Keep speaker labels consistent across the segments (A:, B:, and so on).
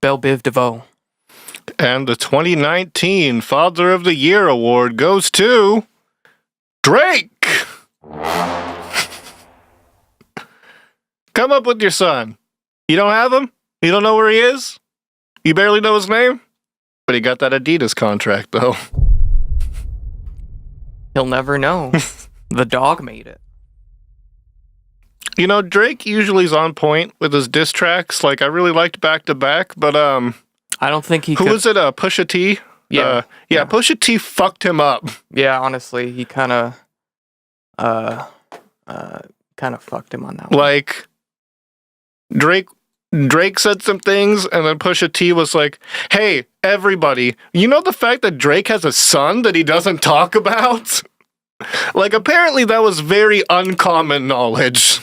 A: Belle Biv DeVoe.
B: And the 2019 Father of the Year award goes to Drake. Come up with your son. You don't have him? You don't know where he is? You barely know his name? But he got that Adidas contract, though.
A: He'll never know. The dog made it.
B: You know, Drake usually is on point with his diss tracks. Like, I really liked Back to Back, but,
A: I don't think he
B: Who was it? Pusha T?
A: Yeah.
B: Yeah, Pusha T fucked him up.
A: Yeah, honestly, he kind of fucked him on that one.
B: Like, Drake said some things, and then Pusha T was like, hey, everybody, you know the fact that Drake has a son that he doesn't talk about? Like, apparently that was very uncommon knowledge.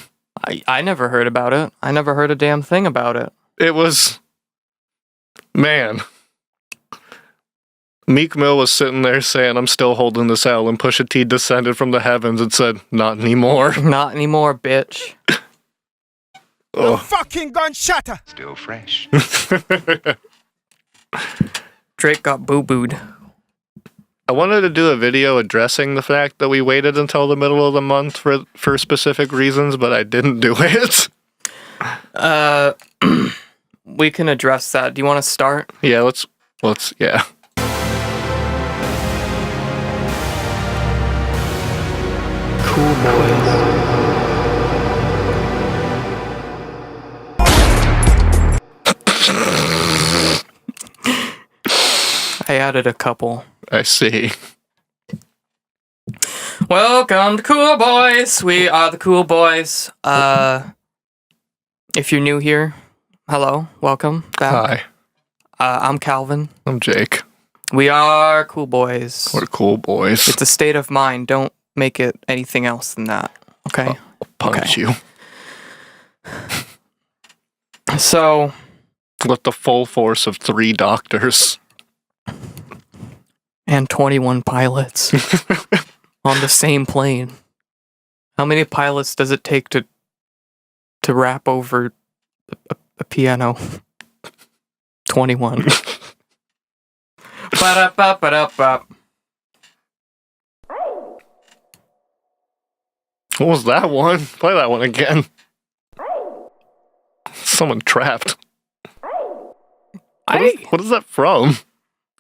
A: I never heard about it. I never heard a damn thing about it.
B: It was... Man. Meek Mill was sitting there saying, I'm still holding this L, and Pusha T descended from the heavens and said, not anymore.
A: Not anymore, bitch.
B: Oh.
C: The fucking gun shatter.
D: Still fresh.
A: Drake got boo-booed.
B: I wanted to do a video addressing the fact that we waited until the middle of the month for specific reasons, but I didn't do it.
A: We can address that. Do you want to start?
B: Yeah, let's, yeah.
A: Cool boys. I added a couple.
B: I see.
A: Welcome to Cool Boys. We are the Cool Boys. If you're new here, hello, welcome back.
B: Hi.
A: I'm Calvin.
B: I'm Jake.
A: We are Cool Boys.
B: We're cool boys.
A: It's a state of mind. Don't make it anything else than that. Okay?
B: I'll punch you.
A: So...
B: With the full force of 3 doctors.
A: And 21 pilots. On the same plane. How many pilots does it take to rap over a piano? 21. Ba-da-ba-ba-da-ba.
B: What was that one? Play that one again. Someone trapped. What is that from?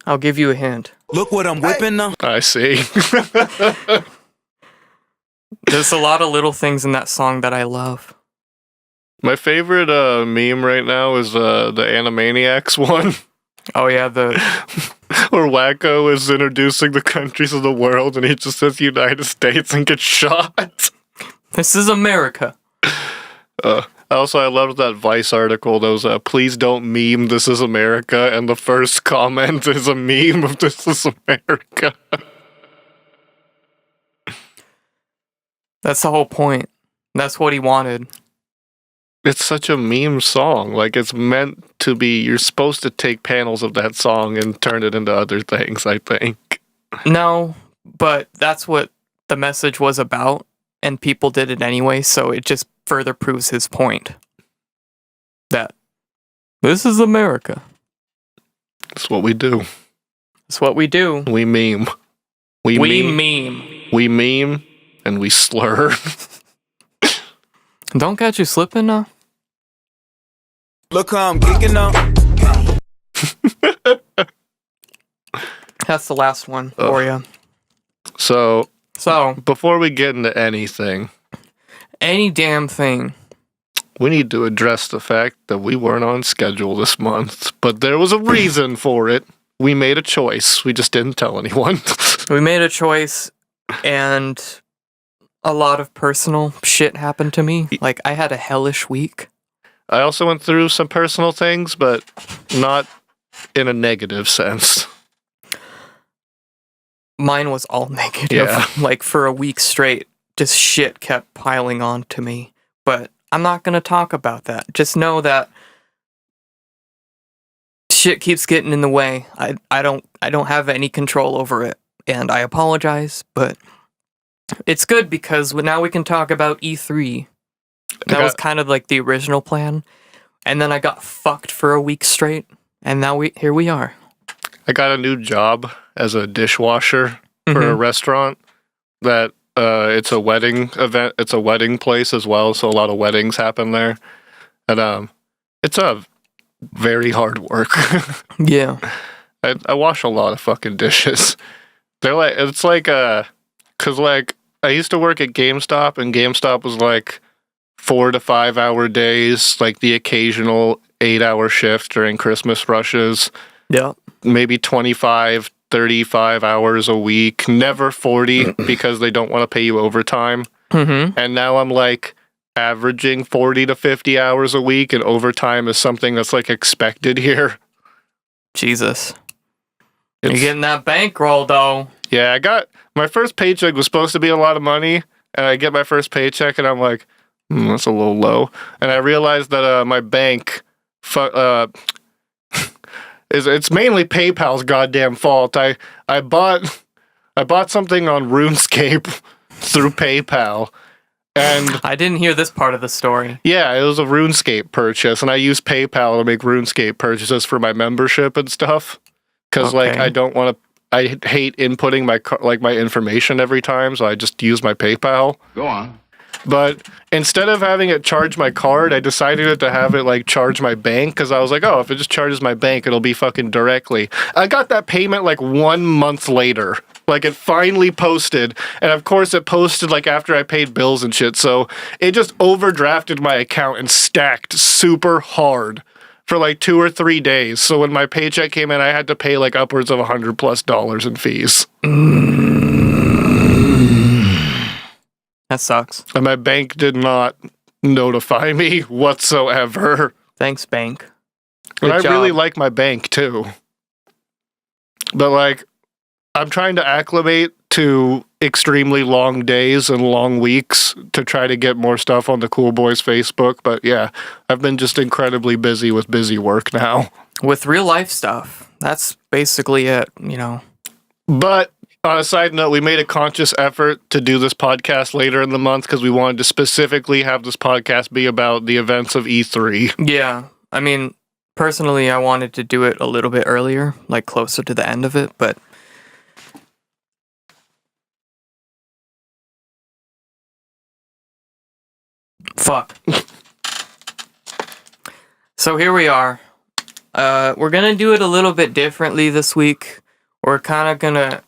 A: I'll give you a hint.
C: Look what I'm whipping now.
B: I see.
A: There's a lot of little things in that song that I love.
B: My favorite meme right now is the Animaniacs one.
A: Oh yeah,
B: Where Wacko is introducing the countries of the world and he just says United States and gets shot.
A: This is America.
B: I loved that Vice article that was, please don't meme This Is America, and the first comment is a meme of This Is America.
A: That's the whole point. That's what he wanted.
B: It's such a meme song. Like, it's meant to be, you're supposed to take panels of that song and turn it into other things, I think.
A: No, but that's what the message was about, and people did it anyway, so it just further proves his point. That this is America.
B: That's what we do.
A: That's what we do.
B: We meme. We
A: meme.
B: We meme, and we slur.
A: Don't catch you slipping now.
C: Look how I'm kicking up.
A: That's the last one for you.
B: So,
A: So,
B: before we get into anything,
A: any damn thing.
B: we need to address the fact that we weren't on schedule this month, but there was a reason for it. We made a choice. We just didn't tell anyone.
A: We made a choice, and a lot of personal shit happened to me. Like, I had a hellish week.
B: I also went through some personal things, but not in a negative sense.
A: Mine was all negative.
B: Yeah.
A: Like, for a week straight, just shit kept piling on to me. But I'm not going to talk about that. Just know that shit keeps getting in the way. I don't have any control over it, and I apologize, but it's good because now we can talk about E3. That was kind of like the original plan, and then I got fucked for a week straight And now here we are.
B: I got a new job as a dishwasher for a restaurant that it's a wedding event. It's a wedding place as well, so a lot of weddings happen there. And it's a very hard work.
A: Yeah.
B: I wash a lot of fucking dishes. They're like, it's like, cause like I used to work at GameStop, and GameStop was like 4 to 5 hour days, like the occasional 8-hour shift during Christmas rushes.
A: Yeah.
B: Maybe 25, 35 hours a week, never 40 because they don't want to pay you overtime.
A: Mm-hmm.
B: And now I'm like averaging 40 to 50 hours a week, and overtime is something that's like expected here.
A: Jesus. You're getting that bankroll, though.
B: Yeah, I got my first paycheck was supposed to be a lot of money, and I get my first paycheck, and I'm like, that's a little low. And I realized that my bank, it's mainly PayPal's goddamn fault. I bought something on RuneScape through PayPal, and
A: I didn't hear this part of the story.
B: yeah, it was a RuneScape purchase, and I use PayPal to make RuneScape purchases for my membership and stuff. Because like I don't want to. I hate inputting my information every time, so I just use my PayPal.
D: Go on.
B: But instead of having it charge my card, I decided to have it like charge my bank, because I was like, oh, if it just charges my bank, it'll be fucking directly. I got that payment like 1 month later. Like it finally posted, and of course it posted like after I paid bills and shit, so it just overdrafted my account and stacked super hard for like 2 or 3 days. So when my paycheck came in, I had to pay like upwards of $100+ in fees.
A: That sucks.
B: And my bank did not notify me whatsoever.
A: Thanks, bank.
B: And
A: Good
B: I
A: job.
B: really like my bank too. But like, I'm trying to acclimate to extremely long days and long weeks to try to get more stuff on the Cool Boys Facebook. But yeah, I've been just incredibly busy with busy work now.
A: With real life stuff. That's basically it, you know.
B: But on a side note, we made a conscious effort to do this podcast later in the month because we wanted to specifically have this podcast be about the events of E3.
A: Yeah. I mean, personally, I wanted to do it a little bit earlier, like closer to the end of it, but fuck. So here we are. We're gonna do it a little bit differently this week. We're kind of gonna,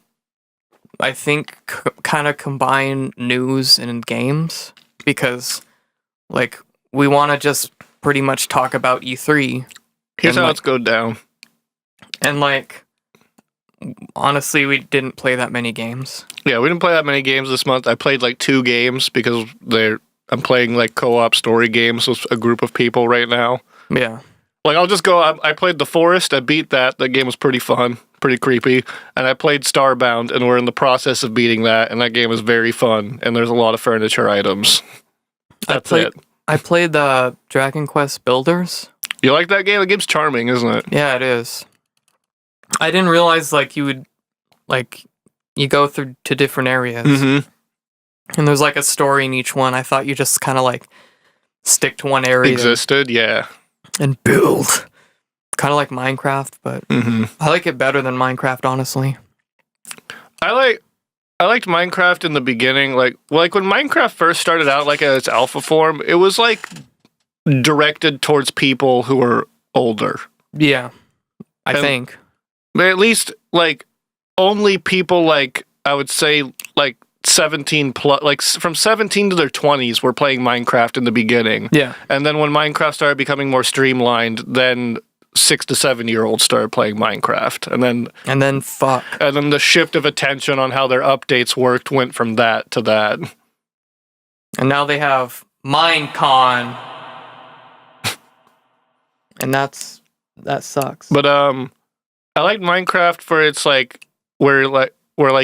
A: I think, kind of combine news and games because, like, we want to just pretty much talk about E3.
B: Here's
A: And,
B: how
A: like,
B: it's go down.
A: And, like, honestly, we didn't play that many games.
B: Yeah, we didn't play that many games this month. I played like 2 games because I'm playing like co-op story games with a group of people right now.
A: Yeah.
B: Like I'll just go, I played The Forest, I beat that. That game was pretty fun, pretty creepy. And I played Starbound, and we're in the process of beating that, and that game is very fun, and there's a lot of furniture items. That's it.
A: I played the Dragon Quest Builders.
B: You like that game? The game's charming, isn't it?
A: Yeah, it is. I didn't realize, like, you would, like, you go through to different areas.
B: Mm-hmm.
A: And there's, like, a story in each one. I thought you just kind of, like, stick to one area.
B: Existed, yeah.
A: And build. Kind of like Minecraft, but I like it better than Minecraft, honestly.
B: I liked Minecraft in the beginning. Like when Minecraft first started out, like in its alpha form, it was like directed towards people who were older.
A: Yeah, I think.
B: But at least like only people like I would say like 17 plus, like from 17 to their 20s were playing Minecraft in the beginning.
A: Yeah.
B: And then when Minecraft started becoming more streamlined, then 6 to 7 year olds started playing Minecraft. And then
A: fuck.
B: And then the shift of attention on how their updates worked went from that to that.
A: And now they have Minecon. And that sucks.
B: But I like Minecraft for its like where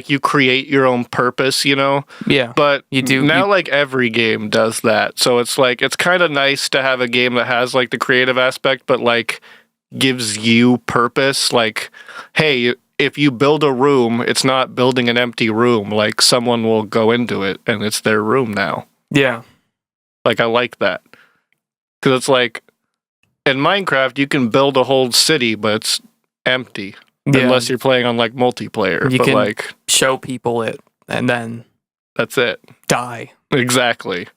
B: you create your own purpose, you know?
A: Yeah.
B: But
A: you do
B: now like every game does that. So it's like it's kind of nice to have a game that has like the creative aspect but like gives you purpose. Like, hey, if you build a room, it's not building an empty room. Like someone will go into it and it's their room now.
A: Yeah.
B: Like I like that. Cuz it's like in Minecraft, you can build a whole city, but it's empty.
A: Yeah.
B: Unless you're playing on like multiplayer.
A: You
B: but
A: can
B: like
A: show people it and then
B: that's it.
A: die.
B: Exactly.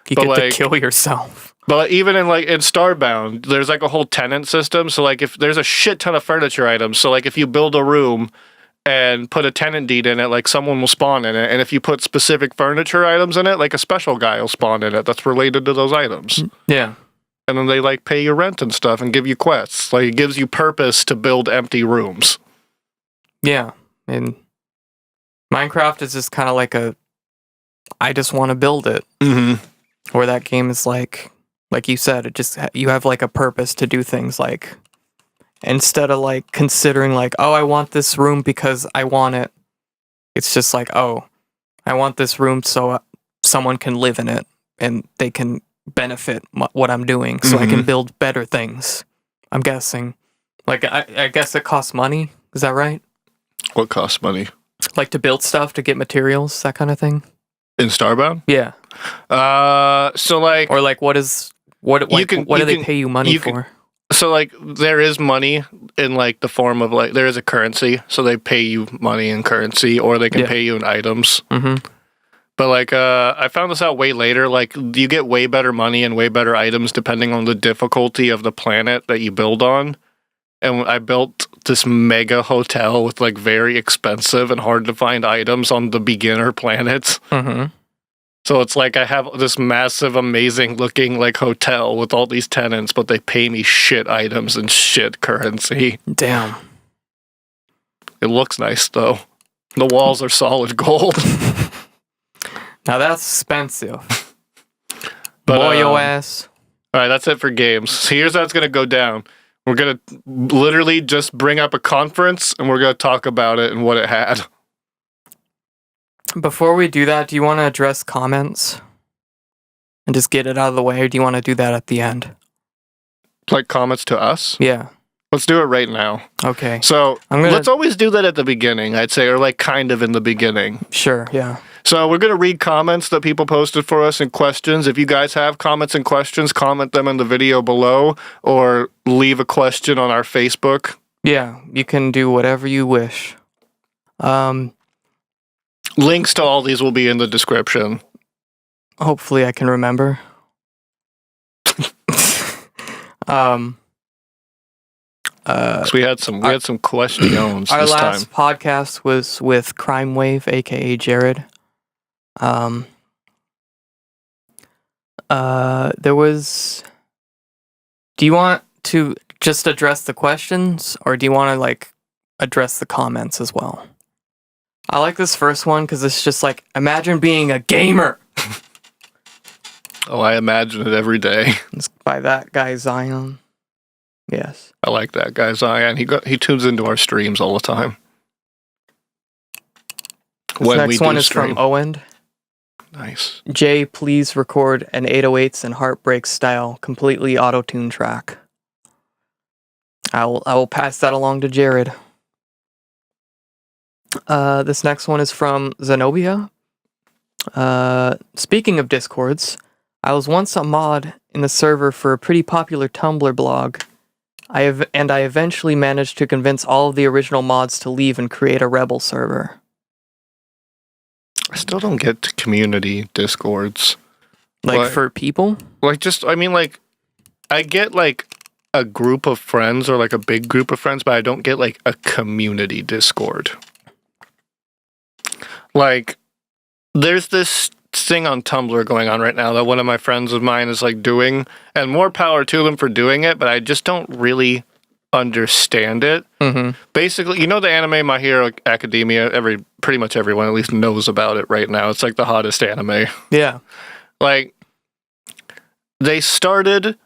A: You
B: But,
A: get to
B: like,
A: kill yourself.
B: But even in Starbound, there's like a whole tenant system. So like if there's a shit ton of furniture items, so like if you build a room and put a tenant deed in it, like someone will spawn in it. And if you put specific furniture items in it, like a special guy will spawn in it that's related to those items.
A: Yeah.
B: And then they like pay you rent and stuff and give you quests. Like it gives you purpose to build empty rooms.
A: Yeah. And Minecraft is just kind of like I just want to build it.
B: Mm-hmm.
A: Where that game is like you said, it just you have like a purpose to do things like instead of like considering like, oh, I want this room because I want it. It's just like, oh, I want this room so someone can live in it and they can benefit what I'm doing, so I can build better things. I'm guessing. Like I guess it costs money. Is that right?
B: What costs money?
A: Like to build stuff, to get materials, that kind of thing.
B: In Starbound?
A: Yeah.
B: So like,
A: or like what do they pay you money for?
B: So like there is money in like the form of like there is a currency, so they pay you money in currency, or they can pay you in items.
A: Mm-hmm.
B: But like I found this out way later. Like you get way better money and way better items depending on the difficulty of the planet that you build on. And I built this mega hotel with like very expensive and hard to find items on the beginner planets.
A: Mm-hmm.
B: So it's like I have this massive, amazing looking like hotel with all these tenants, but they pay me shit items and shit currency.
A: Damn.
B: It looks nice though. The walls are solid gold.
A: Now that's expensive.
B: But,
A: Boy, your ass.
B: All right, that's it for games. So here's how it's going to go down. We're going to literally just bring up a conference and we're going to talk about it and what it had.
A: Before we do that, do you want to address comments and just get it out of the way, or do you want to do that at the end?
B: Like comments to us?
A: Yeah.
B: Let's do it right now.
A: Okay.
B: So let's always do that at the beginning, I'd say, or like kind of in the beginning.
A: Sure, yeah.
B: So we're going to read comments that people posted for us and questions. If you guys have comments and questions, comment them in the video below or leave a question on our Facebook.
A: Yeah, you can do whatever you wish.
B: Links to all these will be in the description.
A: Hopefully I can remember.
B: So we had some questions
A: our
B: this
A: last
B: time.
A: podcast was with Crime Wave, aka Jared. There was. Do you want to just address the questions, or do you want to like address the comments as well? I like this first one because it's just like, imagine being a gamer.
B: Oh, I imagine it every day.
A: It's by that guy Zion. Yes.
B: I like that guy Zion. He tunes into our streams all the time.
A: This next one is from Owen.
B: Nice.
A: Jay, please record an 808s and Heartbreak style, completely auto-tune track. I will pass that along to Jared. This next one is from Zenobia. Speaking of Discords, I was once a mod in the server for a pretty popular Tumblr blog. I eventually managed to convince all of the original mods to leave and create a rebel server.
B: I still don't get community Discords.
A: Like for people?
B: Like I get like a group of friends or like a big group of friends, but I don't get like a community Discord. Like, there's this thing on Tumblr going on right now that one of my friends of mine is like doing, and more power to them for doing it, but I just don't really understand it.
A: Mm-hmm.
B: Basically, you know the anime My Hero Academia? Pretty much everyone at least knows about it right now. It's like the hottest anime.
A: Yeah.
B: Like, they started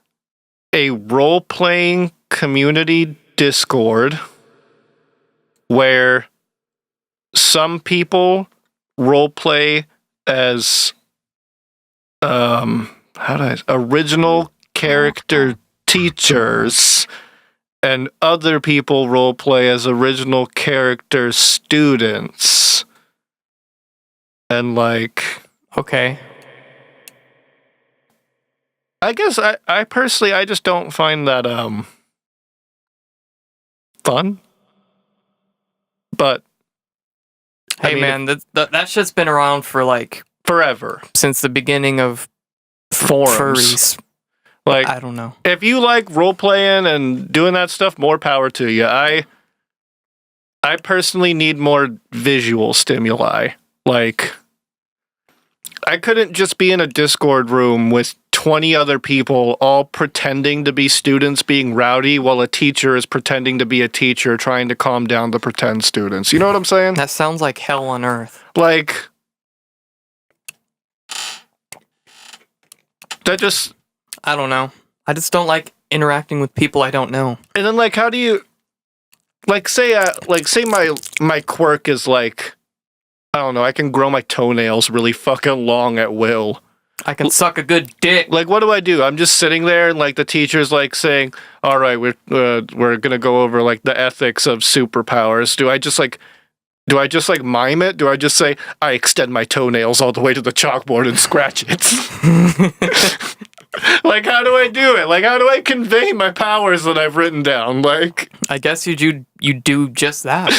B: a role-playing community Discord where some people roleplay as original character teachers, and other people roleplay as original character students. And like,
A: Okay.
B: I guess I personally I just don't find that fun. But
A: Hey,
B: I mean,
A: man, that shit's been around for like
B: forever.
A: since the beginning of
B: Forums.
A: furries.
B: Like
A: I don't know.
B: if you like role playing and doing that stuff, more power to you. I personally need more visual stimuli. Like I couldn't just be in a Discord room with 20 other people all pretending to be students being rowdy while a teacher is pretending to be a teacher trying to calm down the pretend students. You know what I'm saying?
A: That sounds like hell on earth.
B: Like that just
A: I don't know. I just don't like interacting with people I don't know.
B: and then like how do you say my quirk is like I don't know, I can grow my toenails really fucking long at will.
A: I can suck a good dick.
B: Like, what do? I'm just sitting there, and like the teacher's like saying, "All right, we're gonna go over like the ethics of superpowers." Do I just like mime it? Do I just say I extend my toenails all the way to the chalkboard and scratch it? Like, how do I do it? Like, how do I convey my powers that I've written down? Like,
A: I guess you do just that.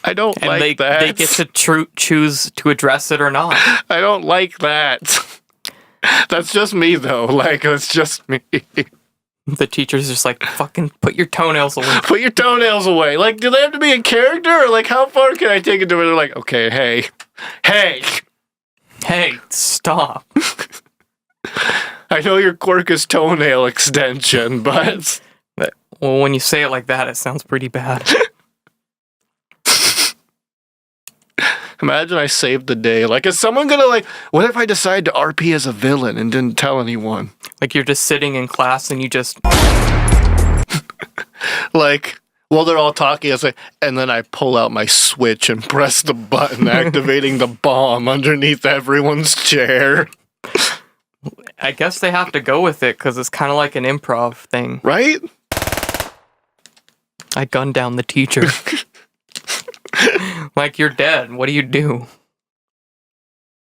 B: I don't
A: And
B: like that.
A: they get to choose to address it or not.
B: I don't like that. That's just me, though. Like, it's just me.
A: The teacher's just like, fucking put your toenails away.
B: Put your toenails away. Like, do they have to be in character? Or, like, how far can I take it to where they're like, okay, hey.
A: Hey, stop.
B: I know your quirk is toenail extension, but...
A: Well, when you say it like that, it sounds pretty bad.
B: Imagine I saved the day. Like, is someone gonna, like... What if I decide to RP as a villain and didn't tell anyone?
A: Like you're just sitting in class and you just...
B: Like, while they're all talking, it's like... And then I pull out my switch and press the button, activating the bomb underneath everyone's chair.
A: I guess they have to go with it because it's kind of like an improv thing.
B: Right?
A: I gunned down the teacher. Like, you're dead. What do you do?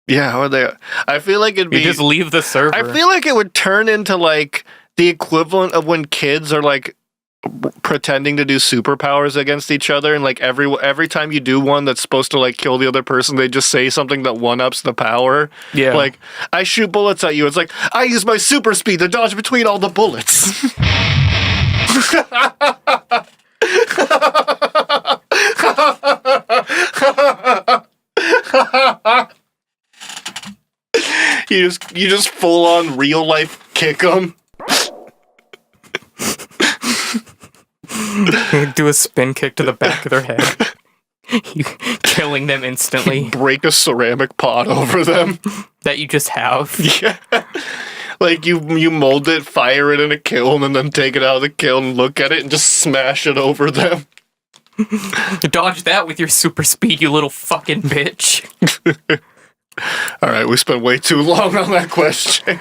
B: Yeah, how are they... I feel like it'd be...
A: You just leave the server.
B: I feel like it would turn into, like, the equivalent of when kids are, like, pretending to do superpowers against each other, and, like, every time you do one that's supposed to, like, kill the other person, they just say something that one-ups the power.
A: Yeah.
B: Like, I shoot bullets at you. It's like, I use my super speed to dodge between all the bullets. You just full on real life kick them.
A: Do a spin kick to the back of their head. You killing them instantly.
B: Break a ceramic pot over them.
A: That you just have.
B: Yeah. Like you mold it, fire it in a kiln, and then take it out of the kiln, look at it, and just smash it over them.
A: Dodge that with your super speed, you little fucking bitch.
B: All right, we spent way too long on that question.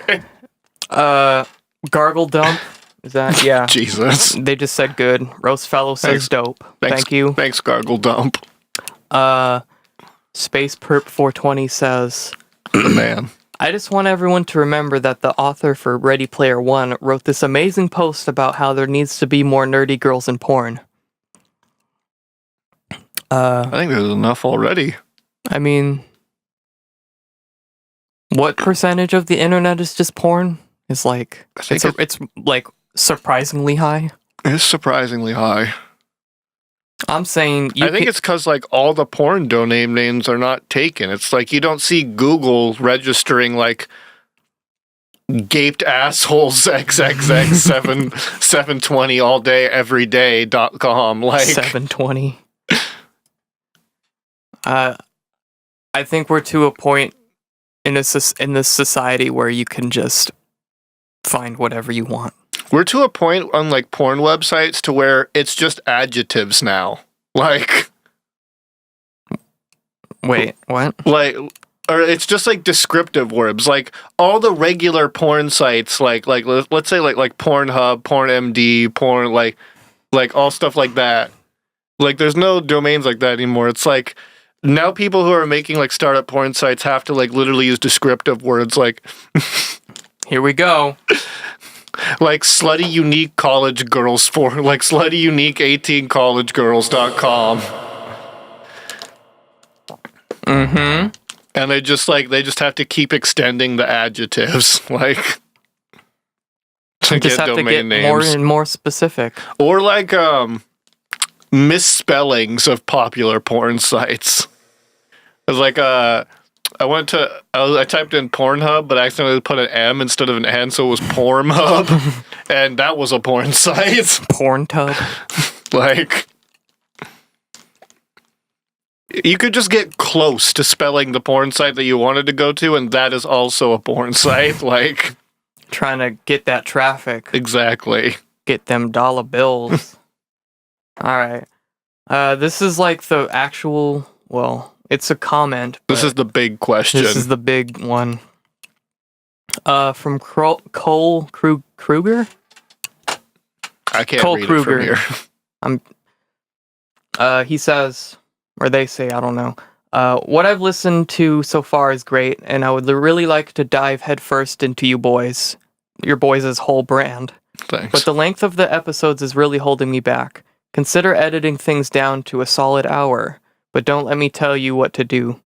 A: Gargle dump. Is that? Yeah.
B: Jesus.
A: They just said good. Roast Fellow says
B: Thanks.
A: dope.
B: Thanks,
A: Thank you.
B: Thanks, Gargle Dump.
A: Space Perp 420 says,
B: The man.
A: I just want everyone to remember that the author for Ready Player One wrote this amazing post about how there needs to be more nerdy girls in porn.
B: I think there's enough already.
A: I mean, what percentage of the internet is just porn? It's like,
B: I think
A: it's like surprisingly high.
B: It's surprisingly high.
A: I'm saying
B: I think it's because like all the porn domain names are not taken. It's like you don't see Google registering like gaped assholes xxx 720 all day every day.com like
A: 720. I think we're to a point in this society where you can just find whatever you want.
B: we're to a point on like porn websites to where it's just adjectives now. Like
A: Wait, what?
B: or it's just like descriptive words. Like all the regular porn sites like let's say like Pornhub, PornMD, porn like all stuff like that. Like there's no domains like that anymore. It's like now people who are making like startup porn sites have to like literally use descriptive words like
A: Here we go.
B: Like slutty unique college girls for like slutty unique 18collegegirls.com.
A: Mm-hmm.
B: And they just have to keep extending the adjectives, like to
A: Just
B: get
A: have to
B: domain
A: get
B: names.
A: more and more specific.
B: Or like misspellings of popular porn sites. It was like I typed in Pornhub, but I accidentally put an M instead of an N, so it was Pornhub, and that was a porn site.
A: Porn tub.
B: Like, you could just get close to spelling the porn site that you wanted to go to, and that is also a porn site. Like,
A: Trying to get that traffic.
B: exactly.
A: Get them dollar bills. All right. This is like the actual, well, it's a comment.
B: This
A: but
B: is the big question.
A: This is the big one. From Cole Kruger?
B: I can't
A: Cole
B: read
A: Kruger.
B: it from here.
A: He says, or they say, I don't know. What I've listened to so far is great, and I would really like to dive headfirst into your boys' whole brand.
B: Thanks.
A: But the length of the episodes is really holding me back. Consider editing things down to a solid hour, but don't let me tell you what to do.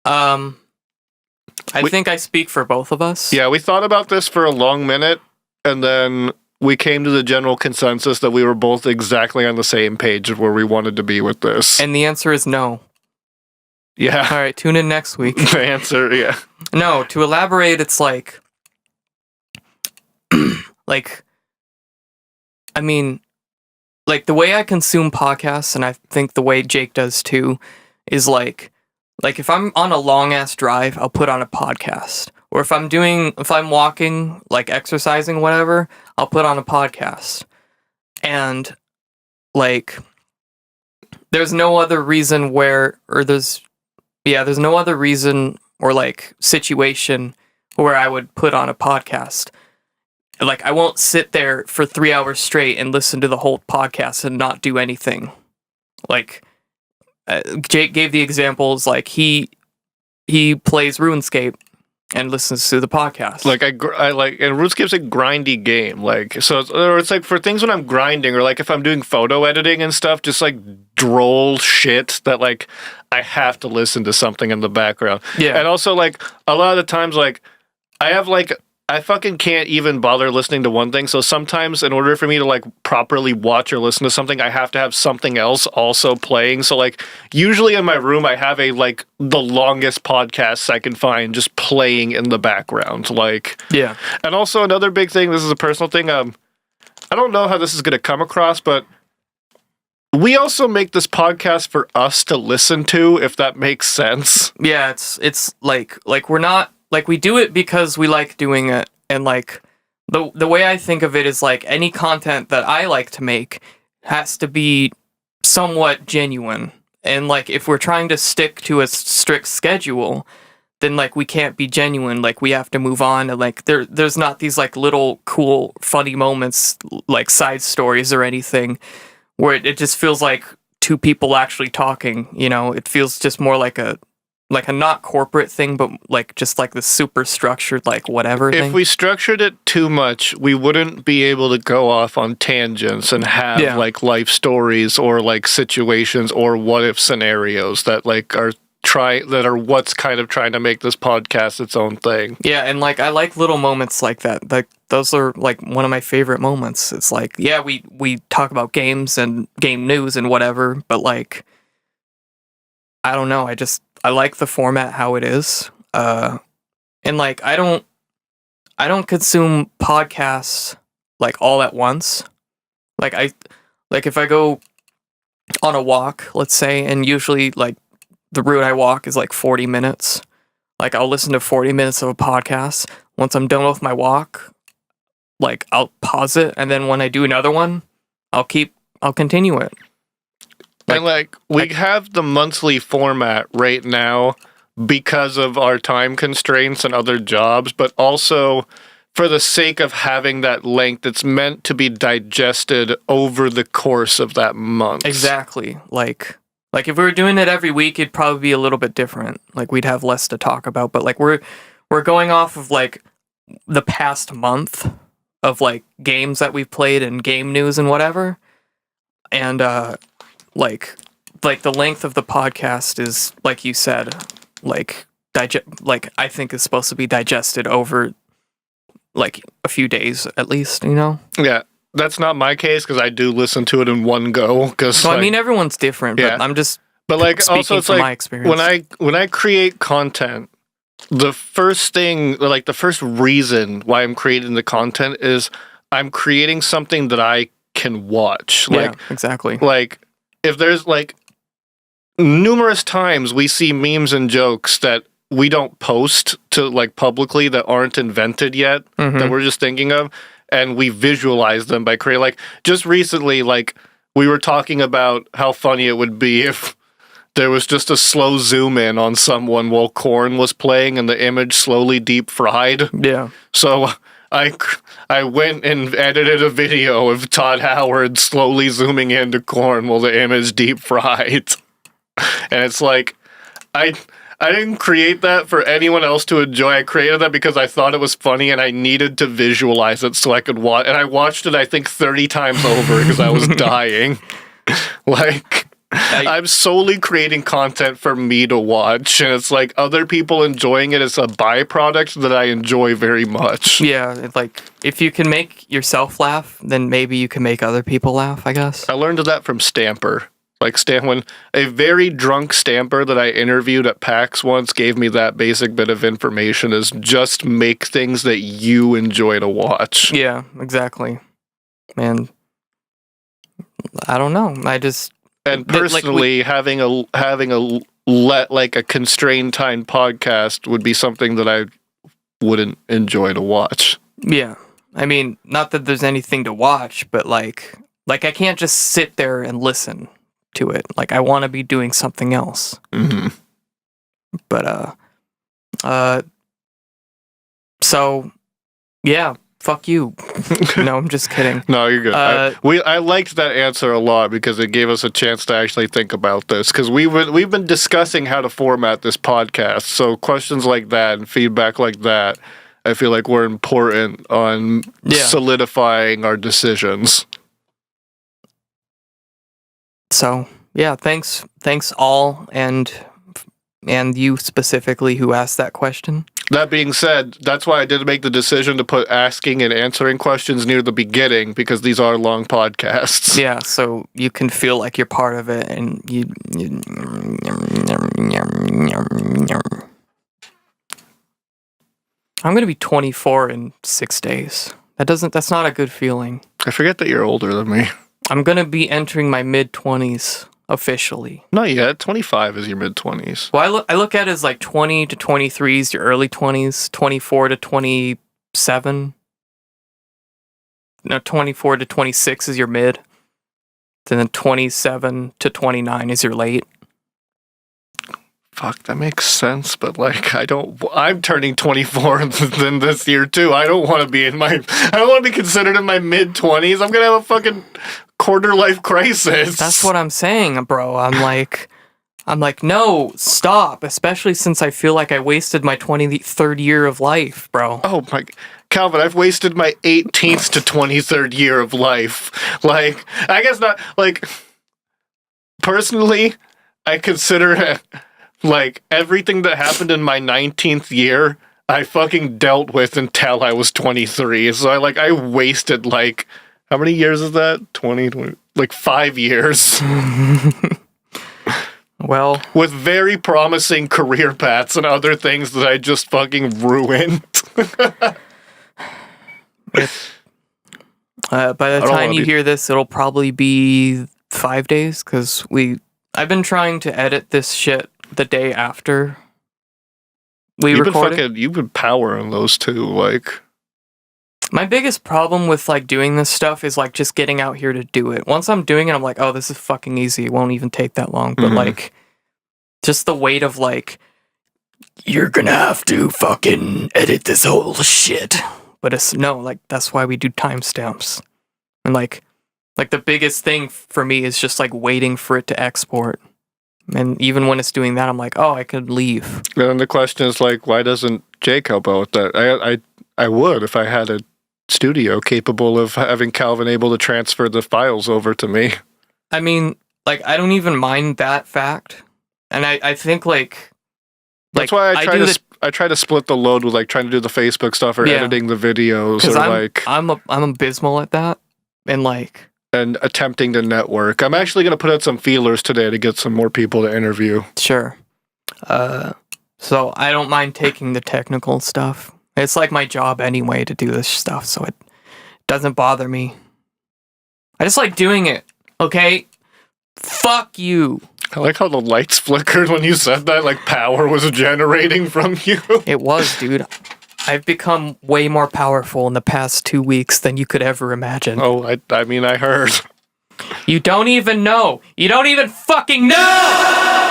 A: I think I speak for both of us.
B: Yeah, we thought about this for a long minute, and then we came to the general consensus that we were both exactly on the same page of where we wanted to be with this.
A: And the answer is no.
B: Yeah.
A: All right, tune in next week.
B: The answer, yeah.
A: No, to elaborate, it's like, I mean, like the way I consume podcasts, and I think the way Jake does too, is like if I'm on a long ass drive, I'll put on a podcast. Or if I'm walking, like exercising, whatever, I'll put on a podcast. And like, there's no other reason there's no other reason or like situation where I would put on a podcast. Like, I won't sit there for 3 hours straight and listen to the whole podcast and not do anything. Like, Jake gave the examples, like he plays RuneScape and listens to the podcast.
B: Like I like, and RuneScape's a grindy game. Like, so it's like for things when I'm grinding, or like if I'm doing photo editing and stuff, just like droll shit that like I have to listen to something in the background.
A: Yeah.
B: And also like a lot of the times, like I fucking can't even bother listening to one thing. So sometimes in order for me to like properly watch or listen to something, I have to have something else also playing. So like usually in my room, I have the longest podcasts I can find just playing in the background. Like,
A: yeah.
B: And also another big thing, this is a personal thing. I don't know how this is going to come across, but we also make this podcast for us to listen to, if that makes sense.
A: Yeah, it's like we're not, like, we do it because we like doing it, and like the way I think of it is like any content that I like to make has to be somewhat genuine. And like if we're trying to stick to a strict schedule, then like we can't be genuine. Like we have to move on, and like there's not these like little cool funny moments, like side stories or anything, where it just feels like two people actually talking, you know? It feels just more like a not corporate thing, but like just like the super structured, like whatever thing.
B: If we structured it too much, we wouldn't be able to go off on tangents and have like life stories or like situations or what if scenarios that like are what's kind of trying to make this podcast its own thing.
A: Yeah, and like I like little moments like that. Like those are like one of my favorite moments. It's like, yeah, we talk about games and game news and whatever, but like I don't know, I like the format how it is. And like I don't consume podcasts like all at once. Like if I go on a walk, let's say, and usually like the route I walk is like 40 minutes. Like I'll listen to 40 minutes of a podcast. Once I'm done with my walk, like I'll pause it, and then when I do another one, I'll continue it.
B: And like we have the monthly format right now because of our time constraints and other jobs, but also for the sake of having that length, it's meant to be digested over the course of that month.
A: Exactly. Like if we were doing it every week, it'd probably be a little bit different. Like we'd have less to talk about, but like we're going off of like the past month of like games that we've played and game news and whatever. And like the length of the podcast is, like you said, like I think is supposed to be digested over like a few days at least, you know?
B: Yeah. That's not my case because I do listen to it in one go. Cause,
A: I mean, everyone's different, but I'm just
B: also it's
A: from
B: like
A: my experience.
B: when I create content, the first thing, like the first reason why I'm creating the content is I'm creating something that I can watch. Like,
A: yeah, exactly.
B: Like if there's like numerous times we see memes and jokes that we don't post to like publicly that aren't invented yet, that we're just thinking of, and we visualize them by creating, like, just recently, like, we were talking about how funny it would be if there was just a slow zoom in on someone while corn was playing and the image slowly deep fried.
A: Yeah.
B: So I went and edited a video of Todd Howard slowly zooming into corn while the image deep fried. And it's like, I didn't create that for anyone else to enjoy. I created that because I thought it was funny and I needed to visualize it so I could watch. And I watched it, I think, 30 times over because I was dying. Like, I'm solely creating content for me to watch. And it's like other people enjoying it is a byproduct that I enjoy very much.
A: Yeah, like, if you can make yourself laugh, then maybe you can make other people laugh, I guess.
B: I learned that from Stamper. Like, when a very drunk Stamper that I interviewed at PAX once gave me that basic bit of information, is just make things that you enjoy to watch.
A: Yeah, exactly. And I don't know. I just...
B: And personally, having a constrained time podcast would be something that I wouldn't enjoy to watch.
A: Yeah. I mean, not that there's anything to watch, but like I can't just sit there and listen to it. Like, I want to be doing something else.
B: Mm-hmm.
A: But so yeah, fuck you. No, I'm just kidding.
B: No, you're good. I liked that answer a lot because it gave us a chance to actually think about this, because we've been discussing how to format this podcast. So questions like that and feedback like that, I feel like were important on solidifying our decisions.
A: So yeah, thanks all, and you specifically who asked that question.
B: That being said, that's why I did make the decision to put asking and answering questions near the beginning, because these are long podcasts.
A: Yeah, so you can feel like you're part of it, and you I'm gonna be 24 in 6 days. That's not a good feeling.
B: I forget that you're older than me.
A: I'm gonna be entering my mid-20s officially.
B: Not yet. 25 is your mid-20s.
A: Well, I look at it as like 20 to 23 is your early 20s, 24 to 27. No, 24 to 26 is your mid. And then 27 to 29 is your late.
B: Fuck, that makes sense, but like, I'm turning 24 then this year too. I don't want to be considered in my mid-20s. I'm gonna have a fucking quarter life crisis.
A: That's what I'm saying, bro. I'm like, no, stop. Especially since I feel like I wasted my 23rd year of life, bro.
B: Oh my, Calvin, I've wasted my 18th to 23rd year of life. Like, I guess not, like, personally, I consider like everything that happened in my 19th year, I fucking dealt with until I was 23. So I wasted like, how many years is that? 20, like 5 years.
A: Well, with
B: very promising career paths and other things that I just fucking ruined.
A: By the time you hear this, it'll probably be 5 days, because I've been trying to edit this shit the day after we recorded.
B: You've been powering those too, like.
A: My biggest problem with like doing this stuff is like just getting out here to do it. Once I'm doing it, I'm like, oh, this is fucking easy. It won't even take that long. But like, just the weight of like, you're gonna have to fucking edit this whole shit. But it's no, like, that's why we do timestamps. And like the biggest thing for me is just like waiting for it to export. And even when it's doing that, I'm like, oh, I could leave.
B: And the question is like, why doesn't Jake help out with that? I would if I had a studio capable of having Calvin able to transfer the files over to me.
A: I mean, like, I don't even mind that fact. And I think, like...
B: That's why I try to split the load with, like, trying to do the Facebook stuff or editing the videos or,
A: I'm abysmal at that. And, like...
B: And attempting to network. I'm actually going to put out some feelers today to get some more people to interview.
A: Sure. So I don't mind taking the technical stuff. It's like my job anyway to do this stuff, so it doesn't bother me. I just like doing it, okay? Fuck you.
B: I like how the lights flickered when you said that, like power was generating from you.
A: It was, dude. I've become way more powerful in the past 2 weeks than you could ever imagine.
B: Oh, I mean, I heard.
A: You don't even know. You don't even fucking know!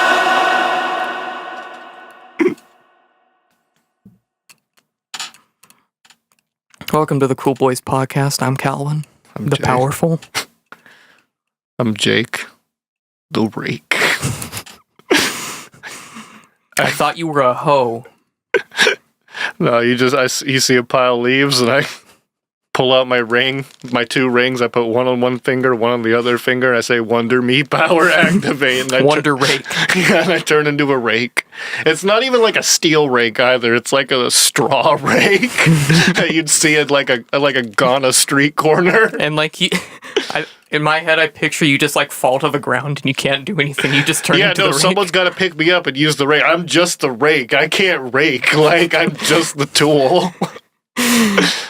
A: Welcome to the Cool Boys Podcast. I'm Calvin, the
B: Jake.
A: Powerful.
B: I'm Jake, the Rake.
A: I thought you were a hoe.
B: No, you see a pile of leaves and I pull out my ring, my 2 rings. I put one on one finger, one on the other finger. I say, Wonder Me, power activate. And
A: Wonder Rake.
B: Yeah, and I turn into a rake. It's not even like a steel rake either. It's like a straw rake. You'd see it like a Ghana street corner.
A: And like in my head, I picture you just like fall to the ground and you can't do anything. You just turn into the rake.
B: Someone's got to pick me up and use the rake. I'm just the rake. I can't rake. Like, I'm just the tool.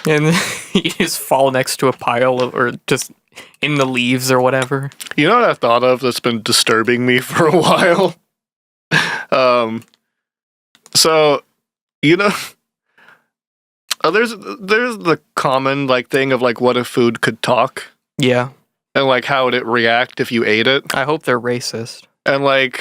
A: And you just fall next to a pile or just in the leaves or whatever.
B: You know what I thought of that's been disturbing me for a while? So, you know, there's the common like thing of like what if food could talk?
A: Yeah.
B: And like how would it react if you ate it?
A: I hope they're racist.
B: And like,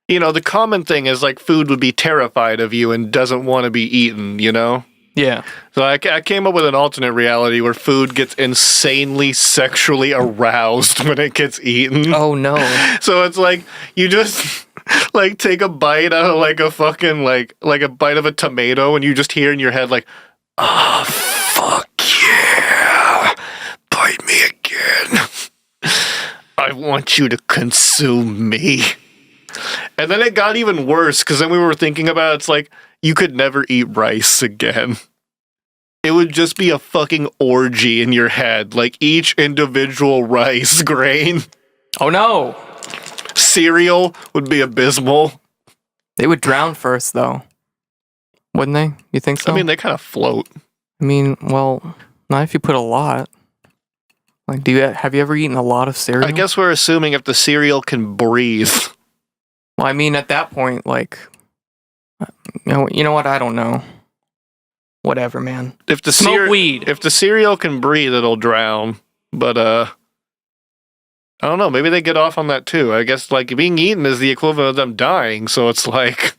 B: you know, the common thing is like food would be terrified of you and doesn't want to be eaten, you know?
A: Yeah.
B: So I came up with an alternate reality where food gets insanely sexually aroused when it gets eaten.
A: Oh no.
B: So it's like you just like take a bite out of like a fucking like a bite of a tomato and you just hear in your head like, oh fuck yeah. Bite me again. I want you to consume me. And then it got even worse because then we were thinking about it's like you could never eat rice again. It would just be a fucking orgy in your head, like each individual rice grain.
A: Oh no.
B: Cereal would be abysmal.
A: They would drown first though. Wouldn't they? You think so?
B: I mean, they kind of float.
A: I mean, well, not if you put a lot. Like, have you ever eaten a lot of cereal?
B: I guess we're assuming if the cereal can breathe.
A: Well, I mean, at that point, like, you know what? I don't know. Whatever, man.
B: If the
A: Smoke weed.
B: If the cereal can breathe, it'll drown. But I don't know. Maybe they get off on that too. I guess like being eaten is the equivalent of them dying. So it's like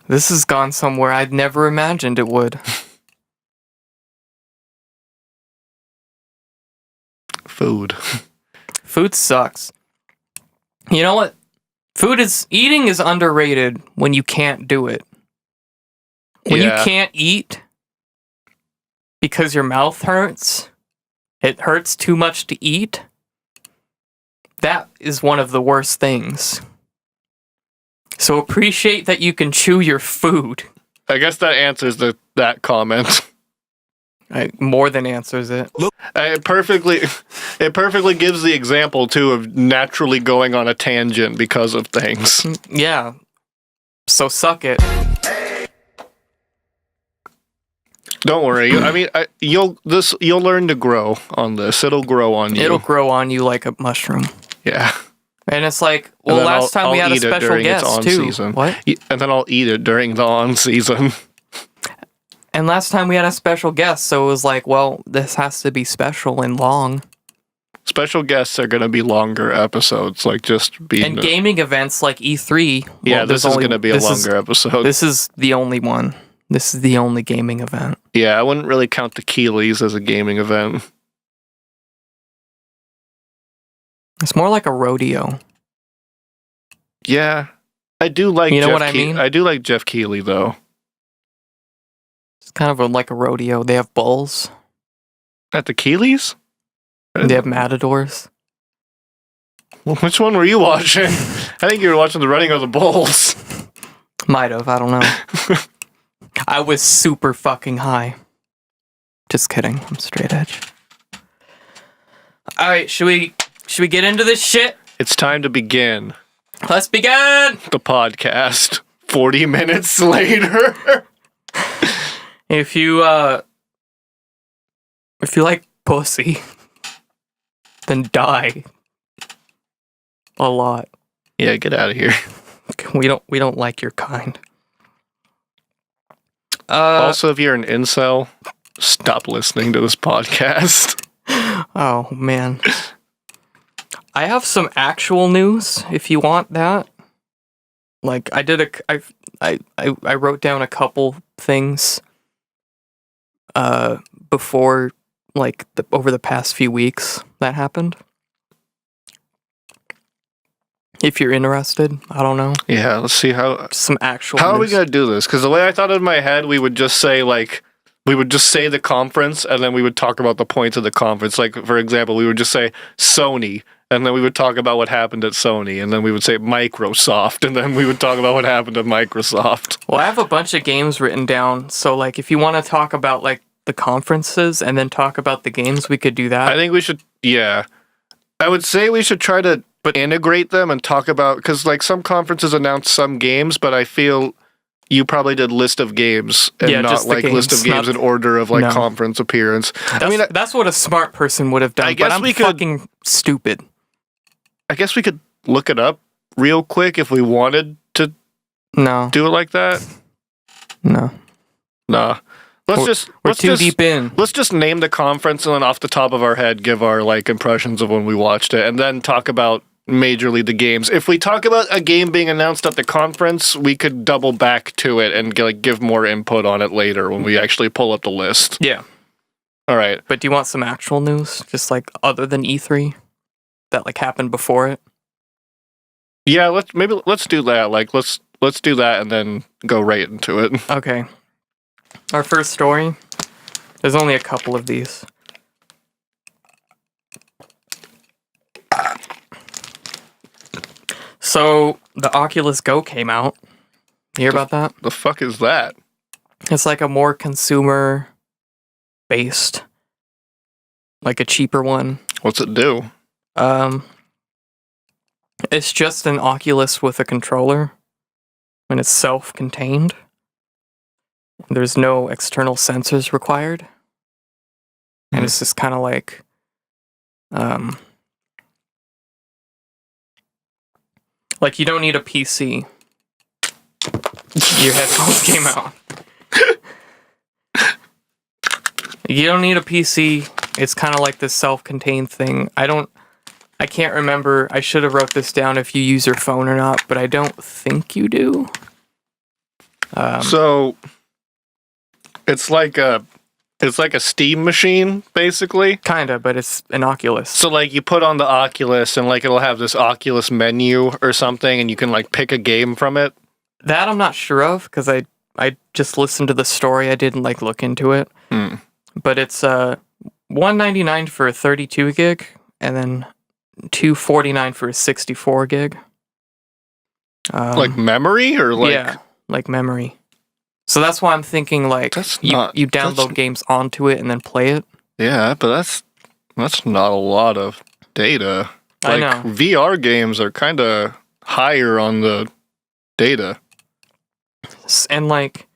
A: this has gone somewhere I'd never imagined it would.
B: Food.
A: Food sucks. You know what? Eating is underrated when you can't do it. When you can't eat because your mouth hurts, it hurts too much to eat. That is one of the worst things. So appreciate that you can chew your food.
B: I guess that answers that comment.
A: More than answers it.
B: It perfectly gives the example too of naturally going on a tangent because of things.
A: Yeah. So suck it.
B: Don't worry. I mean, you'll learn to grow on this. It'll grow on you.
A: It'll grow on you like a mushroom.
B: Yeah.
A: And it's like, well, last time we had a special guest too.
B: Season.
A: What?
B: And then I'll eat it during the on season.
A: And last time we had a special guest, so it was like, well, this has to be special and long.
B: Special guests are going to be longer episodes, like just being...
A: And gaming events like E3.
B: Yeah, this is going to be a longer episode.
A: This is the only one. This is the only gaming event.
B: Yeah, I wouldn't really count the Keeleys as a gaming event.
A: It's more like a rodeo.
B: Yeah. I do like
A: You know
B: Jeff
A: what I mean?
B: I do like Jeff Keighley, though.
A: It's kind of like a rodeo. They have bulls.
B: At the Keeleys?
A: They have matadors.
B: Well, which one were you watching? I think you were watching the running of the bulls.
A: Might have. I don't know. I was super fucking high. Just kidding. I'm straight edge. All right, should we get into this shit?
B: It's time to begin
A: Let's begin.
B: the podcast. 40 minutes later.
A: If you like pussy, then die a lot.
B: Yeah, get out of here.
A: We don't like your kind.
B: Also, if you're an incel, stop listening to this podcast.
A: Oh man. I have some actual news if you want that. Like I wrote down a couple things before like over the past few weeks that happened. If you're interested, I don't know.
B: Yeah, let's see how
A: Some actual
B: are we
A: news.
B: gonna do this? Because the way I thought in my head, we would just say the conference, and then we would talk about the points of the conference. Like, for example, we would just say Sony, and then we would talk about what happened at Sony, and then we would say Microsoft, and then we would talk about what happened at Microsoft.
A: Well, I have a bunch of games written down, so like if you want to talk about like the conferences and then talk about the games, we could do that.
B: I think we should, yeah. I would say we should try to integrate them and talk about, because like some conferences announce some games, but I feel you probably did list of games and
A: Yeah,
B: not
A: just the
B: like list of
A: games,
B: games
A: not-
B: in order of like
A: No.
B: conference appearance.
A: That's what a smart person would have done,
B: I guess
A: but I'm
B: we could-
A: fucking stupid.
B: I guess we could look it up real quick if we wanted to
A: No.
B: do it like that.
A: No.
B: Nah.
A: We're too deep in.
B: Let's just name the conference and then off the top of our head give our like impressions of when we watched it and then talk about majorly the games. If we talk about a game being announced at the conference, we could double back to it and like give more input on it later when we actually pull up the list.
A: Yeah.
B: All right.
A: But do you want some actual news? Just like other than E3 that like happened before it?
B: Yeah, let's do that. Like let's do that and then go right into it.
A: Okay. Our first story. There's only a couple of these. So the Oculus Go came out. You hear about that?
B: The fuck is that?
A: It's like a more consumer based, like a cheaper one.
B: What's it do?
A: It's just an Oculus with a controller, and it's self-contained. There's no external sensors required, and it's just kind of like, like you don't need a PC. Your headphones came out. You don't need a PC. It's kind of like this self-contained thing. I can't remember. I should have wrote this down if you use your phone or not, but I don't think you do.
B: So it's like a Steam machine basically.
A: Kinda, but it's an Oculus.
B: So like you put on the Oculus and like it'll have this Oculus menu or something and you can like pick a game from it.
A: That I'm not sure of because I just listened to the story. I didn't like look into it. But it's $199 for a 32 gig and then $249 for a 64 gig.
B: Like memory or like
A: yeah, like memory. So that's why I'm thinking like you download games onto it and then play it.
B: Yeah, but that's not a lot of data.
A: I
B: Like
A: know.
B: VR games are kind of higher on the data.
A: And like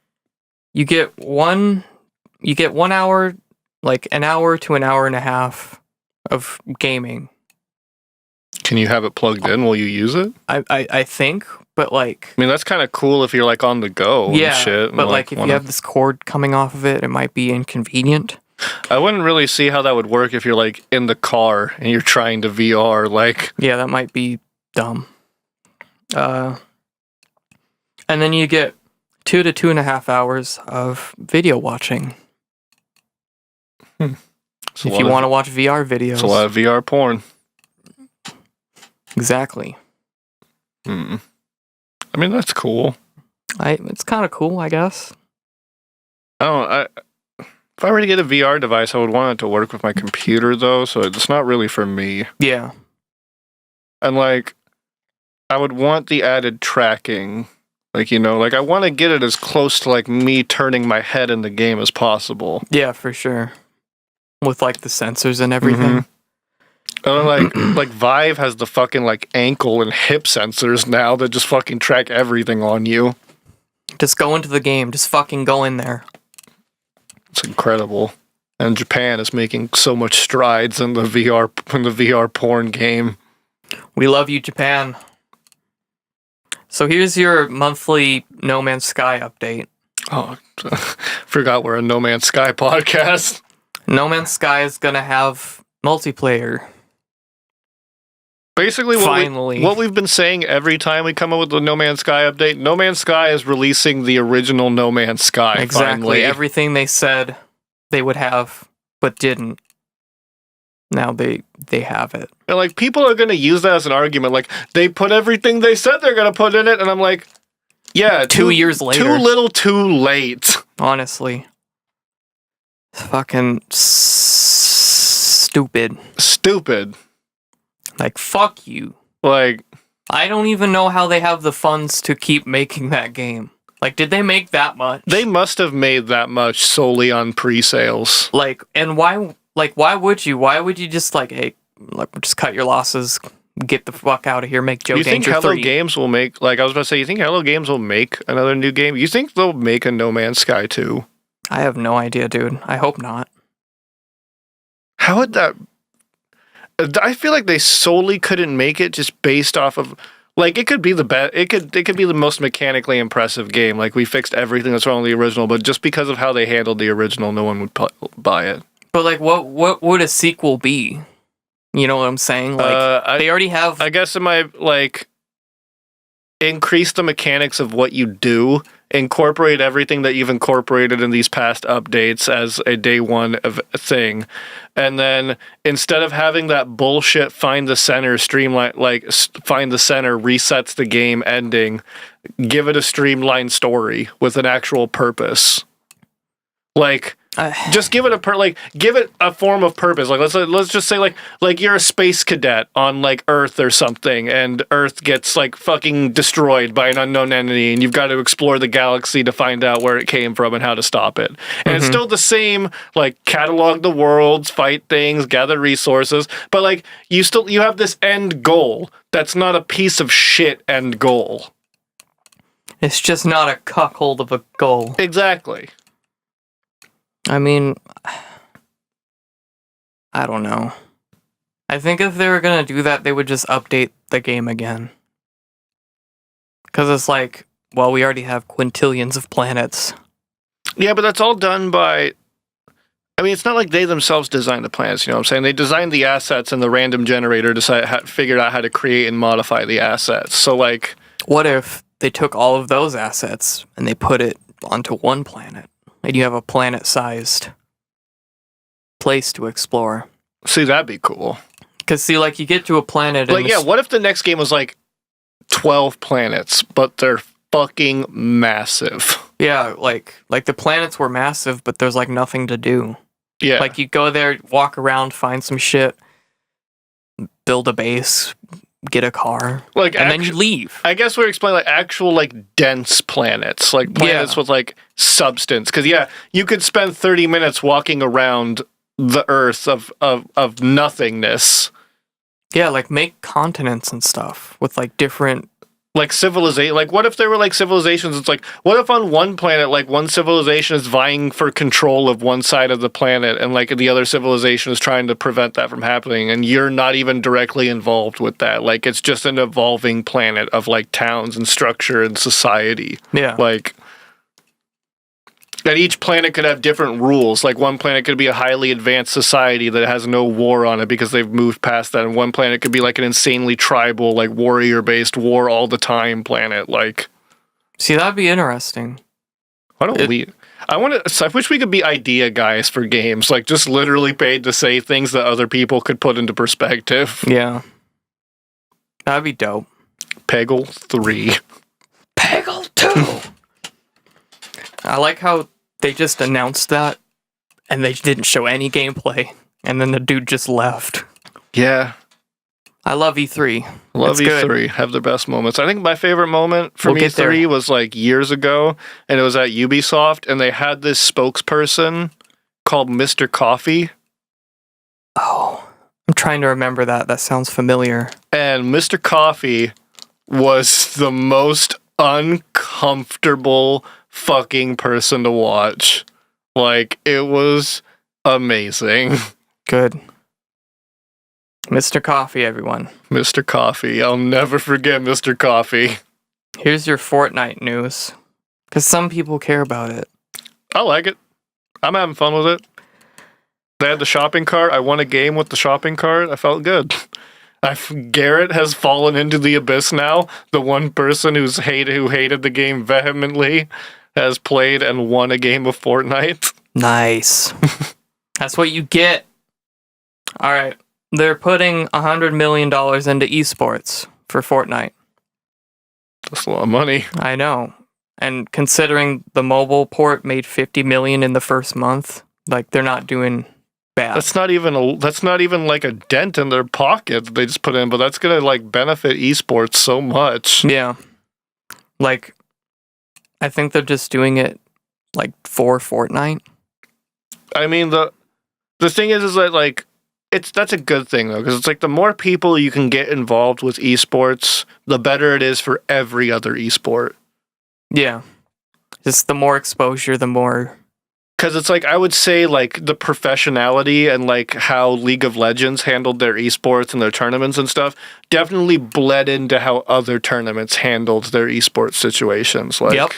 A: you get 1 hour, like an hour to an hour and a half of gaming.
B: Can you have it plugged in while you use it?
A: I think, but like
B: I mean, that's kind of cool if you're like on the go and
A: yeah,
B: shit. and,
A: but like if
B: wanna-
A: you have this cord coming off of it, it might be inconvenient.
B: I wouldn't really see how that would work if you're like in the car and you're trying to VR. Like,
A: Yeah, that might be dumb. And then you get 2 to 2.5 hours of video watching
B: it's a
A: if
B: lot
A: you
B: of-
A: want to watch VR videos.
B: It's a lot of VR porn.
A: Exactly.
B: I mean, that's cool.
A: It's kind of cool, I guess.
B: If I were to get a VR device, I would want it to work with my computer, though, so it's not really for me.
A: Yeah.
B: And, like, I would want the added tracking. Like, you know, like, I want to get it as close to, like, me turning my head in the game as possible.
A: Yeah, for sure. With, like, the sensors and everything.
B: And, like Vive has the fucking, like, ankle and hip sensors now that just fucking track everything on you.
A: Just go into the game. Just fucking go in there.
B: It's incredible. And Japan is making so much strides in the VR porn game.
A: We love you, Japan. So here's your monthly No Man's Sky update.
B: Oh, forgot we're a No Man's Sky podcast.
A: No Man's Sky is gonna have multiplayer.
B: Basically, what we've been saying every time we come up with the No Man's Sky update, No Man's Sky is releasing the original No Man's Sky.
A: Exactly.
B: Finally.
A: Everything they said they would have, but didn't. Now they have it.
B: And, like, people are going to use that as an argument. Like, they put everything they said they're going to put in it, and I'm like, yeah.
A: 2 years later.
B: Too little, too late.
A: Honestly. Fucking stupid.
B: Stupid.
A: Like, fuck you.
B: Like,
A: I don't even know how they have the funds to keep making that game. Like, did they make that much?
B: they must have made that much solely on pre-sales.
A: Like, and why? Like, why would you? Why would you just like, hey, look, just cut your losses, get the fuck out of here, make Joe
B: You think
A: Danger
B: Hello
A: 3.
B: Games will make, like, I was about to say, you think Hello Games will make another new game? You think they'll make a No Man's Sky 2?
A: I have no idea, dude. I hope not.
B: How would that... I feel like they solely couldn't make it just based off of... Like, it could be the best... It could be the most mechanically impressive game. Like, we fixed everything that's wrong with the original, but just because of how they handled the original, no one would buy it.
A: But like, what would a sequel be? You know what I'm saying? Like, they already have.
B: I guess it might, like, increase the mechanics of what you do, incorporate everything that you've incorporated in these past updates as a day one of a thing, and then instead of having that bullshit find the center streamline, like find the center resets the game ending, give it a streamlined story with an actual purpose. Like, just give it give it a form of purpose. Like, let's just say like you're a space cadet on like Earth or something, and Earth gets like fucking destroyed by an unknown entity, and you've got to explore the galaxy to find out where it came from and how to stop it. And it's still the same, like, catalog the worlds, fight things, gather resources, but like you have this end goal that's not a piece of shit end goal.
A: It's just not a cuckold of a goal.
B: Exactly.
A: I mean, I don't know. I think if they were gonna do that, they would just update the game again. Because it's like, well, we already have quintillions of planets.
B: Yeah, but that's all done by... I mean, it's not like they themselves designed the planets, you know what I'm saying? They designed the assets, and the random generator figured out how to create and modify the assets. So, like...
A: What if they took all of those assets and they put it onto one planet? And you have a planet-sized place to explore.
B: See, that'd be cool.
A: Because, see, like, you get to a planet...
B: Like, yeah, what if the next game was, like, 12 planets, but they're fucking massive?
A: Yeah, like the planets were massive, but there's, like, nothing to do.
B: Yeah.
A: Like, you go there, walk around, find some shit, build a base, get a car,
B: like,
A: and then you leave.
B: I guess we're explaining, like, actual, like, dense planets. Like, planets with, like, substance. Because, yeah, you could spend 30 minutes walking around the Earth of nothingness.
A: Yeah, like, make continents and stuff with, like, different...
B: Like, civilization. Like, what if there were, like, civilizations? It's like, what if on one planet, like, one civilization is vying for control of one side of the planet, and, like, the other civilization is trying to prevent that from happening, and you're not even directly involved with that. Like, it's just an evolving planet of, like, towns and structure and society.
A: Yeah.
B: Like, that each planet could have different rules. Like, one planet could be a highly advanced society that has no war on it because they've moved past that. And one planet could be like an insanely tribal, like, warrior-based war all the time planet. Like,
A: see, that'd be interesting.
B: Why don't we... I wish we could be idea guys for games. Like, just literally paid to say things that other people could put into perspective.
A: Yeah. That'd be dope.
B: Peggle 3.
A: Peggle 2! I like how they just announced that, and they didn't show any gameplay, and then the dude just left.
B: Yeah.
A: I love E3.
B: Love
A: It's
B: E3.
A: good.
B: Have their best moments. I think my favorite moment from
A: We'll get there.
B: E3 was like years ago, and it was at Ubisoft, and they had this spokesperson called Mr. Coffee.
A: Oh, I'm trying to remember that. That sounds familiar.
B: And Mr. Coffee was the most uncomfortable fucking person to watch. Like, it was amazing.
A: Good. Mr. Coffee, everyone.
B: Mr. Coffee. I'll never forget Mr. Coffee.
A: Here's your Fortnite news. Because some people care about it.
B: I like it. I'm having fun with it. They had the shopping cart. I won a game with the shopping cart. I felt good. Garrett has fallen into the abyss now. The one person who hated the game vehemently has played and won a game of Fortnite.
A: Nice. That's what you get. All right. They're putting $100 million into esports for Fortnite.
B: That's a lot of money.
A: I know. And considering the mobile port made $50 million in the first month, like they're not doing bad.
B: That's not even like a dent in their pocket that they just put in, but that's gonna like benefit esports so much.
A: Yeah. Like, I think they're just doing it like for Fortnite.
B: I mean, the thing is that like that's a good thing though, because it's like the more people you can get involved with esports, the better it is for every other esport.
A: Yeah. Just the more exposure, the more.
B: Because it's like, I would say like the professionality and like how League of Legends handled their esports and their tournaments and stuff definitely bled into how other tournaments handled their esports situations. Like,
A: Yep.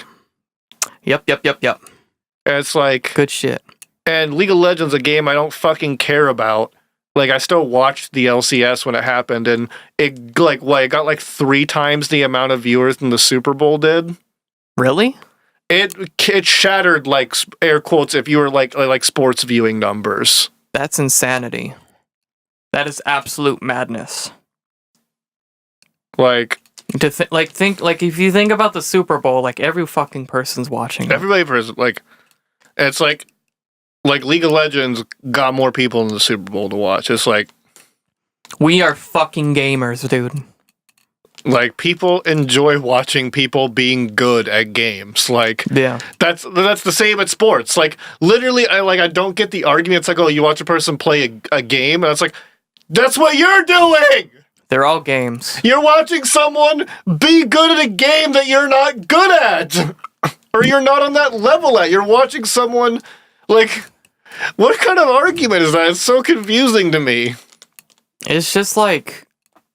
B: it's like,
A: Good shit.
B: and League of Legends, a game I don't fucking care about. Like, I still watched the LCS when it happened, and it got like 3 times the amount of viewers than the Super Bowl did.
A: Really?
B: It shattered, like, air quotes, if you were like sports viewing numbers.
A: That's insanity. That is absolute madness.
B: Like,
A: If you think about the Super Bowl, like every fucking person's watching it.
B: everybody, like, it's like League of Legends got more people in the Super Bowl to watch. It's like,
A: We are fucking gamers, dude.
B: like, people enjoy watching people being good at games. Like,
A: Yeah.
B: that's the same at sports. Like, literally, I don't get the argument. It's like, oh, you watch a person play a game, and it's like, that's what you're doing!
A: They're all games.
B: You're watching someone be good at a game that you're not good at! Or you're not on that level at. You're watching someone, like, what kind of argument is that? It's so confusing to me.
A: It's just like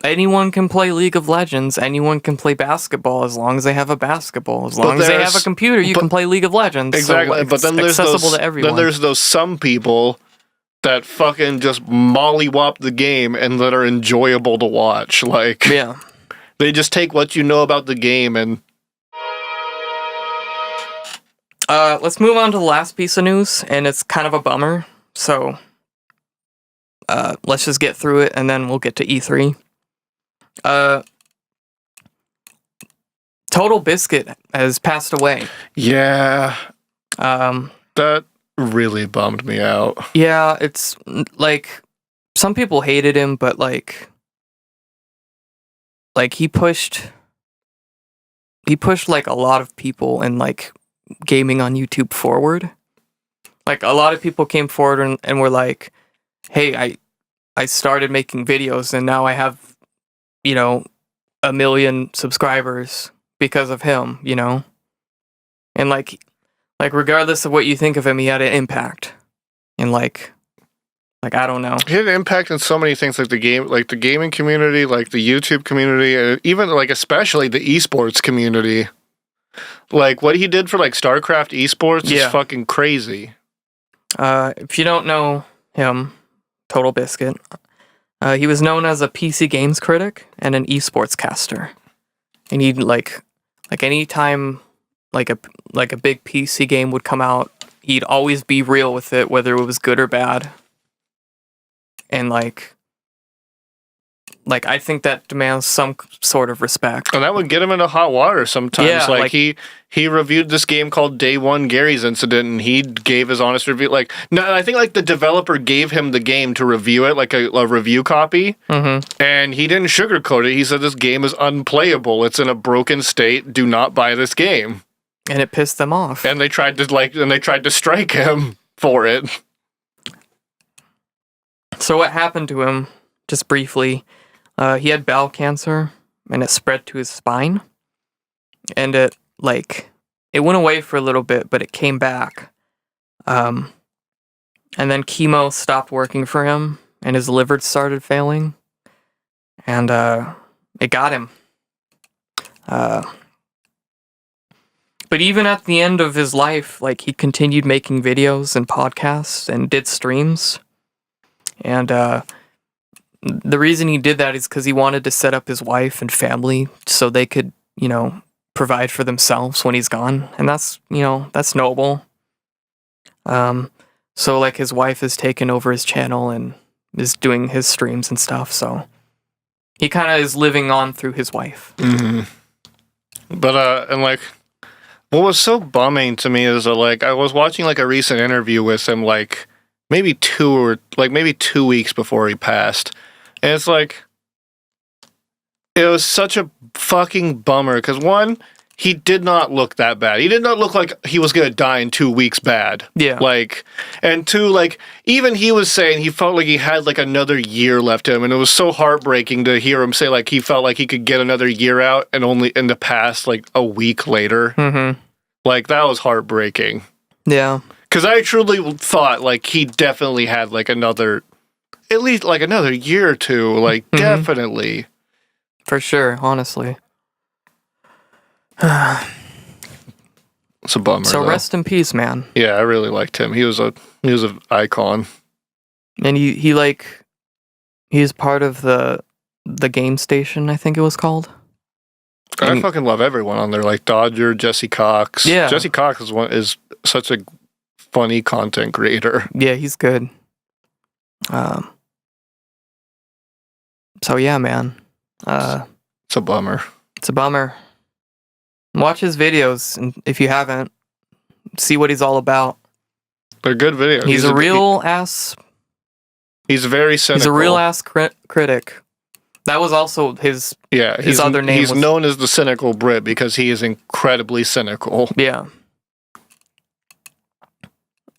A: anyone can play League of Legends, anyone can play basketball as long as they have a basketball. As long as they have a computer, you can play League of Legends.
B: Exactly,
A: So
B: but then there's
A: accessible
B: those,
A: to everyone.
B: then there's those some people that fucking just mollywop the game and that are enjoyable to watch. Like,
A: Yeah.
B: they just take what you know about the game and...
A: Let's move on to the last piece of news, and it's kind of a bummer. So, let's just get through it, and then we'll get to E3. Total Biscuit has passed away.
B: Yeah,
A: Um,
B: that really bummed me out.
A: yeah, it's like some people hated him, but like he pushed like a lot of people and like gaming on YouTube forward. Like a lot of people came forward and were like, "Hey, I started making videos and now I have, 1 million subscribers because of him, And like regardless of what you think of him, he had an impact. And like I don't know.
B: He had an impact in so many things, like the gaming community, like the YouTube community, and even like especially the esports community. Like what he did for like StarCraft esports is fucking crazy.
A: If you don't know him, Total Biscuit, he was known as a PC games critic and an esports caster. And he'd like anytime like a big PC game would come out, he'd always be real with it, whether it was good or bad. And like like I think that demands some sort of respect.
B: And that would get him into hot water sometimes.
A: Yeah,
B: like,
A: like-
B: he reviewed this game called Day One Gary's Incident, and he gave his honest review. Like, no, I think like the developer gave him the game to review it, like a review copy, and he didn't sugarcoat it. He said this game is unplayable. It's in a broken state. Do not buy this game.
A: And it pissed them off.
B: And they tried to strike him for it.
A: So what happened to him, just briefly, he had bowel cancer, and it spread to his spine. And it went away for a little bit, but it came back. And then chemo stopped working for him, and his liver started failing. And it got him. But even at the end of his life, like, he continued making videos and podcasts and did streams. And the reason he did that is because he wanted to set up his wife and family so they could, provide for themselves when he's gone. And that's noble. So, like, his wife has taken over his channel and is doing his streams and stuff. So he kind of is living on through his wife.
B: Mm-hmm. But, and like, what was so bumming to me is that, like, I was watching, like, a recent interview with him, like, maybe 2 weeks before he passed. And it's like, it was such a fucking bummer. Because one, he did not look that bad. He did not look like he was going to die in 2 weeks bad.
A: Yeah.
B: Like, and two, like, even he was saying he felt like he had, like, another year left in him. And it was so heartbreaking to hear him say, like, he felt like he could get another year out and only in the past, like, a week later.
A: Mm-hmm.
B: Like, that was heartbreaking.
A: Yeah.
B: Because I truly thought, like, he definitely had, like, at least, like, another year or two. Like, definitely.
A: For sure, honestly.
B: It's a bummer,
A: So
B: though.
A: rest in peace, man.
B: Yeah, I really liked him. He was an icon.
A: And he's part of the game station, I think it was called.
B: I fucking love everyone on there, like Dodger, Jesse Cox.
A: Yeah.
B: Jesse Cox is such a funny content creator.
A: Yeah, he's good. So yeah, man.
B: It's a bummer.
A: It's a bummer. Watch his videos, and if you haven't, see what he's all about.
B: They're good videos.
A: He's a real ass.
B: He's very cynical.
A: He's a real ass critic. That was also his.
B: Yeah,
A: his other name.
B: He's known as the cynical Brit because he is incredibly cynical.
A: Yeah.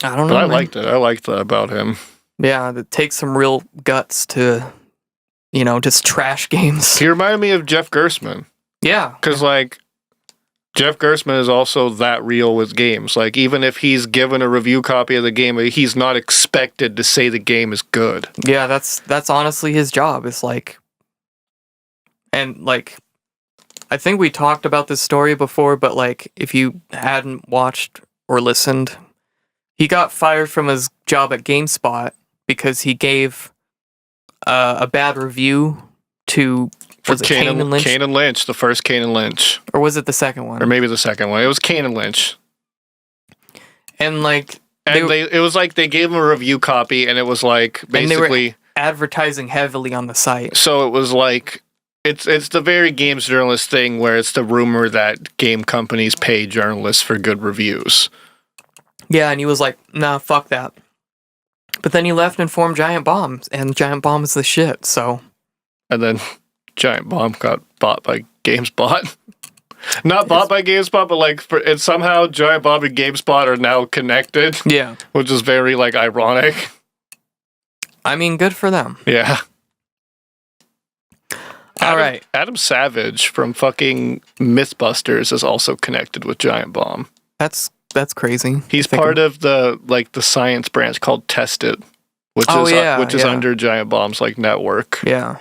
A: I don't know.
B: But I
A: man.
B: liked it. I liked that about him.
A: Yeah, it takes some real guts to, just trash games.
B: He reminded me of Jeff Gersman.
A: Yeah.
B: Because, like, Jeff Gersman is also that real with games. Like, even if he's given a review copy of the game, he's not expected to say the game is good.
A: Yeah, that's honestly his job. It's like, and like, I think we talked about this story before, but like, if you hadn't watched or listened, he got fired from his job at GameSpot because he gave a bad review to Kane and Lynch?
B: Kane and Lynch, the first Kane and Lynch.
A: Or was it the second one?
B: Or maybe the second one. It was Kane and Lynch.
A: And like...
B: it was like they gave him a review copy and it was like basically...
A: And they were advertising heavily on the site.
B: So it was like... It's the very games journalist thing where it's the rumor that game companies pay journalists for good reviews.
A: Yeah, and he was like, nah, fuck that. But then he left and formed Giant Bomb, and Giant Bomb is the shit, so...
B: And then Giant Bomb got bought by GameSpot. Not bought by GameSpot, but like, and somehow Giant Bomb and GameSpot are now connected.
A: Yeah.
B: Which is very, like, ironic.
A: I mean, good for them.
B: Yeah.
A: All right.
B: Adam Savage from fucking Mythbusters is also connected with Giant Bomb.
A: That's crazy.
B: He's part of the science branch called Test It, which is under Giant Bomb's like network.
A: Yeah.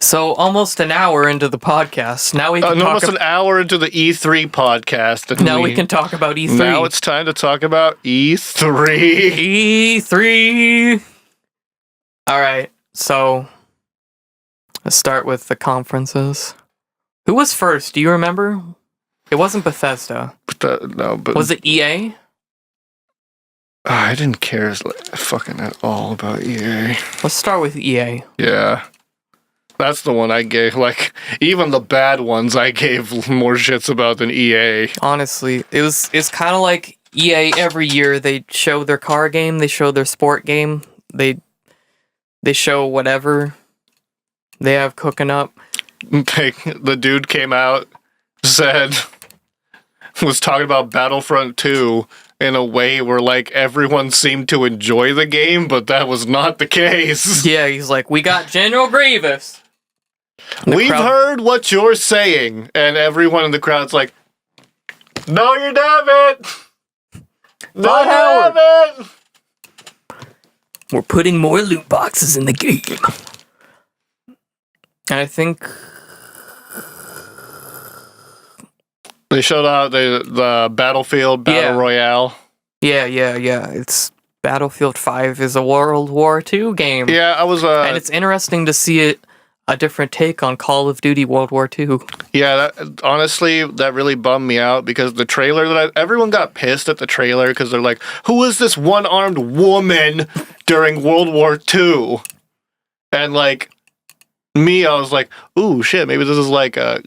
A: So almost an hour into the podcast. Now we can
B: almost an hour into the E3 podcast. And
A: now we can talk about E3.
B: Now it's time to talk about E3.
A: E3. All right. So let's start with the conferences. Who was first? Do you remember? It wasn't Bethesda.
B: But
A: was it EA?
B: I didn't care fucking at all about EA.
A: Let's start with EA.
B: Yeah. That's the one I gave. Like, even the bad ones I gave more shits about than EA.
A: Honestly, it's kind of like EA every year. They show their car game, they show their sport game, they show whatever they have cooking up.
B: The dude came out, was talking about Battlefront 2 in a way where, like, everyone seemed to enjoy the game, but that was not the case.
A: Yeah, he's like, we got General Grievous.
B: We've heard what you're saying, and everyone in the crowd's like, no, you haven't! No, you haven't!
A: We're putting more loot boxes in the game. And I think
B: they showed out the Battlefield Battle Royale.
A: Yeah. It's Battlefield 5 is a World War II game.
B: Yeah, I was...
A: and it's interesting to see a different take on Call of Duty World War II.
B: Yeah, honestly, that really bummed me out because the trailer everyone got pissed at the trailer because they're like, who is this one-armed woman during World War II? And like me, I was like, ooh, shit, maybe this is like a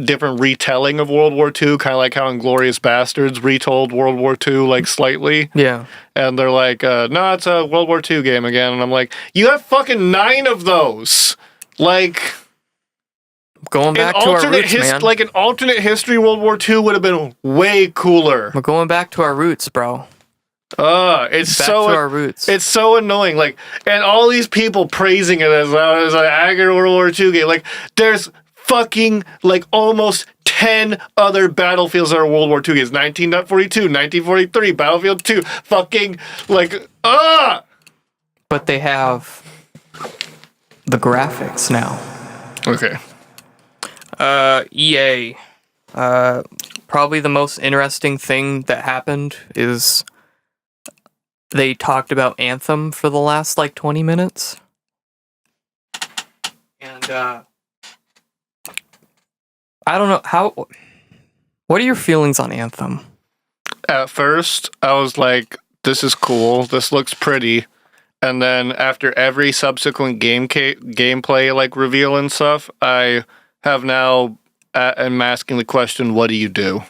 B: different retelling of World War II, kind of like how Inglourious Bastards retold World War II, like slightly.
A: Yeah.
B: And they're like, no, it's a World War II game again. And I'm like, you have fucking 9 of those. Like,
A: going back to our roots, man.
B: Like an alternate history World War II would have been way cooler.
A: We're going back to our roots, bro.
B: It's
A: back
B: so
A: to our roots.
B: It's so annoying. Like, and all these people praising it as an accurate World War II game. Like, there's fucking like almost 10 other Battlefields that are World War II games. 1942, 1943, Battlefield 2. Fucking like
A: But they have the graphics now.
B: Okay.
A: EA. Probably the most interesting thing that happened is they talked about Anthem for the last like 20 minutes. And I don't know what are your feelings on Anthem?
B: At first, I was like, this is cool. This looks pretty. And then after every subsequent gameplay like reveal and stuff, I have now am asking the question, what do you do?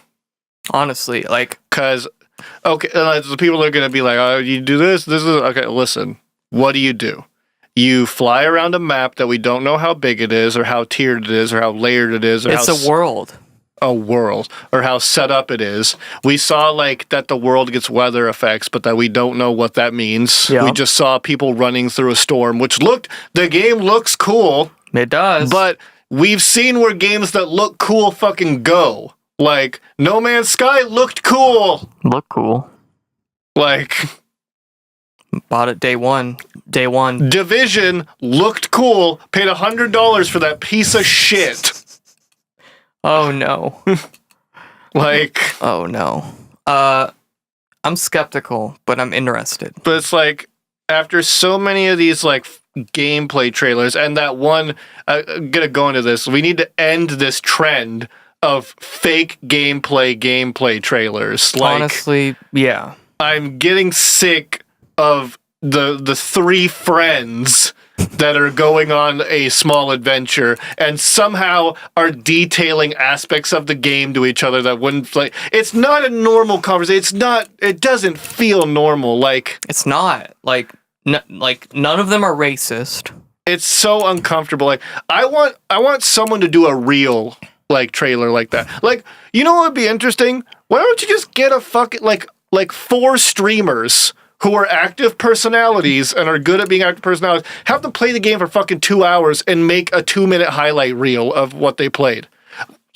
A: Honestly, like,
B: because okay, the people are going to be like, oh, you do this is okay. Listen, what do you do? You fly around a map that we don't know how big it is, or how tiered it is, or how layered it is, or
A: it's a world.
B: Or how set up it is. We saw like that the world gets weather effects, but that we don't know what that means.
A: Yeah.
B: We just saw people running through a storm, the game looks cool.
A: It does.
B: But we've seen where games that look cool fucking go. Like, No Man's Sky looked cool.
A: Look cool.
B: Like,
A: bought it day one.
B: Division looked cool. Paid $100 for that piece of shit.
A: Oh no.
B: Like,
A: oh no. I'm skeptical, but I'm interested.
B: But it's like, after so many of these like gameplay trailers, and that one, I'm gonna go into this. We need to end this trend of fake gameplay trailers. Like,
A: honestly, yeah.
B: I'm getting sick of the 3 friends that are going on a small adventure and somehow are detailing aspects of the game to each other that wouldn't, like, it's not a normal conversation. It doesn't feel normal. Like,
A: it's not like none of them are racist.
B: It's so uncomfortable. Like, I want someone to do a real like trailer like that. Like, you know what would be interesting? Why don't you just get a fucking like 4 streamers who are active personalities and are good at being active personalities, have them play the game for fucking 2 hours and make a 2-minute highlight reel of what they played.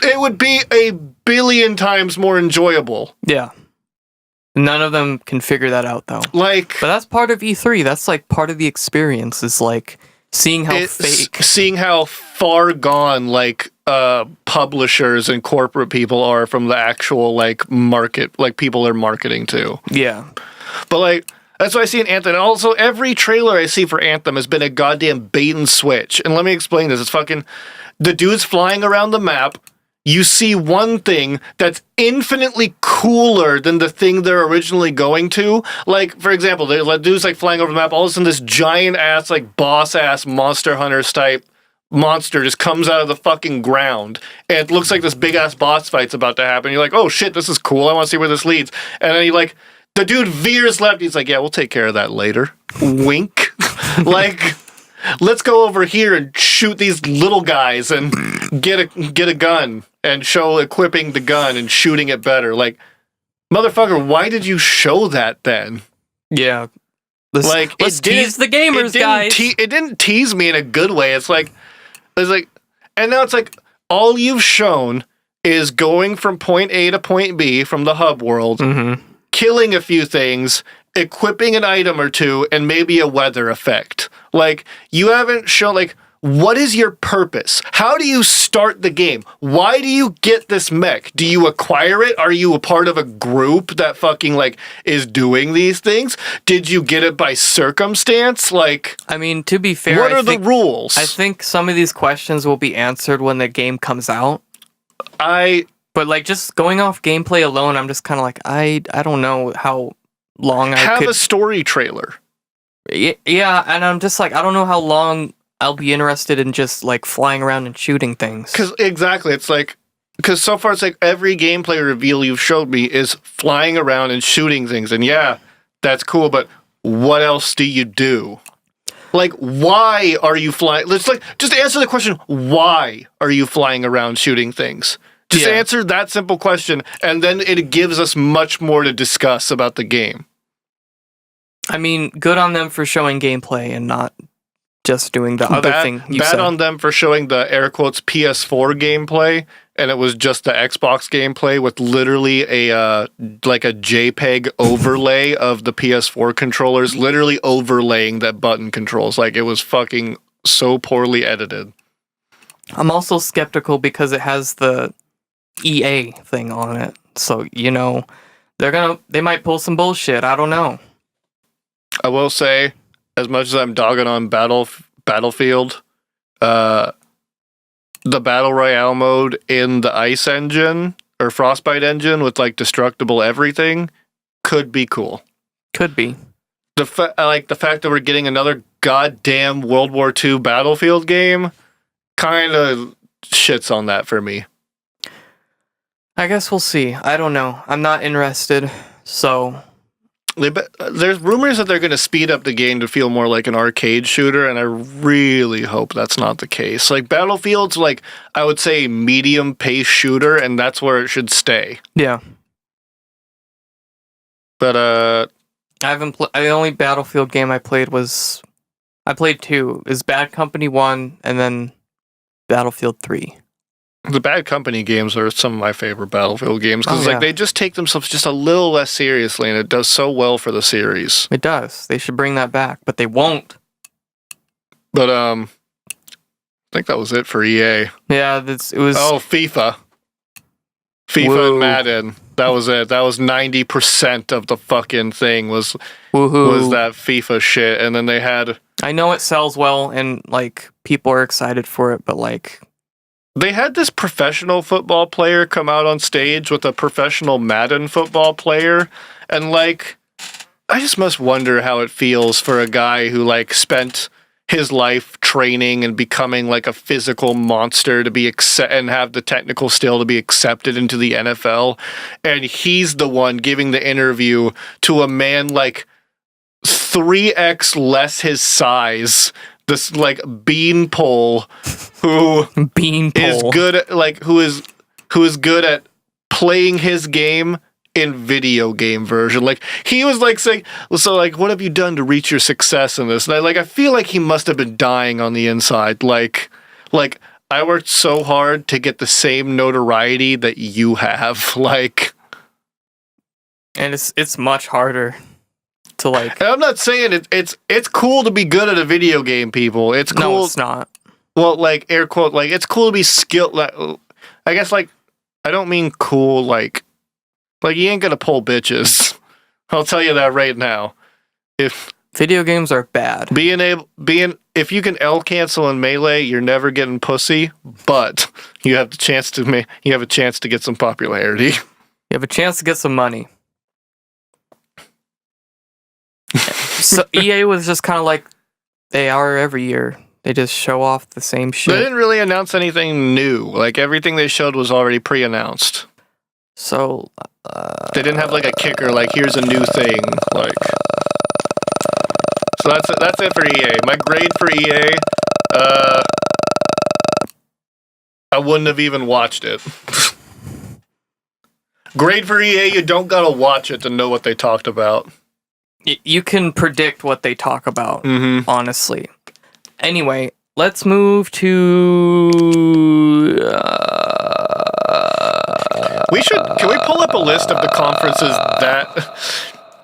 B: It would be a billion times more enjoyable.
A: Yeah. None of them can figure that out though.
B: Like,
A: but that's part of E3. That's like part of the experience is like seeing how
B: seeing how far gone like publishers and corporate people are from the actual like market, like people they're marketing to.
A: Yeah.
B: But like, that's what I see in Anthem. And also, every trailer I see for Anthem has been a goddamn bait and switch. And let me explain this. It's fucking, the dude's flying around the map. you see one thing that's infinitely cooler than the thing they're originally going to. Like, for example, there's like dudes like flying over the map. All of a sudden, this giant ass, like boss ass Monster Hunters type monster just comes out of the fucking ground, and it looks like this big ass boss fight's about to happen. You're like, oh shit, this is cool. I want to see where this leads. And then the dude veers left. He's like, yeah, we'll take care of that later. Wink. Like, let's go over here and shoot these little guys and get a gun and show equipping the gun and shooting it better. Like, motherfucker, why did you show that then?
A: Yeah.
B: Let's
A: tease the gamers, guys.
B: It didn't tease me in a good way. It's like, and now it's like, all you've shown is going from point A to point B from the hub world, killing a few things, equipping an item or two, and maybe a weather effect. Like, you haven't shown, like, what is your purpose? How do you start the game? Why do you get this mech? Do you acquire it? Are you a part of a group that fucking, like, is doing these things? Did you get it by circumstance? Like,
A: I mean, to be fair,
B: what are the rules?
A: I think some of these questions will be answered when the game comes out. But, like, just going off gameplay alone, I'm just kind of like, I don't know how long I
B: have
A: could...
B: a story trailer.
A: Yeah, and I'm just like, I don't know how long I'll be interested in just, like, flying around and shooting things.
B: Exactly, it's like, because so far it's like every gameplay reveal you've showed me is flying around and shooting things, and yeah, that's cool, but what else do you do? Like, why are you flying? Let's just answer the question, why are you flying around shooting things? Just answer that simple question, and then it gives us much more to discuss about the game.
A: I mean, good on them for showing gameplay and not just doing the other thing you said.
B: Bad on them for showing the air quotes PS4 gameplay, and it was just the Xbox gameplay with literally a JPEG overlay of the PS4 controllers, literally overlaying that button controls. Like, it was fucking so poorly edited.
A: I'm also skeptical because it has the EA thing on it. So, you know, they might pull some bullshit. I don't know.
B: I will say, as much as I'm dogging on Battlefield, the Battle Royale mode in the Ice engine, or Frostbite engine with, like, destructible everything, could be cool.
A: Could be.
B: I like the fact that we're getting another goddamn World War II Battlefield game, kind of shits on that for me.
A: I guess we'll see. I don't know. I'm not interested, so...
B: There's rumors that they're going to speed up the game to feel more like an arcade shooter, and I really hope that's not the case. Like, Battlefield's, like, I would say medium pace shooter, and that's where it should stay.
A: Yeah.
B: But,
A: I haven't the only Battlefield game I played was... I played 2. Is Bad Company 1, and then Battlefield 3.
B: The Bad Company games are some of my favorite Battlefield games, because like, they just take themselves just a little less seriously, and it does so well for the series.
A: It does. They should bring that back, but they won't.
B: But I think that was it for EA.
A: Yeah, it was...
B: Oh, FIFA. FIFA and Madden. That was it. That was 90% of the fucking thing was that FIFA shit. And then they had...
A: I know it sells well, and, like, people are excited for it, but, like...
B: They had this professional football player come out on stage with a professional Madden football player, and, like, I just must wonder how it feels for a guy who, like, spent his life training and becoming, like, a physical monster to be and have the technical skill to be accepted into the NFL, and he's the one giving the interview to a man, like, 3x less his size, this, like, beanpole who is good at, like, who is good at playing his game in video game version. Like, he was like saying, so, like, what have you done to reach your success in this? And I feel like he must have been dying on the inside. Like I worked so hard to get the same notoriety that you have. Like,
A: and it's much harder to, like...
B: And I'm not saying it's cool to be good at a video game, people. It's cool.
A: No, it's not.
B: Well, like, air quote, like, it's cool to be skilled. Like, I guess, like, I don't mean cool, like you ain't gonna pull bitches. I'll tell you that right now. If
A: Video games are bad.
B: If you can L cancel in Melee, you're never getting pussy, but you have a chance to get some popularity.
A: You have a chance to get some money. So EA was just kind of like they are every year. They just show off the same shit.
B: They didn't really announce anything new. Like everything they showed was already pre-announced.
A: So
B: they didn't have like a kicker. Like here's a new thing. Like so that's it for EA. My grade for EA. I wouldn't have even watched it. Grade for EA. You don't gotta watch it to know what they talked about.
A: You can predict what they talk about,
B: Mm-hmm.
A: honestly. Anyway, let's move to...
B: Can we pull up a list of the conferences that...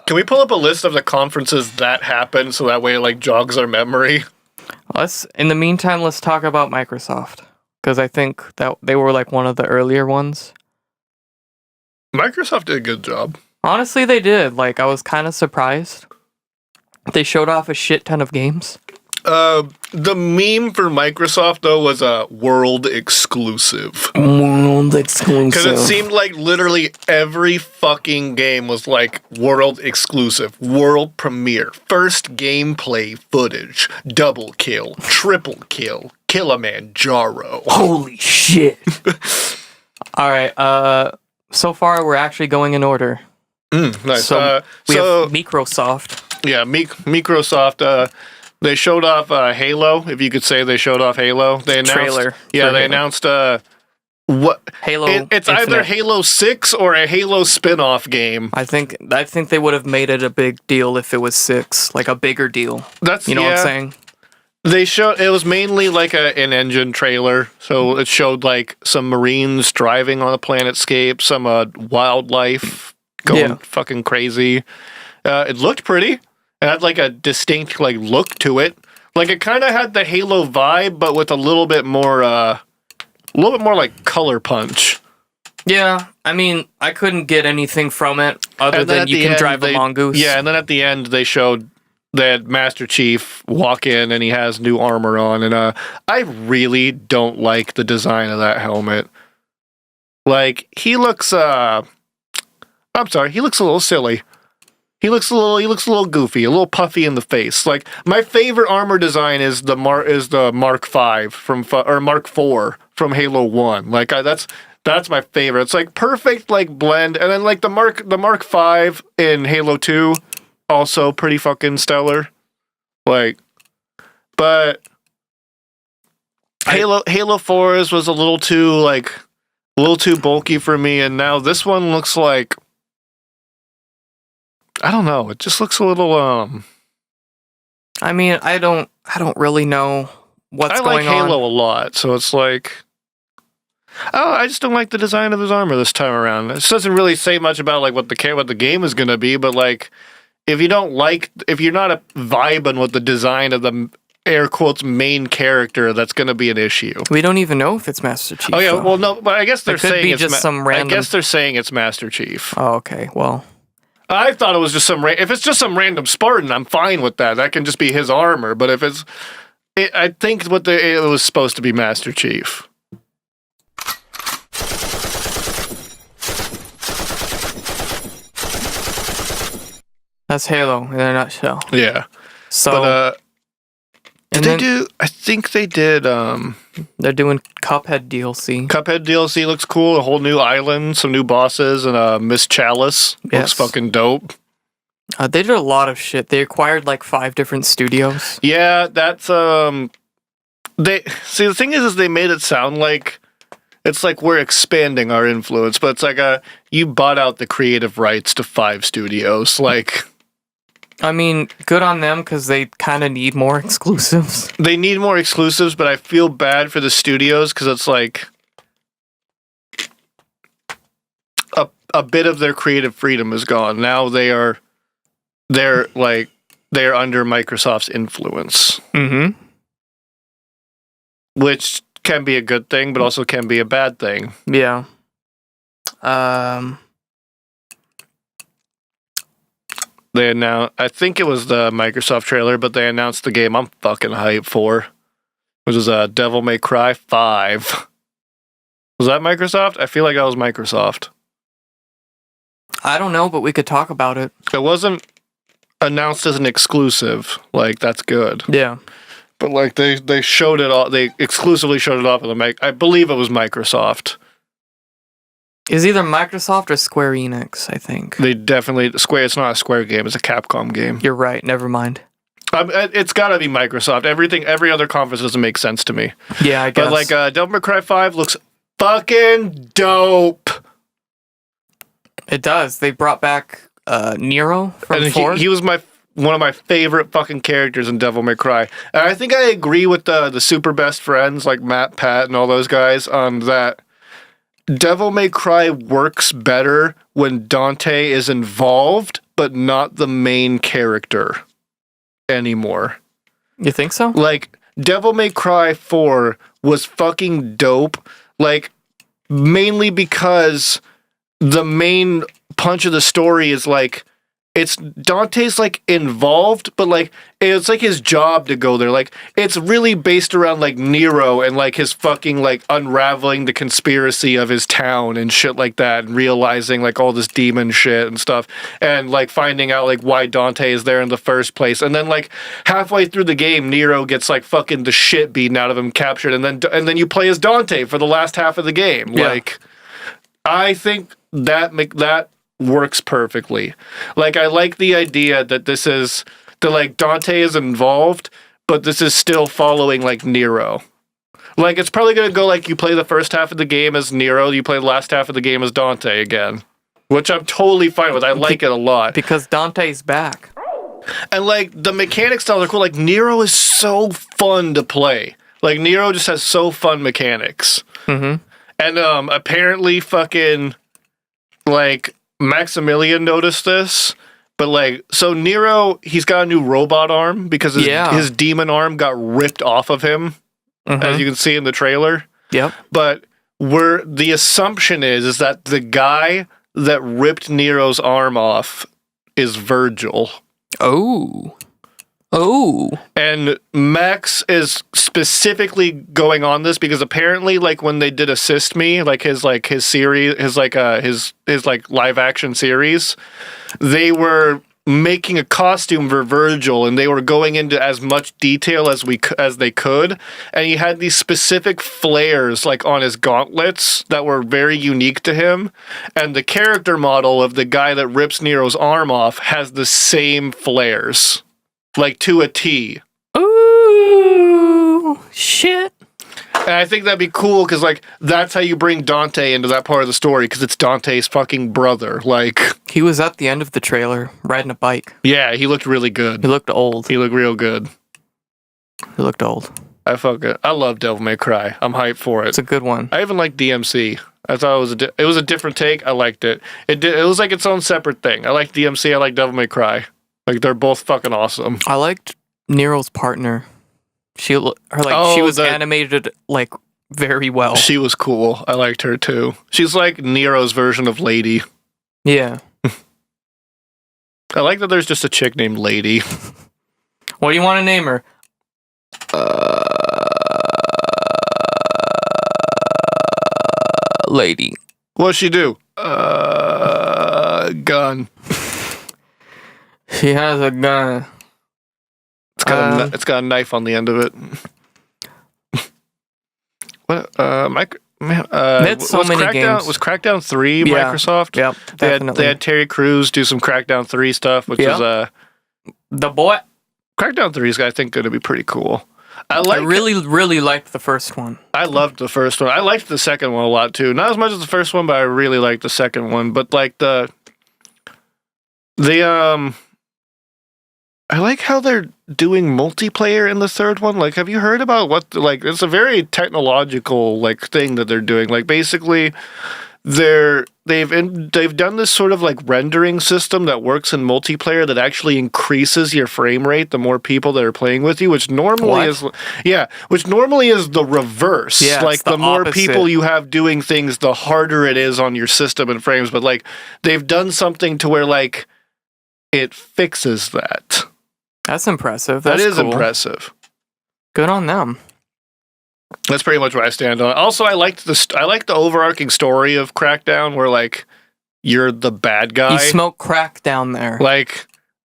B: Can we pull up a list of the conferences that happened so that way it like jogs our memory?
A: In the meantime, let's talk about Microsoft. Because I think that they were like one of the earlier ones.
B: Microsoft did a good job.
A: Honestly, they did. Like, I was kind of surprised. They showed off a shit ton of games.
B: The meme for Microsoft, though, was a world exclusive.
A: World exclusive.
B: Because it seemed like literally every fucking game was like world exclusive, world premiere, first gameplay footage, double kill, triple kill, Kilimanjaro.
A: Holy shit. Alright, so far we're actually going in order.
B: Nice.
A: So we have Microsoft.
B: Yeah, Microsoft, they showed off Halo, if you could say they showed off Halo. They announced
A: Trailer.
B: Yeah, they
A: Halo.
B: announced what
A: Halo.
B: it's
A: Infinite.
B: either Halo 6 or a Halo spin-off game.
A: I think they would have made it a big deal if it was 6, like a bigger deal.
B: That's
A: You know what I'm saying?
B: They showed it was mainly like an engine trailer, so it showed like some Marines driving on a planetscape, some wildlife going fucking crazy. It looked pretty. It had like a distinct like look to it. Like it kind of had the Halo vibe, but with a little bit more like color punch.
A: Yeah, I mean, I couldn't get anything from it other than you can drive a mongoose.
B: Yeah, and then at the end they had Master Chief walk in and he has new armor on, and I really don't like the design of that helmet. Like he looks he looks a little silly. He looks a little goofy, a little puffy in the face. Like my favorite armor design is the Mark 5 or Mark 4 from Halo 1. Like that's my favorite. It's like perfect like blend, and then like the Mark 5 in Halo 2 also pretty fucking stellar. Like but Halo 4 was a little too bulky for me, and now this one looks like I don't know. It just looks a little
A: I mean, I don't really know what's going on.
B: I like Halo a lot, so it's like I just don't like the design of his armor this time around. This doesn't really say much about like what the game is going to be, but like if you're not vibing with the design of the air quotes main character, that's going to be an issue.
A: We don't even know if it's Master Chief.
B: Oh yeah,
A: though.
B: well no, but I guess they're saying it's
A: just some random.
B: I guess they're saying it's Master Chief.
A: Oh, okay. Well,
B: I thought it was just if it's just some random Spartan, I'm fine with that. That can just be his armor. But if I think it was supposed to be Master Chief.
A: that's Halo in a nutshell.
B: Yeah.
A: So,
B: But
A: and
B: did
A: then
B: they do? I think they did.
A: they're doing Cuphead DLC.
B: Cuphead DLC looks cool. A whole new island, some new bosses, and Miss Chalice looks
A: Yes.
B: fucking dope.
A: They did a lot of shit. They acquired like 5 different studios.
B: Yeah, that's They see the thing is they made it sound like it's like we're expanding our influence, but it's like you bought out the creative rights to 5 studios. Like,
A: I mean, good on them because they kind of need more exclusives.
B: they need more exclusives, but I feel bad for the studios because it's like a bit of their creative freedom is gone. Now they're under Microsoft's influence,
A: Mm-hmm.
B: which can be a good thing, but also can be a bad thing.
A: Yeah.
B: they announced, I think it was the Microsoft trailer, but they announced the game I'm fucking hyped for, which is Devil May Cry 5. Was that Microsoft? I feel like that was Microsoft.
A: I don't know, but we could talk about it.
B: It wasn't announced as an exclusive. Like, that's good.
A: Yeah.
B: But like they showed it all. They exclusively showed it off of the mic. I believe it was Microsoft.
A: It's either Microsoft or Square Enix, I think.
B: They definitely Square. It's not a Square game. It's a Capcom game.
A: You're right. Never mind.
B: It's got to be Microsoft. Every other conference doesn't make sense to me.
A: Yeah, I guess.
B: But like Devil May Cry 5 looks fucking dope.
A: It does. They brought back Nero from 4.
B: He was one of my favorite fucking characters in Devil May Cry. And I think I agree with the super best friends like Matt, Pat, and all those guys on that. Devil May Cry works better when Dante is involved, but not the main character anymore.
A: You think so?
B: Like, Devil May Cry 4 was fucking dope. Like, mainly because the main punch of the story is like, it's Dante's like involved, but like it's like his job to go there. Like it's really based around like Nero and like his fucking like unraveling the conspiracy of his town and shit like that, and realizing like all this demon shit and stuff, and like finding out like why Dante is there in the first place. And then like halfway through the game, Nero gets like fucking the shit beaten out of him, captured, and then you play as Dante for the last half of the game.
A: Yeah.
B: Like I think that works perfectly. Like I like the idea that this is that like Dante is involved, but this is still following like Nero. Like it's probably gonna go like you play the first half of the game as Nero, you play the last half of the game as Dante again, which I'm totally fine with. I like it a lot
A: because Dante's back,
B: and like the mechanic styles are cool. Like Nero is so fun to play. Like Nero just has so fun mechanics.
A: Mm-hmm.
B: And apparently fucking like Maximilian noticed this, but like so Nero, he's got a new robot arm because his demon arm got ripped off of him, as you can see in the trailer.
A: Yep.
B: But the assumption is that the guy that ripped Nero's arm off is Virgil.
A: Oh.
B: And Max is specifically going on this because apparently, like when they did Assist Me, like his series, his live action series, they were making a costume for Virgil, and they were going into as much detail as they could, and he had these specific flares like on his gauntlets that were very unique to him, and the character model of the guy that rips Nero's arm off has the same flares. Like to a T.
A: Ooh, shit.
B: And I think that'd be cool because, like, that's how you bring Dante into that part of the story because it's Dante's fucking brother. Like,
A: he was at the end of the trailer riding a bike.
B: Yeah, he looked really good.
A: He looked old.
B: He looked real good.
A: He looked old.
B: I love Devil May Cry. I'm hyped for it.
A: It's a good one.
B: I even like DMC. I thought it was a different take. I liked it. It was like its own separate thing. I like DMC. I like Devil May Cry. Like they're both fucking awesome.
A: I liked Nero's partner. She was animated like very well.
B: She was cool. I liked her too. She's like Nero's version of Lady.
A: Yeah.
B: I like that there's just a chick named Lady.
A: What do you want to name her? Lady.
B: What'd she do? Gun.
A: She has a gun.
B: It's got a knife on the end of it. What?
A: That's so many games.
B: Was Crackdown 3 Microsoft?
A: Yep, definitely.
B: They had Terry Crews do some Crackdown 3 stuff, which is
A: the boy.
B: Crackdown 3 is, I think, going to be pretty cool. I
A: really liked the first one.
B: I loved the first one. I liked the second one a lot too. Not as much as the first one, but I really liked the second one. But like I like how they're doing multiplayer in the third one. Like, have you heard about it's a very technological like thing that they're doing. Like, basically, they've done this sort of like rendering system that works in multiplayer that actually increases your frame rate the more people that are playing with you, which normally is the reverse.
A: Yeah,
B: like
A: the
B: more
A: opposite.
B: people you have doing things, the harder it is on your system and frames. But like they've done something to where like it fixes that.
A: That's impressive.
B: That
A: That's
B: is
A: cool.
B: impressive.
A: Good on them.
B: That's pretty much what I stand on. Also, I liked the overarching story of Crackdown, where like you're the bad guy.
A: You smoke crack down there.
B: Like,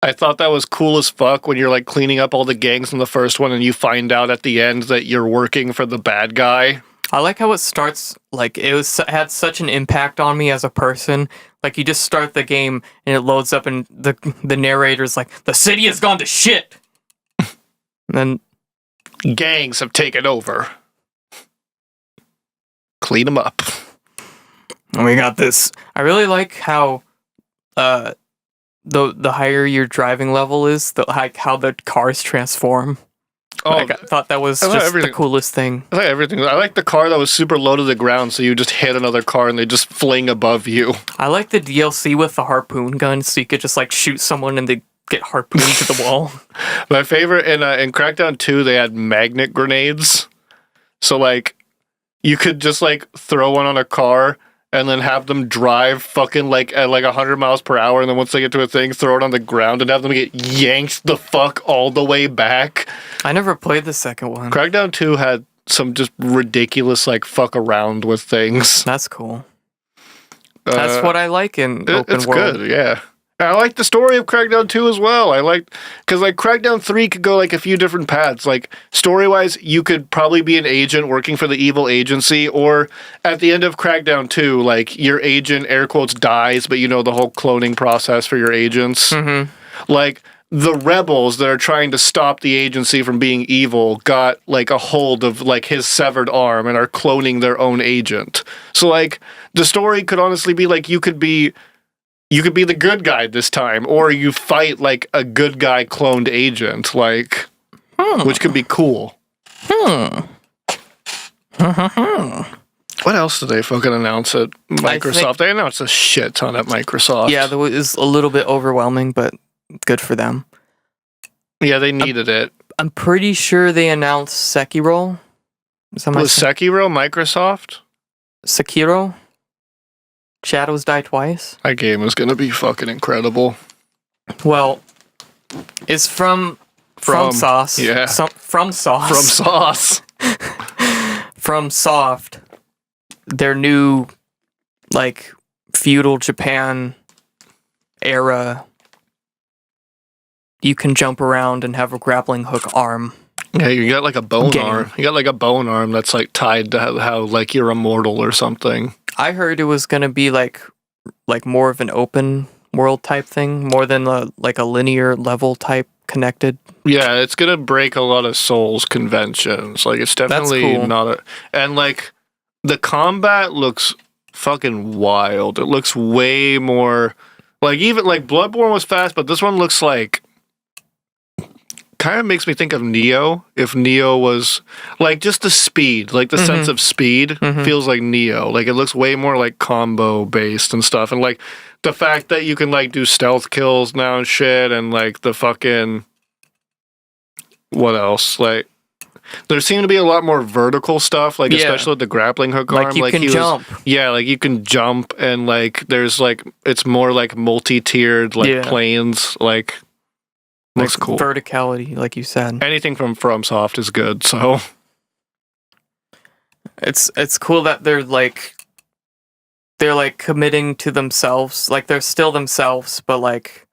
B: I thought that was cool as fuck when you're like cleaning up all the gangs in the first one, and you find out at the end that you're working for the bad guy.
A: I like how it starts. Like it had such an impact on me as a person. Like you just start the game and it loads up, and the narrator's like, "The city has gone to shit." And then
B: Gangs have taken over. Clean them up.
A: we got this. I really like how the higher your driving level is, like how the cars transform.
B: Oh,
A: Like, I thought that was
B: I thought
A: just
B: everything-
A: the coolest thing.
B: I like everything. I like the car that was super low to the ground, so you just hit another car and they just fling above you.
A: I like the DLC with the harpoon gun, so you could just like shoot someone and they get harpooned to the wall.
B: My favorite in Crackdown 2, they had magnet grenades. So like you could just like throw one on a car and then have them drive fucking like at like 100 miles per hour, and then once they get to a thing, throw it on the ground and have them get yanked the fuck all the way back.
A: I never played the second one.
B: Crackdown 2 had some just ridiculous like fuck around with things.
A: That's cool. That's what I like in open
B: it's
A: world.
B: good, yeah. I like the story of Crackdown 2 as well. I like, because like Crackdown 3 could go like a few different paths. Like story wise, you could probably be an agent working for the evil agency, or at the end of Crackdown 2, like your agent air quotes dies, but you know the whole cloning process for your agents.
A: Mm-hmm.
B: Like the rebels that are trying to stop the agency from being evil got like a hold of like his severed arm and are cloning their own agent. So like the story could honestly be like you could be the good guy this time, or you fight like a good guy cloned agent, like, which could be cool. What else did they fucking announce at Microsoft? They announced a shit ton at Microsoft.
A: Yeah, that was a little bit overwhelming, but good for them.
B: Yeah, they needed it.
A: I'm pretty sure they announced Sekiro.
B: Was Sekiro Microsoft?
A: Sekiro? Shadows Die Twice?
B: That game is gonna be fucking incredible.
A: Well, it's from Sauce.
B: Yeah.
A: From Sauce.
B: From Sauce.
A: From Soft. Their new, like, feudal Japan era. You can jump around and have a grappling hook arm.
B: Yeah, you got like a bone
A: Game.
B: arm. You got like a bone arm that's like tied to how like you're immortal or something.
A: I heard it was gonna be like more of an open world type thing, more than a linear level type connected.
B: Yeah, it's gonna break a lot of Souls conventions. Like it's definitely
A: cool.
B: not a, and like the combat looks fucking wild. It looks way more like, even like Bloodborne was fast, but this one looks like, kind of makes me think of Neo. If Neo was like just the speed, like the sense of speed feels like Neo. Like it looks way more like combo based and stuff. And like the fact that you can like do stealth kills now and shit, and like the fucking, what else? Like there seemed to be a lot more vertical stuff, like especially with the grappling hook arm.
A: Like you can jump.
B: Yeah, like you can jump, and like there's like, it's more like multi-tiered like planes. Like looks cool.
A: Verticality, like you said.
B: Anything from FromSoft is good, so
A: It's cool that they're like committing to themselves. Like they're still themselves, but like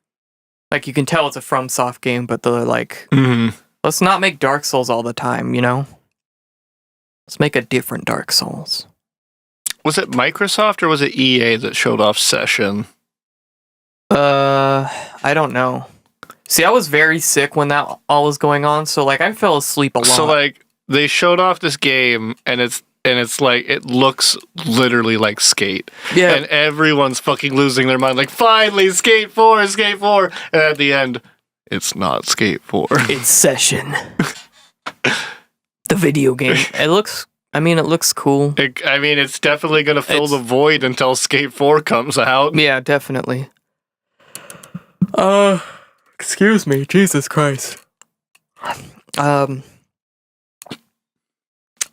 A: you can tell it's a FromSoft game, but they're like, let's not make Dark Souls all the time, you know? Let's make a different Dark Souls.
B: Was it Microsoft or was it EA that showed off Session?
A: I don't know. See, I was very sick when that all was going on, so like I fell asleep a lot.
B: So like they showed off this game, and it's like, it looks literally like Skate.
A: Yeah.
B: And everyone's fucking losing their mind, like, finally, Skate 4, Skate 4. And at the end, it's not Skate 4.
A: It's Session. The video game. It looks cool.
B: It's definitely going to fill the void until Skate 4 comes out.
A: Yeah, definitely. Excuse me, Jesus Christ.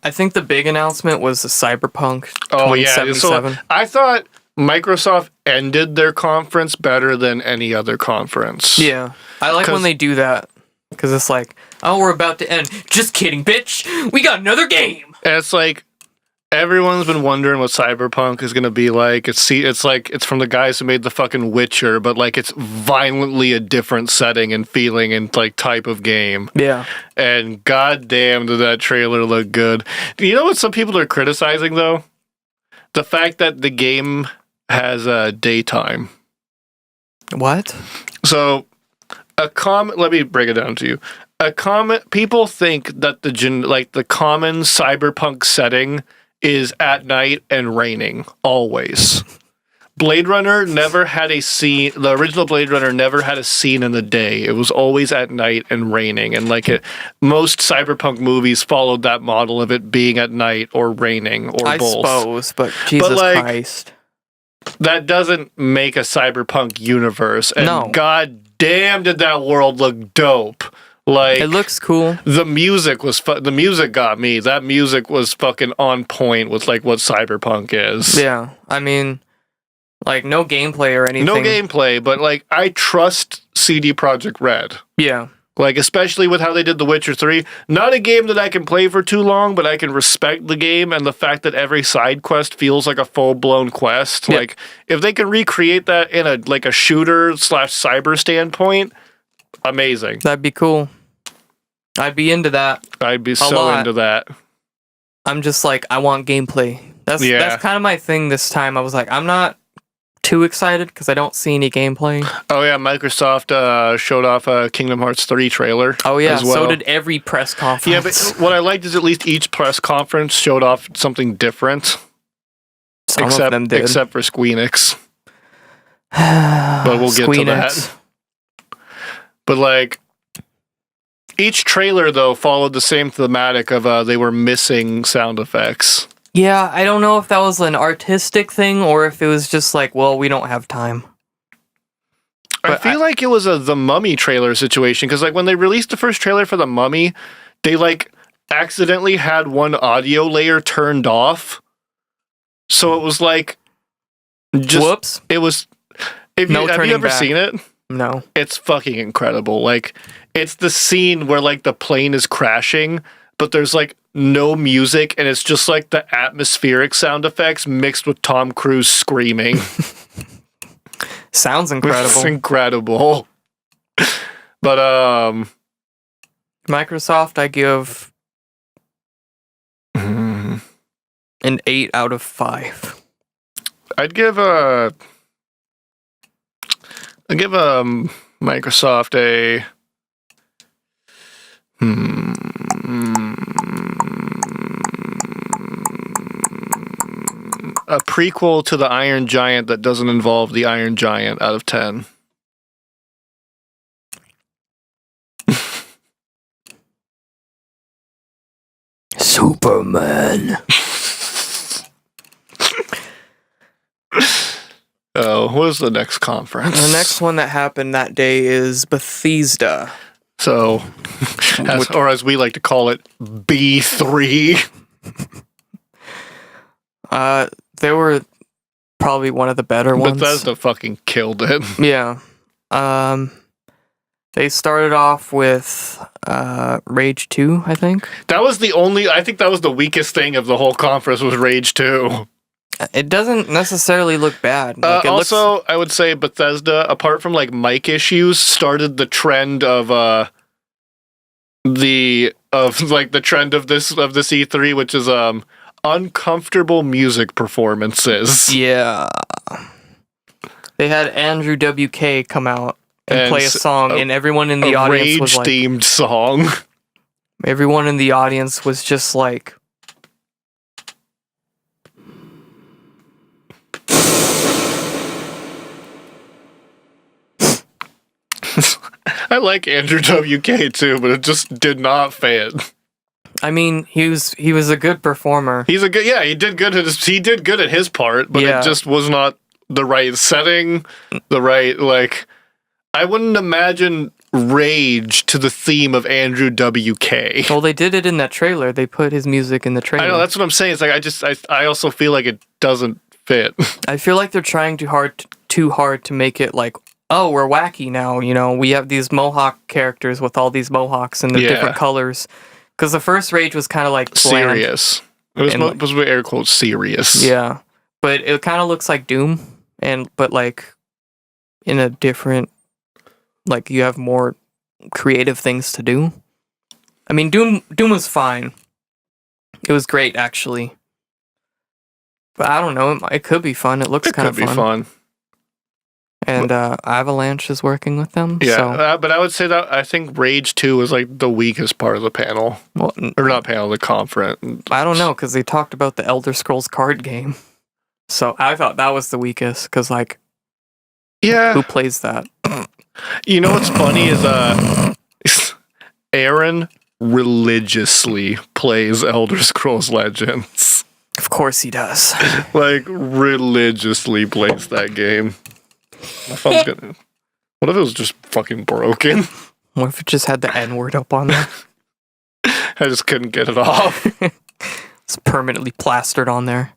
A: I think the big announcement was the Cyberpunk 2077.
B: I thought Microsoft ended their conference better than any other conference.
A: Yeah. I like when they do that. Because it's like, oh, we're about to end. Just kidding, bitch. We got another game.
B: And it's like, everyone's been wondering what Cyberpunk is going to be like. It's like, it's from the guys who made the fucking Witcher, but like it's violently a different setting and feeling and like type of game.
A: Yeah.
B: And goddamn, did that trailer look good. Do you know what some people are criticizing, though? The fact that the game has daytime.
A: What?
B: So, let me break it down to you. People think that the common cyberpunk setting is at night and raining always. Blade Runner never had a scene. The original Blade Runner never had a scene in the day. It was always at night and raining. And most cyberpunk movies followed that model of it being at night or raining or
A: I
B: both.
A: suppose, but Jesus Christ.
B: That doesn't make a cyberpunk universe. And
A: No.
B: God damn, did that world look dope. Like,
A: It looks cool.
B: the music got me. That music was fucking on point with like what cyberpunk is.
A: Yeah. I mean, like, no gameplay or anything.
B: No gameplay, but like I trust CD Projekt Red.
A: Yeah.
B: Like, especially with how they did The Witcher 3. Not a game that I can play for too long, but I can respect the game and the fact that every side quest feels like a full-blown quest.
A: Yep.
B: Like, if they can recreate that in a shooter/cyber standpoint, amazing.
A: That'd be cool. I'd be into that.
B: I'd be so
A: lot.
B: into that.
A: I'm just like, I want gameplay. That's kind of my thing this time. I was like, I'm not too excited because I don't see any gameplay.
B: Oh yeah, Microsoft showed off a Kingdom Hearts 3 trailer.
A: Oh yeah,
B: as well.
A: so did every press conference.
B: Yeah, but what I liked is at least each press conference showed off something different.
A: Some of them did.
B: Except for Squeenix. But we'll get to that. But like, each trailer though followed the same thematic of they were missing sound effects.
A: Yeah, I don't know if that was an artistic thing or if it was just like, well, we don't have time.
B: I feel like it was the Mummy trailer situation, because like when they released the first trailer for the Mummy, they like accidentally had one audio layer turned off. So it was like, just,
A: whoops.
B: It was. Have you ever seen it?
A: No.
B: It's fucking incredible. Like, it's the scene where like the plane is crashing, but there's like no music, and it's just like the atmospheric sound effects mixed with Tom Cruise screaming.
A: Sounds incredible.
B: It's incredible. But
A: Microsoft, I give an 8 out of 5.
B: I'd give Microsoft a prequel to the Iron Giant that doesn't involve the Iron Giant out of 10.
A: Superman.
B: Oh, what is the next conference?
A: The next one that happened that day is Bethesda.
B: So, as we like to call it, B3.
A: They were probably one of the better ones.
B: Bethesda fucking killed it.
A: Yeah. They started off with Rage 2, I think.
B: I think that was the weakest thing of the whole conference was Rage 2.
A: It doesn't necessarily look bad. Like,
B: I would say Bethesda, apart from like mic issues, started the trend of the trend of this E3, which is uncomfortable music performances.
A: Yeah. They had Andrew WK come out and play a song, and everyone in the audience was like,
B: Rage-themed song.
A: Everyone in the audience was just like,
B: I like Andrew WK too, but it just did not fit.
A: I mean, he was a good performer.
B: He did good at his part, but
A: Yeah.
B: it just was not the right setting, the right, like, I wouldn't imagine Rage to the theme of Andrew WK.
A: Well, they did it in that trailer. They put his music in the trailer.
B: I know, that's what I'm saying. It's like, I also feel like it doesn't fit.
A: I feel like they're trying too hard to make it like, oh, we're wacky now. You know, we have these Mohawk characters with all these Mohawks and the different colors. Because the first Rage was kind of like bland.
B: Serious. It was with air quotes serious.
A: Yeah, but it kind of looks like Doom, but like in a different, like you have more creative things to do. I mean, Doom was fine. It was great actually, but I don't know. It could be fun. It looks kind of fun.
B: It could be fun.
A: And Avalanche is working with them.
B: Yeah,
A: so.
B: But I would say that I think Rage 2 was like the weakest part of the panel.
A: Well,
B: or not panel, the conference.
A: I don't know, because they talked about the Elder Scrolls card game. So I thought that was the weakest, because like, who plays that?
B: You know what's funny is Aaron religiously plays Elder Scrolls Legends.
A: Of course he does.
B: Like, religiously plays that game. My phone's gonna... What if it was just fucking broken?
A: What if it just had the N-word up on there?
B: I just couldn't get it off.
A: It's permanently plastered on there.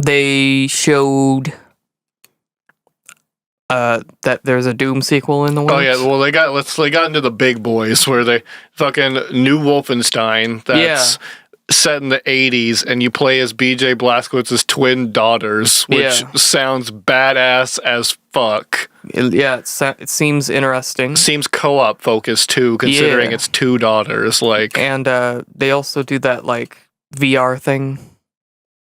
A: They showed that there's a Doom sequel in the works.
B: Oh yeah, well they got into the big boys where they fucking new Wolfenstein that's set in the 80s, and you play as BJ Blazkowicz's twin daughters, which sounds badass as fuck.
A: It seems interesting.
B: Seems co-op focused too, considering it's two daughters. Like,
A: and they also do that like VR thing,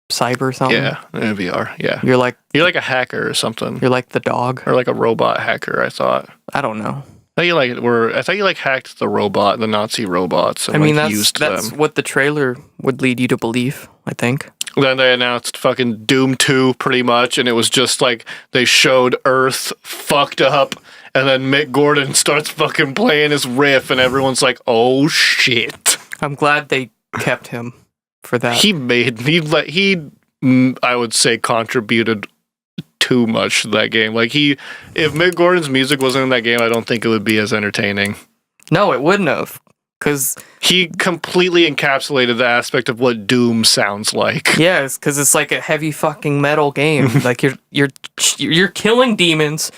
A: cyber something.
B: Yeah, in VR. Yeah,
A: you're like
B: a hacker or something.
A: You're like the dog,
B: or like a robot hacker. I thought.
A: I don't know.
B: I thought you hacked the robot, the Nazi robots. And,
A: I mean,
B: used
A: that's
B: them.
A: what the trailer would lead you to believe, I think.
B: Then they announced fucking Doom 2 pretty much, and it was just like they showed Earth fucked up, and then Mick Gordon starts fucking playing his riff, and everyone's like, oh shit.
A: I'm glad they kept him for that.
B: He I would say contributed too much to that game. Like if Mick Gordon's music wasn't in that game, I don't think it would be as entertaining.
A: No, it wouldn't have, because
B: he completely encapsulated the aspect of what Doom sounds like.
A: Yeah, because it's like a heavy fucking metal game. Like you're killing demons,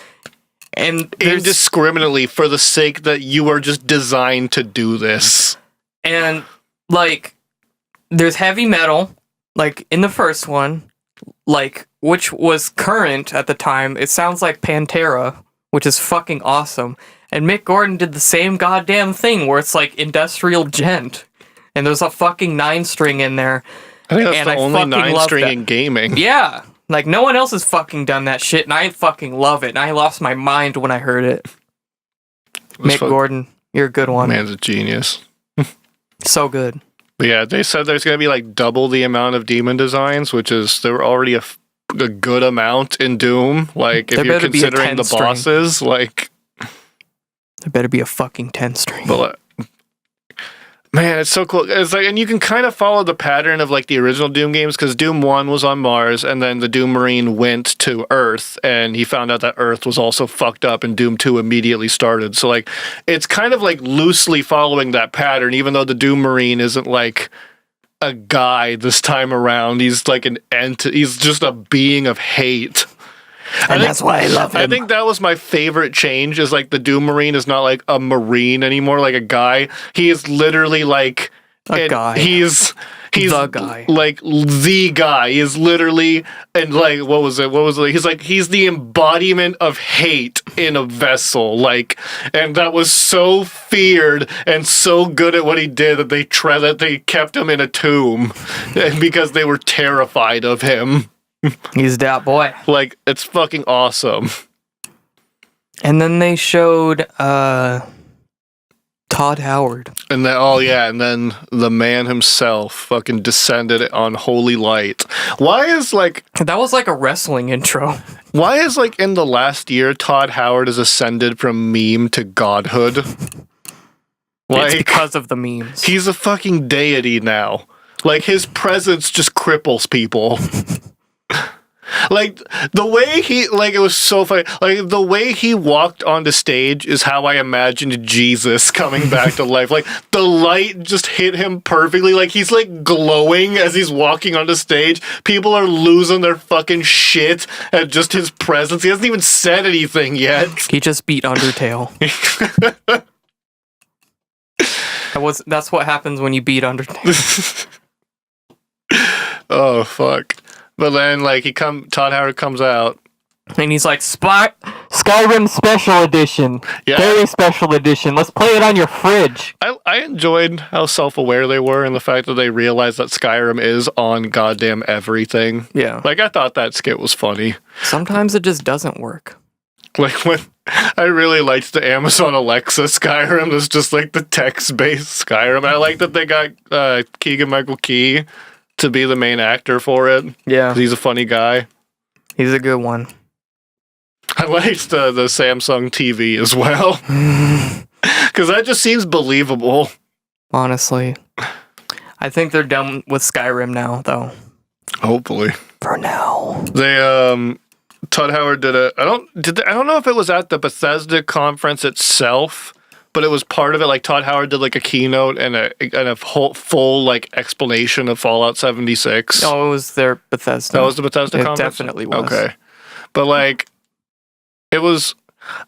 A: and
B: indiscriminately for the sake that you are just designed to do this.
A: And like, there's heavy metal, like in the first one, like, which was current at the time. It sounds like Pantera, which is fucking awesome. And Mick Gordon did the same goddamn thing where it's like industrial gent. And there's a fucking 9-string in there.
B: I think that's the only 9-string in gaming.
A: Yeah. Like, no one else has fucking done that shit, and I fucking love it. And I lost my mind when I heard it. Mick Gordon, you're a good one.
B: Man's a genius.
A: So good.
B: But yeah, they said there's going to be like double the amount of demon designs, which is, there were already a good amount in Doom. Like, if you're considering the bosses, like...
A: There better be a fucking 10-string.
B: But, man, it's so cool. It's like, and you can kind of follow the pattern of like the original Doom games, because Doom 1 was on Mars, and then the Doom Marine went to Earth, and he found out that Earth was also fucked up, and Doom 2 immediately started. So like, it's kind of like loosely following that pattern, even though the Doom Marine isn't like a guy this time around. He's like an entity. He's just a being of hate.
A: And that's why I love him.
B: I think that was my favorite change, is like the Doom Marine is not like a Marine anymore, like a guy. He is literally like
A: a guy.
B: He's
A: the guy.
B: Like the guy. He is literally, and like, what was it? He's the embodiment of hate in a vessel. Like, and that was so feared and so good at what he did that they kept him in a tomb because they were terrified of him.
A: He's that boy.
B: Like, it's fucking awesome.
A: And then they showed Todd Howard.
B: And then, and then the man himself fucking descended on holy light. Why is like...
A: That was like a wrestling intro.
B: Why is like in the last year, Todd Howard has ascended from meme to godhood?
A: It's because of the memes.
B: He's a fucking deity now. Like, his presence just cripples people. Like, the way he, like, it was so funny. Like, the way he walked onto stage is how I imagined Jesus coming back to life. Like, the light just hit him perfectly. Like, he's, like, glowing as he's walking onto stage. People are losing their fucking shit at just his presence. He hasn't even said anything yet.
A: He just beat Undertale. That's what happens when you beat Undertale.
B: Oh, fuck. But then, like, Todd Howard comes out.
A: And he's like, Skyrim Special Edition.
B: Yeah.
A: Very special edition. Let's play it on your fridge.
B: I enjoyed how self-aware they were and the fact that they realized that Skyrim is on goddamn everything.
A: Yeah.
B: Like, I thought that skit was funny.
A: Sometimes it just doesn't work.
B: Like, when I really liked the Amazon Alexa Skyrim. That's just, like, the text-based Skyrim. I like that they got Keegan-Michael Key to be the main actor for it.
A: Yeah.
B: 'Cause he's a funny guy.
A: He's a good one.
B: I liked the Samsung TV as well. Because that just seems believable.
A: Honestly. I think they're done with Skyrim now, though.
B: Hopefully.
A: For now.
B: They, Todd Howard did I don't know if it was at the Bethesda conference itself, but it was part of it. Like, Todd Howard did, like, a keynote and a whole, full, like, explanation of Fallout 76.
A: Oh, it was their Bethesda.
B: That was the Bethesda
A: It
B: conference?
A: definitely was.
B: Okay. But, like,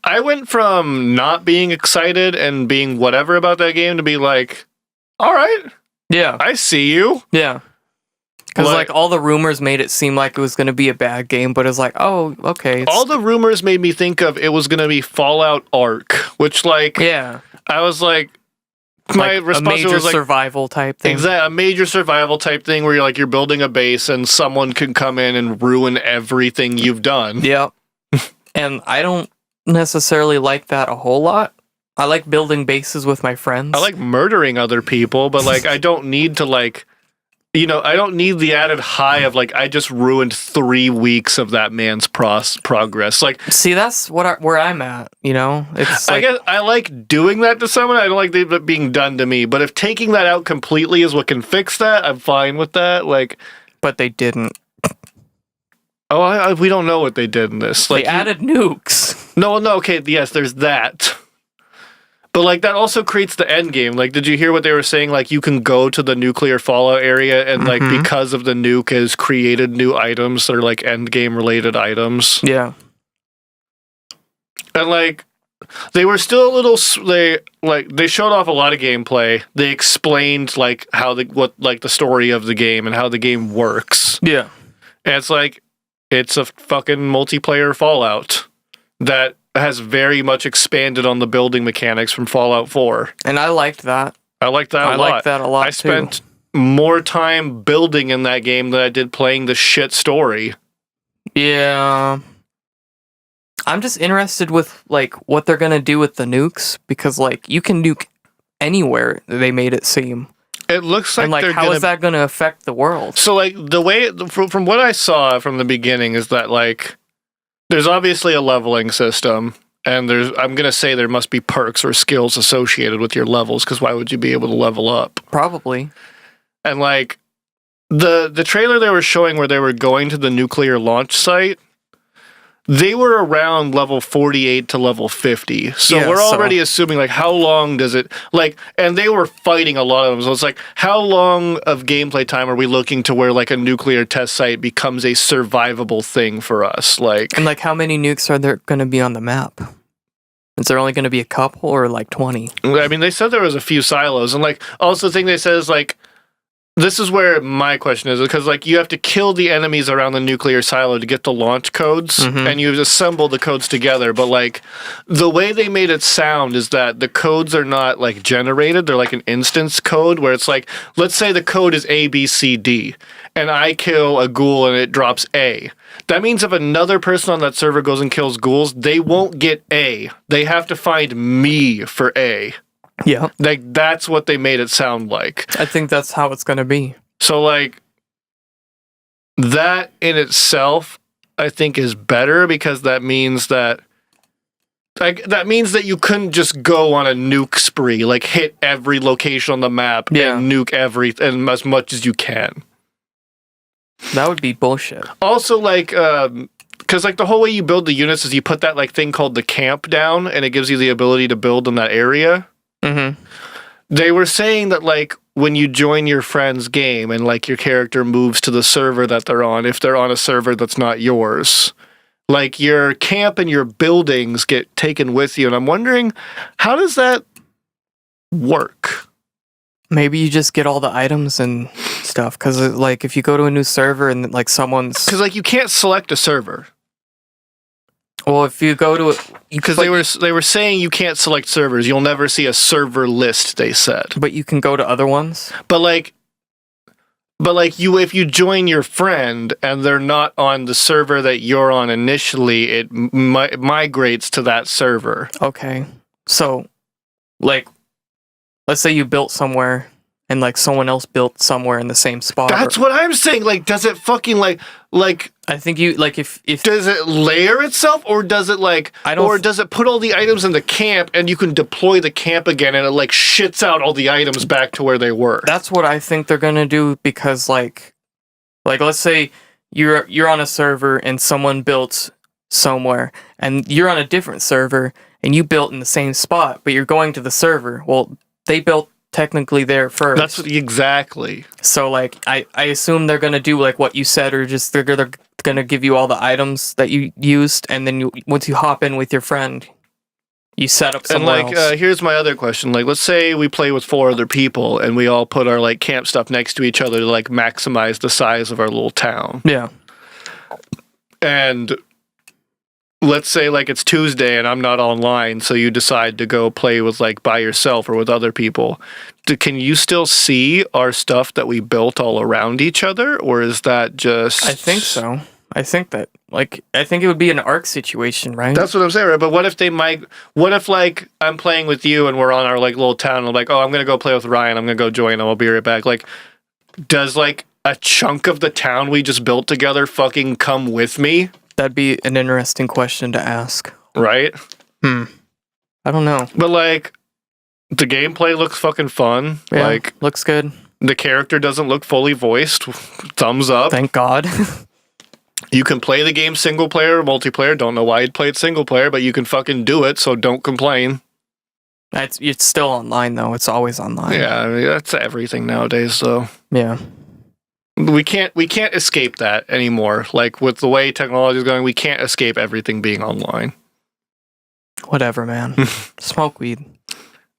B: I went from not being excited and being whatever about that game to be like, all right,
A: Yeah.
B: I see you.
A: Yeah. Because,
B: Like-
A: like, all the rumors made it seem like it was going to be a bad game, but it's like, oh, okay.
B: All the rumors made me think of it was going to be Fallout Arc, which, like,
A: yeah.
B: I was like, my
A: Like a
B: response
A: major
B: was like,
A: survival type thing.
B: exactly, a major survival type thing where you're building a base and someone can come in and ruin everything you've done.
A: Yep. And I don't necessarily like that a whole lot. I like building bases with my friends.
B: I like murdering other people, but, like, I don't need to, like, I don't need the added high of, like, I just ruined 3 weeks of that man's progress. Like,
A: See, that's where I'm at, It's
B: I
A: like,
B: guess I like doing that to someone. I don't like it being done to me. But if taking that out completely is what can fix that, I'm fine with that. Like,
A: but they didn't.
B: we don't know what they did in this. Like,
A: They added nukes.
B: no, okay, yes, there's that. But, like, that also creates the end game. Like, did you hear what they were saying? Like, you can go to the nuclear fallout area and, like, because of the nuke has created new items that are, like, end game related items.
A: Yeah.
B: And, like, they were still a little, they showed off a lot of gameplay. They explained, like, the story of the game and how the game works.
A: Yeah.
B: And it's like, it's a fucking multiplayer Fallout that has very much expanded on the building mechanics from Fallout 4.
A: And I liked that.
B: I like that a lot.
A: I like that a lot,
B: I spent more time building in that game than I did playing the shit story.
A: Yeah. I'm just interested with, like, what they're going to do with the nukes, because, like, you can nuke anywhere, they made it seem.
B: It looks like
A: And, like,
B: they're
A: how is that going to affect the world?
B: So, like, the way, from what I saw from the beginning is that, like, there's obviously a leveling system, and I'm going to say there must be perks or skills associated with your levels, because why would you be able to level up?
A: Probably.
B: And, like, the trailer they were showing where they were going to the nuclear launch site, they were around level 48 to level 50. So
A: Yeah,
B: we're already assuming, like, how long does it, like, and they were fighting a lot of them. So it's like, how long of gameplay time are we looking to where, like, a nuclear test site becomes a survivable thing for us? Like,
A: And, like, how many nukes are there going to be on the map? Is there only going to be a couple or, like, 20?
B: I mean, they said there was a few silos. And, like, also the thing they said is, like, this is where my question is, because, like, you have to kill the enemies around the nuclear silo to get the launch codes, and you assemble the codes together. But, like, the way they made it sound is that the codes are not, like, generated. They're like an instance code where it's like, let's say the code is A, B, C, D, and I kill a ghoul and it drops A. That means if another person on that server goes and kills ghouls, they won't get A. They have to find me for A.
A: Yeah.
B: Like, that's what they made it sound like.
A: I think that's how it's going to be.
B: So, like, that in itself, I think, is better, because that means that, like, you couldn't just go on a nuke spree, like, hit every location on the map
A: Yeah.
B: and nuke and as much as you can.
A: That would be bullshit.
B: Also, like, because like the whole way you build the units is you put that like thing called the camp down, and it gives you the ability to build in that area.
A: Mm-hmm.
B: They were saying that like when you join your friend's game and like your character moves to the server that they're on, if they're on a server that's not yours, like your camp and your buildings get taken with you. And I'm wondering, how does that work?
A: Maybe you just get all the items and stuff. Because like if you go to a new server and like someone's...
B: Because like you can't select a server.
A: Well, if you go to...
B: Because they were saying you can't select servers. You'll never see a server list, they said.
A: But you can go to other ones?
B: But you, if you join your friend and they're not on the server that you're on initially, it migrates to that server.
A: Okay. So, like, let's say you built somewhere and like someone else built somewhere in the same spot.
B: That's what I'm saying. Like, does it fucking like
A: I think you like if
B: does it layer itself, or does it like or does it put all the items in the camp and you can deploy the camp again and it like shits out all the items back to where they were?
A: That's what I think they're gonna do, because like let's say you're on a server and someone built somewhere and you're on a different server and you built in the same spot, but you're going to the server. Well, they built technically there first.
B: That's exactly.
A: So like I assume they're gonna do like what you said, or just they're gonna give you all the items that you used, and then once you hop in with your friend, you set up somewhere
B: and like
A: else.
B: Here's my other question. Like, let's say we play with 4 other people and we all put our like camp stuff next to each other to like maximize the size of our little town.
A: Yeah.
B: And let's say like it's Tuesday and I'm not online, so you decide to go play with like by yourself or with other people. Can you still see our stuff that we built all around each other, or is that just...
A: I think so. I think it would be an ARC situation, right?
B: That's what I'm saying, right? But what if what if like I'm playing with you and we're on our like little town and I'm like, oh, I'm gonna go play with Ryan, I'm gonna go join him, I'll be right back. Like, does like a chunk of the town we just built together fucking come with me?
A: That'd be an interesting question to ask.
B: Right?
A: I don't know.
B: But like, the gameplay looks fucking fun.
A: Yeah,
B: like,
A: looks good.
B: The character doesn't look fully voiced. Thumbs up.
A: Thank God.
B: You can play the game single player, multiplayer. Don't know why you'd play it single player, but you can fucking do it, so don't complain.
A: It's still online though. It's always online.
B: Yeah, I mean, that's everything nowadays, though.
A: Yeah.
B: We can't escape that anymore. Like, with the way technology is going, we can't escape everything being online.
A: Whatever, man. Smoke weed.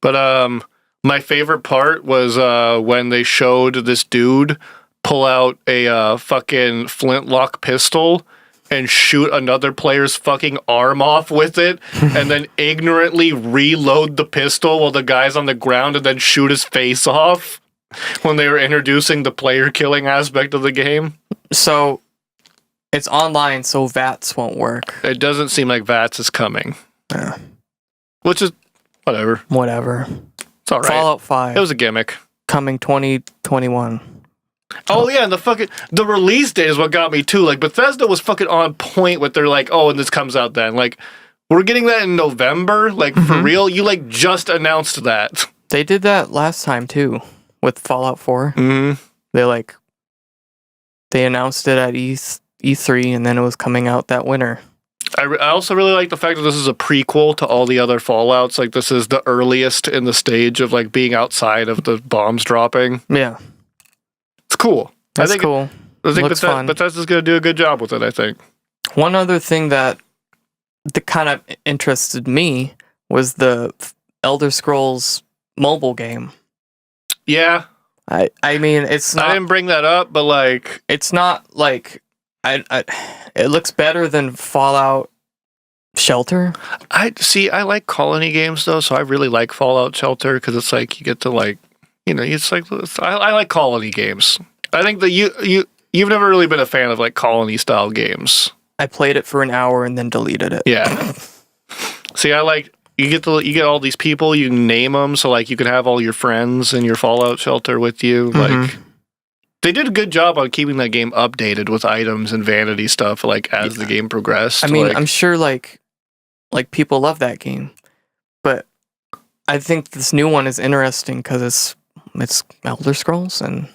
B: But my favorite part was when they showed this dude pull out a fucking flintlock pistol and shoot another player's fucking arm off with it, and then ignorantly reload the pistol while the guy's on the ground, and then shoot his face off when they were introducing the player killing aspect of the game.
A: So it's online, so VATS won't work.
B: It doesn't seem like VATS is coming.
A: Yeah.
B: Which is whatever. It's all right.
A: Fallout 5.
B: It was a gimmick.
A: Coming 2021.
B: Oh yeah, and the release date is what got me too. Like, Bethesda was fucking on point with their like, oh, and this comes out then. Like, we're getting that in November. Like, for real? You like just announced that.
A: They did that last time too with Fallout 4.
B: Mm-hmm.
A: They announced it at E3, and then it was coming out that winter.
B: I also really like the fact that this is a prequel to all the other Fallouts. Like, this is the earliest in the stage of like being outside of the bombs dropping.
A: Yeah.
B: It's cool.
A: That's cool.
B: I think
A: Looks fun.
B: Bethesda's going to do a good job with it, I think.
A: One other thing that kind of interested me was the Elder Scrolls mobile game.
B: Yeah.
A: I mean, it's not...
B: I didn't bring that up, but like...
A: It's not like... it looks better than Fallout Shelter.
B: I like colony games, though, so I really like Fallout Shelter, because it's like, you get to like... You know, it's like... I like colony games. I think that you've never really been a fan of like colony-style games.
A: I played it for an hour and then deleted it.
B: Yeah. See, I like... You get all these people, you can name them, so like you can have all your friends in your Fallout Shelter with you. Like, they did a good job on keeping that game updated with items and vanity stuff, like as the game progressed.
A: I mean,
B: like,
A: I'm sure like people love that game, but I think this new one is interesting because it's Elder Scrolls, and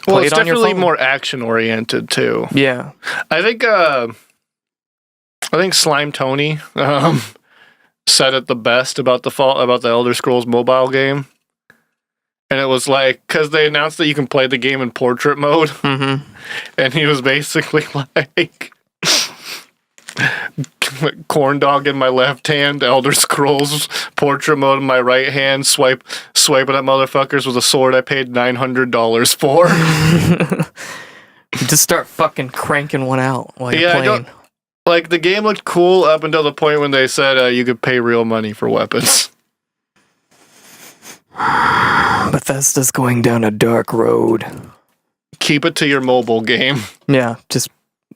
B: Well,
A: play
B: it's
A: it on your
B: definitely
A: phone.
B: more action oriented too.
A: Yeah.
B: I think Slime Tony said it the best about the Elder Scrolls mobile game. And it was like, because they announced that you can play the game in portrait mode.
A: Mm-hmm.
B: And he was basically like, corn dog in my left hand, Elder Scrolls portrait mode in my right hand, swiping at motherfuckers with a sword I paid $900 for.
A: Just start fucking cranking one out while you're
B: Yeah,
A: playing.
B: Like, the game looked cool up until the point when they said you could pay real money for weapons.
A: Bethesda's going down a dark road.
B: Keep it to your mobile game.
A: Yeah, just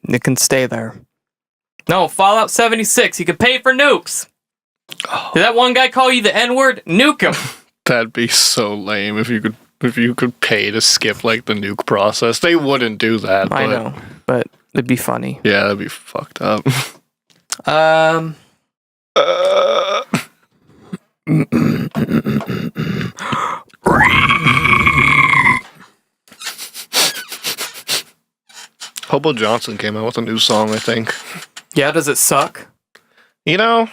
A: it can stay there. No, Fallout 76, you can pay for nukes. Did that one guy call you the N-word? Nuke him.
B: That'd be so lame if you could pay to skip like the nuke process. They wouldn't do that.
A: I know, but it'd be funny.
B: Yeah, that'd be fucked up. Hobo Johnson came out with a new song, I think.
A: Yeah, does it suck?
B: You know,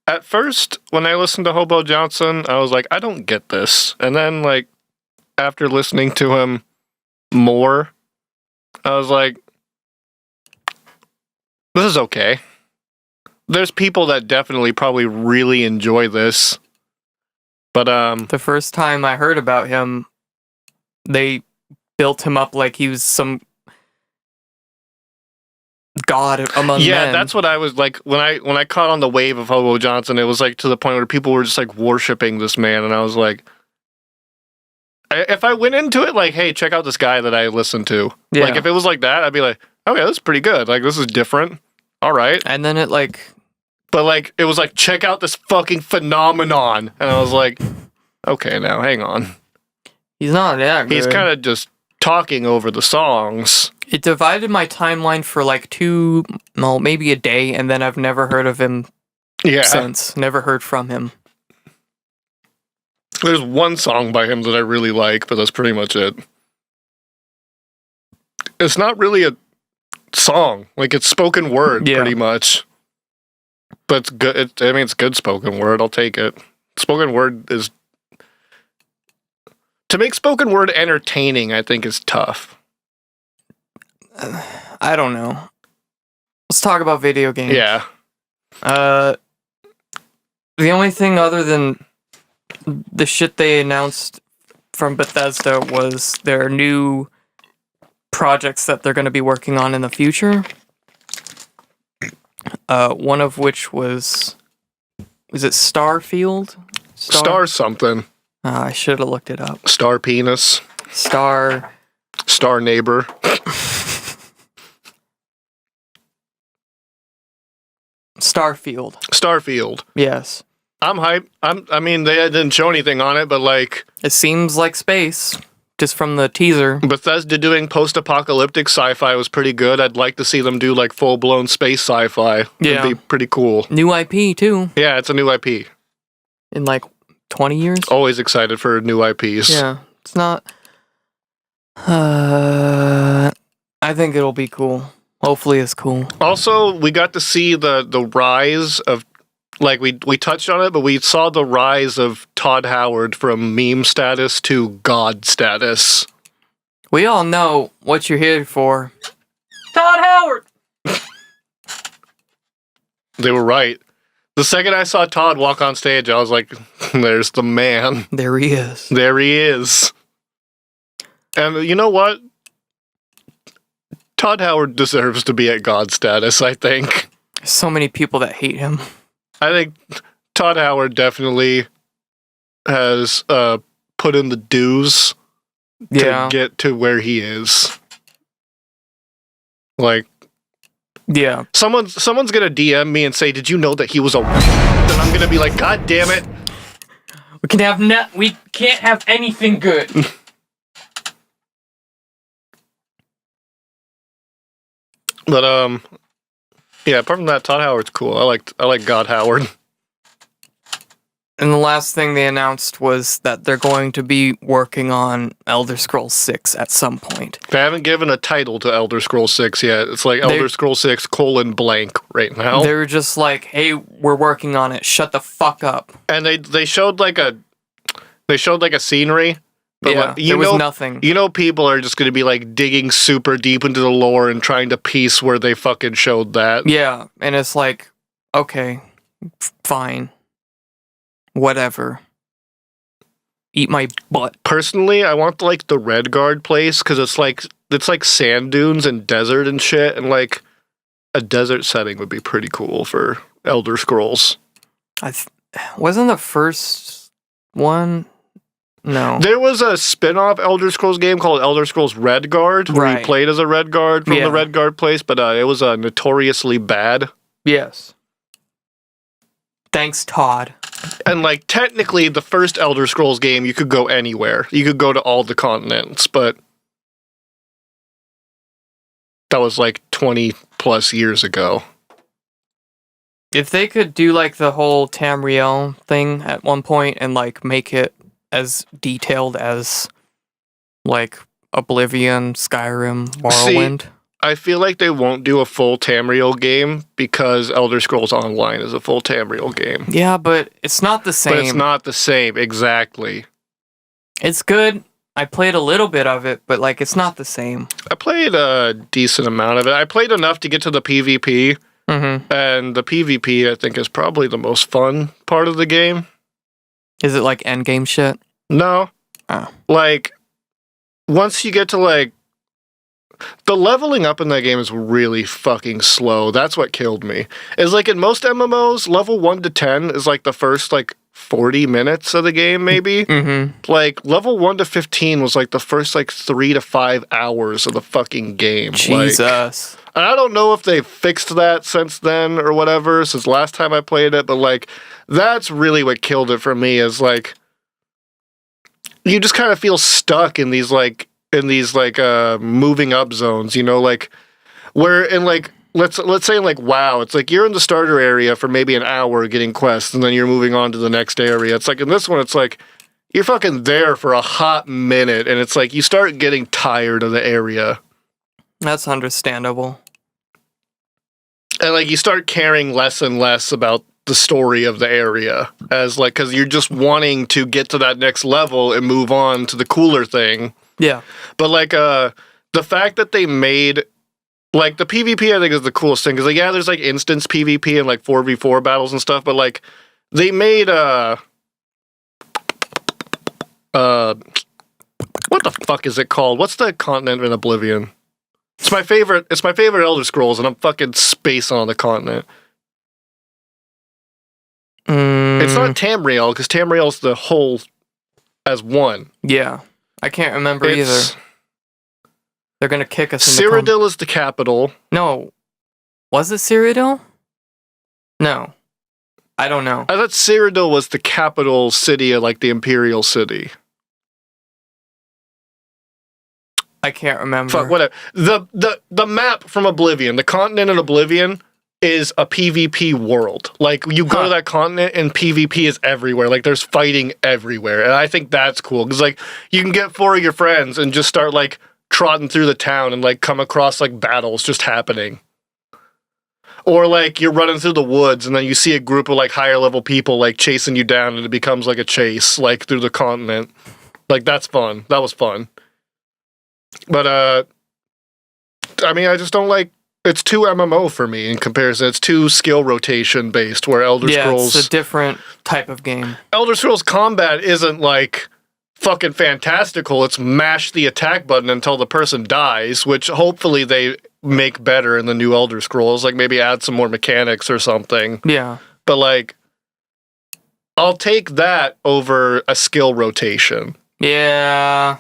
B: at first, when I listened to Hobo Johnson, I was like, I don't get this. And then, like, after listening to him more, I was like, this is okay. There's people that definitely probably really enjoy this. But,
A: The first time I heard about him, they built him up like he was some god among men.
B: yeah, that's what I was like when I caught on the wave of Hobo Johnson. It was like to the point where people were just like worshiping this man, and I was like, if I went into it like, hey, check out this guy that I listened to.
A: Yeah.
B: Like if it was like that, I'd be like, okay, this is pretty good. Like this is different. All right.
A: And then it like,
B: But like it was like, check out this fucking phenomenon, and I was like, okay, now hang on.
A: he's not that good.
B: He's kind of just talking over the songs.
A: It divided my timeline for like maybe a day, and then I've never heard of him
B: Yeah.
A: since. Never heard from him.
B: There's one song by him that I really like, but that's pretty much it. It's not really a song. Like, it's spoken word,
A: Yeah.
B: pretty much. But it's good. It's good spoken word. I'll take it. Spoken word is... To make spoken word entertaining, I think, is tough.
A: I don't know. Let's talk about video games.
B: Yeah.
A: The only thing other than the shit they announced from Bethesda was their new projects that they're going to be working on in the future. One of which was it Starfield?
B: Star something.
A: I should have looked it up.
B: Star penis.
A: Star
B: Neighbor. Starfield.
A: Yes.
B: I'm hyped. I mean, they didn't show anything on it, but like...
A: It seems like space, just from the teaser.
B: Bethesda doing post-apocalyptic sci-fi was pretty good. I'd like to see them do like full-blown space sci-fi.
A: Yeah.
B: It'd be pretty cool.
A: New IP, too,
B: Yeah, it's a new IP.
A: in like 20 years.
B: Always excited for new IPs.
A: Yeah, it's not... I think it'll be cool. Hopefully it's cool.
B: Also, we got to see the rise of... Like, we touched on it, but we saw the rise of Todd Howard from meme status to god status.
A: We all know what you're here for. Todd Howard!
B: They were right. The second I saw Todd walk on stage, I was like, there's the man.
A: There he is.
B: There he is. And you know what? Todd Howard deserves to be at god status, I think.
A: There's so many people that hate him.
B: I think Todd Howard definitely has put in the dues to get to where he is. Like,
A: Yeah.
B: someone's gonna DM me and say, "Did you know that he was a?" Then I'm gonna be like, "God damn it!"
A: We can't have anything good.
B: But yeah. Apart from that, Todd Howard's cool. I like God Howard.
A: And the last thing they announced was that they're going to be working on Elder Scrolls 6 at some point.
B: They haven't given a title to Elder Scrolls 6 yet. It's like Elder Scrolls 6 : blank right now.
A: They were just like, hey, we're working on it. Shut the fuck up.
B: And they showed like a scenery. But
A: Yeah, there was nothing.
B: You know, people are just going to be like digging super deep into the lore and trying to piece where they fucking showed that.
A: Yeah, and it's like, okay, fine. Whatever. Eat my butt.
B: Personally, I want like the Redguard place because it's like sand dunes and desert and shit, and like a desert setting would be pretty cool for Elder Scrolls.
A: Wasn't the first one? No.
B: There was a spin-off Elder Scrolls game called Elder Scrolls Redguard, where you played as a Redguard from the Redguard place, but it was notoriously bad.
A: Yes. Thanks, Todd.
B: And like technically the first Elder Scrolls game, you could go anywhere. You could go to all the continents, but that was like 20 plus years ago.
A: If they could do like the whole Tamriel thing at one point and like make it as detailed as like Oblivion, Skyrim, Morrowind.
B: See, I feel like they won't do a full Tamriel game because Elder Scrolls Online is a full Tamriel game.
A: Yeah, but it's not the same.
B: But it's not the same, exactly.
A: It's good. I played a little bit of it, but like it's not the same.
B: I played a decent amount of it. I played enough to get to the PvP.
A: Mm-hmm.
B: And the PvP, I think, is probably the most fun part of the game.
A: Is it like endgame shit?
B: No.
A: Oh.
B: Like, once you get to, like, the leveling up in that game is really fucking slow. That's what killed me. Is like in most MMOs, level 1 to 10 is like the first, like, 40 minutes of the game, maybe.
A: Mm-hmm.
B: Like, level 1 to 15 was like the first, like, 3 to 5 hours of the fucking game.
A: Jesus.
B: Like, and I don't know if they've fixed that since then or whatever, since last time I played it, but like, that's really what killed it for me is like, you just kind of feel stuck in these moving up zones, you know, like, where in like, let's say in like WoW, it's like you're in the starter area for maybe an hour getting quests and then you're moving on to the next area. It's like in this one, it's like, you're fucking there for a hot minute and it's like you start getting tired of the area.
A: That's understandable.
B: And like you start caring less and less about the story of the area as like, cause you're just wanting to get to that next level and move on to the cooler thing.
A: Yeah.
B: But like, the fact that they made like the PvP, I think is the coolest thing. Cause like, yeah, there's like instance PvP and like 4v4 battles and stuff, but like they made, what the fuck is it called? What's the continent in Oblivion? It's my favorite Elder Scrolls, and I'm fucking spacing on the continent. It's not Tamriel, because Tamriel's the whole as one.
A: Yeah. I can't remember either. They're gonna kick us in
B: Cyrodiil is the capital.
A: No. Was it Cyrodiil? No. I don't know.
B: I thought Cyrodiil was the capital city of like the Imperial City.
A: I can't remember.
B: Fuck, whatever. The map from Oblivion, the continent in Oblivion is a PvP world. Like, you go to that continent and PvP is everywhere. Like, there's fighting everywhere. And I think that's cool. Because, like, you can get 4 of your friends and just start, like, trotting through the town and, like, come across, like, battles just happening. Or, like, you're running through the woods and then you see a group of, like, higher level people, like, chasing you down and it becomes, like, a chase, like, through the continent. Like, that's fun. That was fun. But, I mean, I just don't like, it's too MMO for me in comparison. It's too skill rotation based, where Elder Scrolls...
A: Yeah, it's a different type of game.
B: Elder Scrolls combat isn't, like, fucking fantastical. It's mash the attack button until the person dies, which hopefully they make better in the new Elder Scrolls. Like, maybe add some more mechanics or something.
A: Yeah.
B: But, like, I'll take that over a skill rotation.
A: Yeah.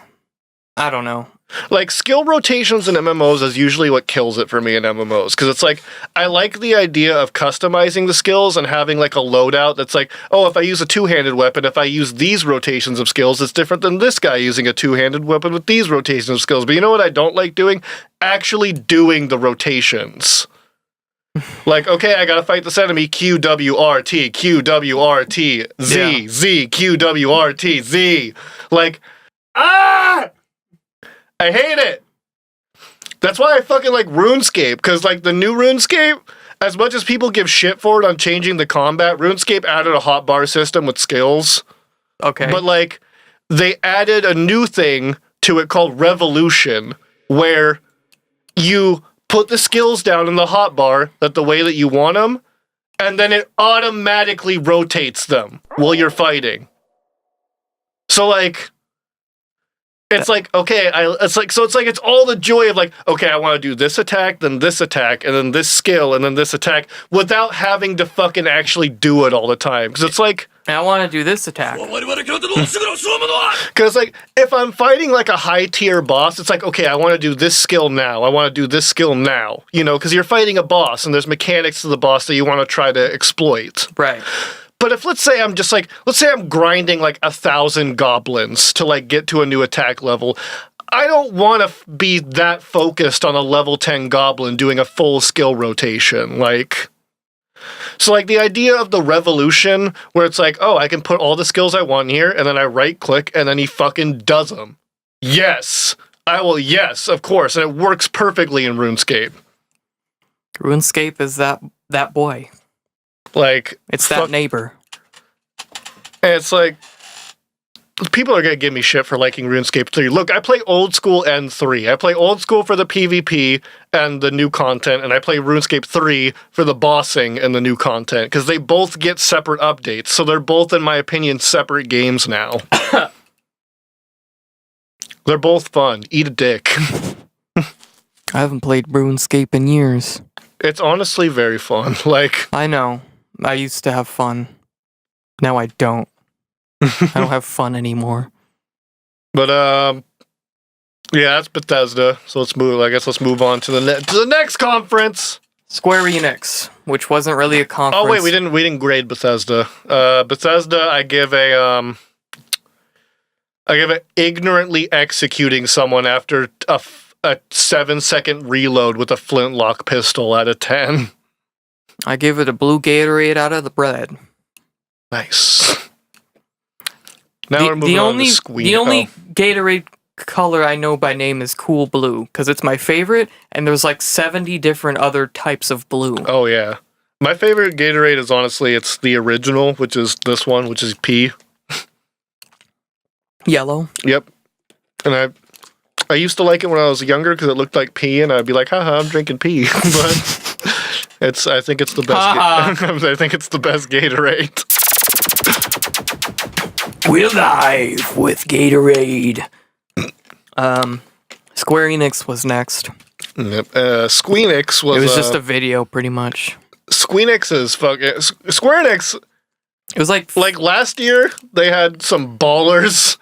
A: I don't know.
B: Like, skill rotations in MMOs is usually what kills it for me in MMOs. Because it's like, I like the idea of customizing the skills and having, like, a loadout that's like, oh, if I use a two-handed weapon, if I use these rotations of skills, it's different than this guy using a two-handed weapon with these rotations of skills. But you know what I don't like doing? Actually doing the rotations. Like, okay, I gotta fight this enemy. Q W R T Q W R T Z
A: Yeah.
B: Z Q W R T Z. Like, I hate it. That's why I fucking like RuneScape, because like the new RuneScape, as much as people give shit for it on changing the combat, RuneScape added a hotbar system with skills.
A: Okay.
B: But like, they added a new thing to it called Revolution, where you put the skills down in the hotbar the way that you want them, and then it automatically rotates them while you're fighting. So like, it's like, okay, it's all the joy of like, okay, I want to do this attack, and then this skill, and then this attack, without having to fucking actually do it all the time. Because it's like,
A: I want to do this attack.
B: because like, if I'm fighting like a high tier boss, it's like, okay, I want to do this skill now. I want to do this skill now. You know, because you're fighting a boss, and there's mechanics to the boss that you want to try to exploit.
A: Right.
B: But if let's say I'm grinding like 1,000 goblins to like get to a new attack level, I don't want to be that focused on a level 10 goblin doing a full skill rotation. Like, so like the idea of the revolution where it's like, oh, I can put all the skills I want here, and then I right click, and then he fucking does them. Yes, I will. Yes, of course, and it works perfectly in RuneScape.
A: RuneScape is that boy.
B: Like,
A: It's that neighbor.
B: and it's like, people are going to give me shit for liking RuneScape 3. Look, I play old school and 3. I play old school for the PvP and the new content, and I play RuneScape 3 for the bossing and the new content, because they both get separate updates. So they're both, in my opinion, separate games now. They're both fun. Eat a dick.
A: I haven't played RuneScape in years.
B: It's honestly very fun. Like,
A: I know. I used to have fun. Now I don't. I don't have fun anymore.
B: but yeah, that's Bethesda. So let's move. I guess let's move on to the next conference.
A: Square Enix, which wasn't really a conference.
B: Oh wait, we didn't grade Bethesda. Bethesda, I give a ignorantly executing someone after a 7-second reload with a flintlock pistol out of 10.
A: I give it a blue Gatorade out of the bread.
B: Nice. Now we're moving
A: the
B: on
A: only
B: to Squeak.
A: the only Gatorade color I know by name is Cool Blue, because it's my favorite, and there's like 70 different other types of blue.
B: Oh yeah. My favorite Gatorade is honestly, it's the original, which is this one, which is pea.
A: Yellow.
B: Yep. And I used to like it when I was younger because it looked like pee, and I'd be like, haha, I'm drinking pee. But I think it's the best. I think it's the best Gatorade.
A: We're live with Gatorade. Square Enix was next.
B: Yep. Squeenix was.
A: It was just a video, pretty much.
B: Squeenix is fucking Square Enix.
A: It was like
B: Last year they had some ballers.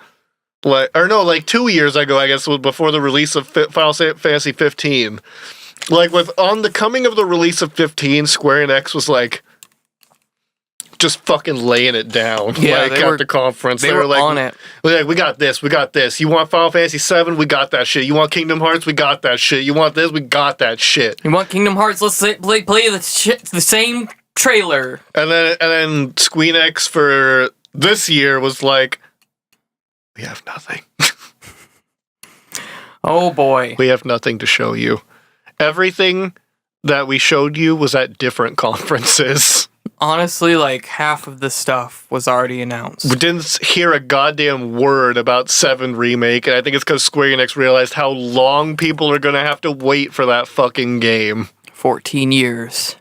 B: Like 2 years ago, I guess, was before the release of Final Fantasy 15. Like, on the coming of the release of 15, Square Enix was like, just fucking laying it down.
A: Yeah,
B: like, at the conference.
A: They were
B: like,
A: on it.
B: Like, we got this. You want Final Fantasy 7? We got that shit. You want Kingdom Hearts? We got that shit. You want this? We got that shit.
A: You want Kingdom Hearts? Let's play the same trailer.
B: And then Squeenix for this year was like, we have nothing.
A: Oh boy.
B: We have nothing to show you. Everything that we showed you was at different conferences.
A: Honestly, like half of the stuff was already announced.
B: We didn't hear a goddamn word about 7 Remake, and I think it's because Square Enix realized how long people are going to have to wait for that fucking game.
A: 14 years.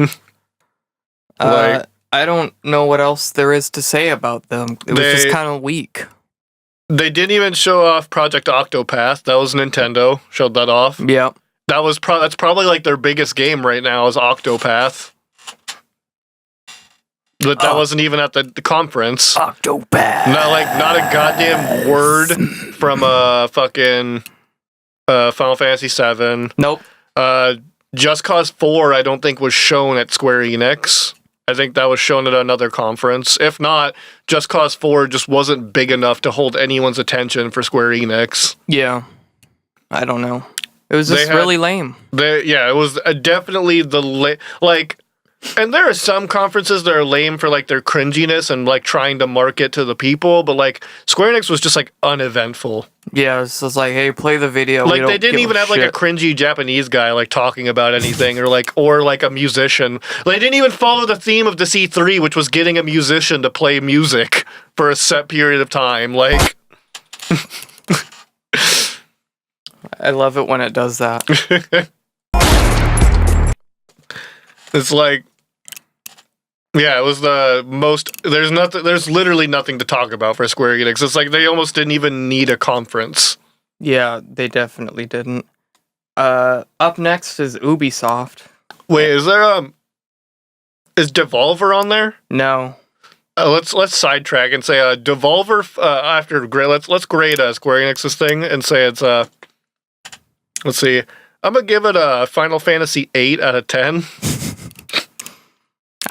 B: Like,
A: I don't know what else there is to say about them. It was just kind of weak.
B: They didn't even show off Project Octopath. That was Nintendo. Showed that off.
A: Yep.
B: That's probably like their biggest game right now is Octopath. But that wasn't even at the conference.
A: Octopath.
B: Not a goddamn word from fucking Final Fantasy 7.
A: Nope.
B: Just Cause 4 I don't think was shown at Square Enix. I think that was shown at another conference. If not, Just Cause 4 just wasn't big enough to hold anyone's attention for Square Enix.
A: Yeah. I don't know. It was just really lame.
B: It was definitely like, And there are some conferences that are lame for like their cringiness and like trying to market to the people, but like Square Enix was just like uneventful.
A: Yeah, it's just like, hey, play the video.
B: Like they didn't even have like a cringy Japanese guy like talking about anything or like a musician. They didn't even follow the theme of the C3, which was getting a musician to play music for a set period of time. Like
A: I love it when it does that.
B: It's like, yeah, it was the most. There's literally nothing to talk about for Square Enix. It's like they almost didn't even need a conference.
A: Yeah, they definitely didn't. Up next is Ubisoft.
B: Wait, is is Devolver on there?
A: No.
B: Let's sidetrack and say Devolver after grade. Let's grade Square Enix's thing and say it's Let's see. I'm gonna give it a Final Fantasy 8 out of 10.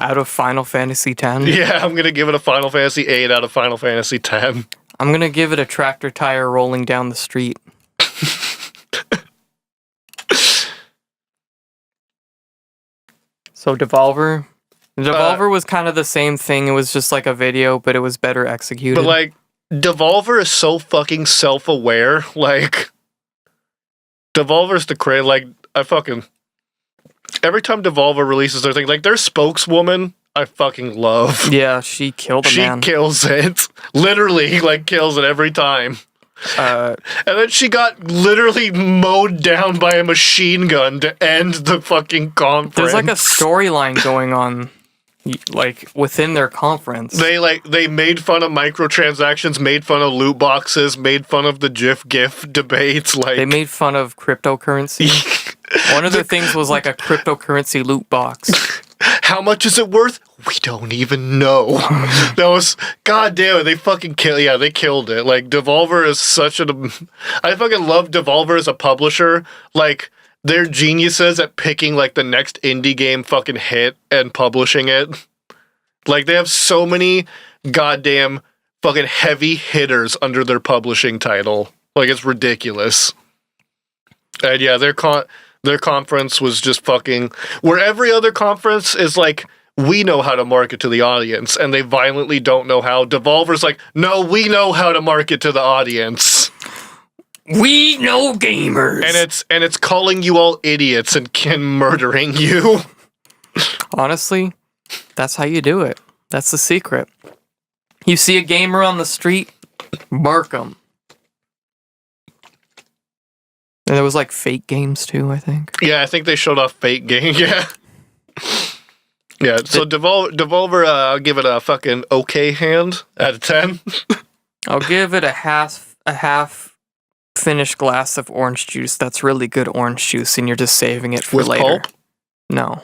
A: Out of Final Fantasy X?
B: Yeah, I'm gonna give it a Final Fantasy 8 out of Final Fantasy X.
A: I'm gonna give it a tractor tire rolling down the street. So Devolver was kind of the same thing. It was just like a video, but it was better executed.
B: But like, Devolver is so fucking self-aware. Like, Devolver's the crazy. Like, every time Devolver releases their thing, like their spokeswoman, I fucking love.
A: Yeah, she killed a man.
B: She kills it. Literally, like, kills it every time. And then she got literally mowed down by a machine gun to end the fucking conference.
A: There's like a storyline going on, like, within their conference.
B: They made fun of microtransactions, made fun of loot boxes, made fun of the GIF debates. Like,
A: they made fun of cryptocurrency. One of the things was like a cryptocurrency loot box.
B: How much is it worth? We don't even know. That was, god damn it, they fucking they killed it. Like, Devolver is I fucking love Devolver as a publisher. Like, they're geniuses at picking like the next indie game fucking hit and publishing it. Like, they have so many goddamn fucking heavy hitters under their publishing title. Like, it's ridiculous. And yeah, their conference was just fucking, where every other conference is like, we know how to market to the audience, and they violently don't know how. Devolver's like, no, we know how to market to the audience.
A: We know gamers.
B: And it's calling you all idiots and murdering you.
A: Honestly, that's how you do it. That's the secret. You see a gamer on the street, mark them. And there was like fake games too, I think.
B: Yeah, I think they showed off fake game. Yeah. Yeah, so Devolver, I'll give it a fucking okay hand out of 10.
A: I'll give it a half finished glass of orange juice. That's really good orange juice, and you're just saving it for
B: With
A: later.
B: pulp?
A: No.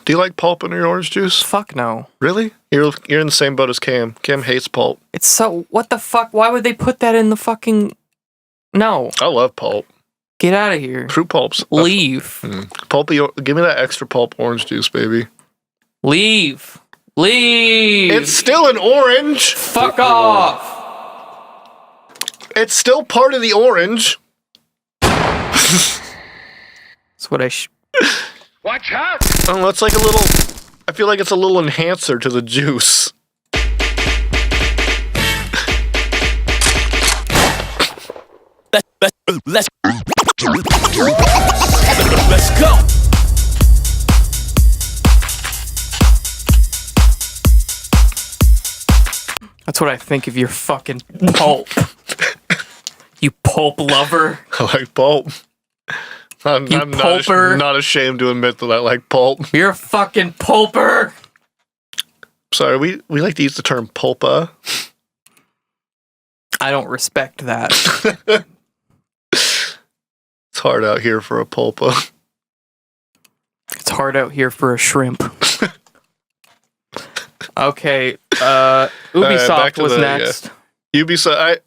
B: Do you like pulp in your orange juice?
A: Fuck no.
B: Really? You're in the same boat as Cam. Cam hates pulp.
A: It's so, what the fuck? Why would they put that in the fucking... No.
B: I love pulp.
A: Get out of here.
B: Fruit pulps.
A: Leave.
B: Pulpy. Give me that extra pulp orange juice, baby.
A: Leave. Leave.
B: It's still an orange.
A: Fuck off.
B: It's still part of the orange.
A: That's what I
C: Watch out!
B: Oh, it's like a little... I feel like it's a little enhancer to the juice.
C: Let's go!
B: That's
A: what I think of your fucking pulp. You pulp lover.
B: I like pulp. I'm
A: pulper.
B: not ashamed to admit that I like pulp.
A: You're a fucking pulper.
B: Sorry, we like to use the term pulpa.
A: I don't respect that.
B: It's hard out here for a pulpa.
A: It's hard out here for a shrimp. Okay, Ubisoft was next.
B: Yeah. Ubisoft.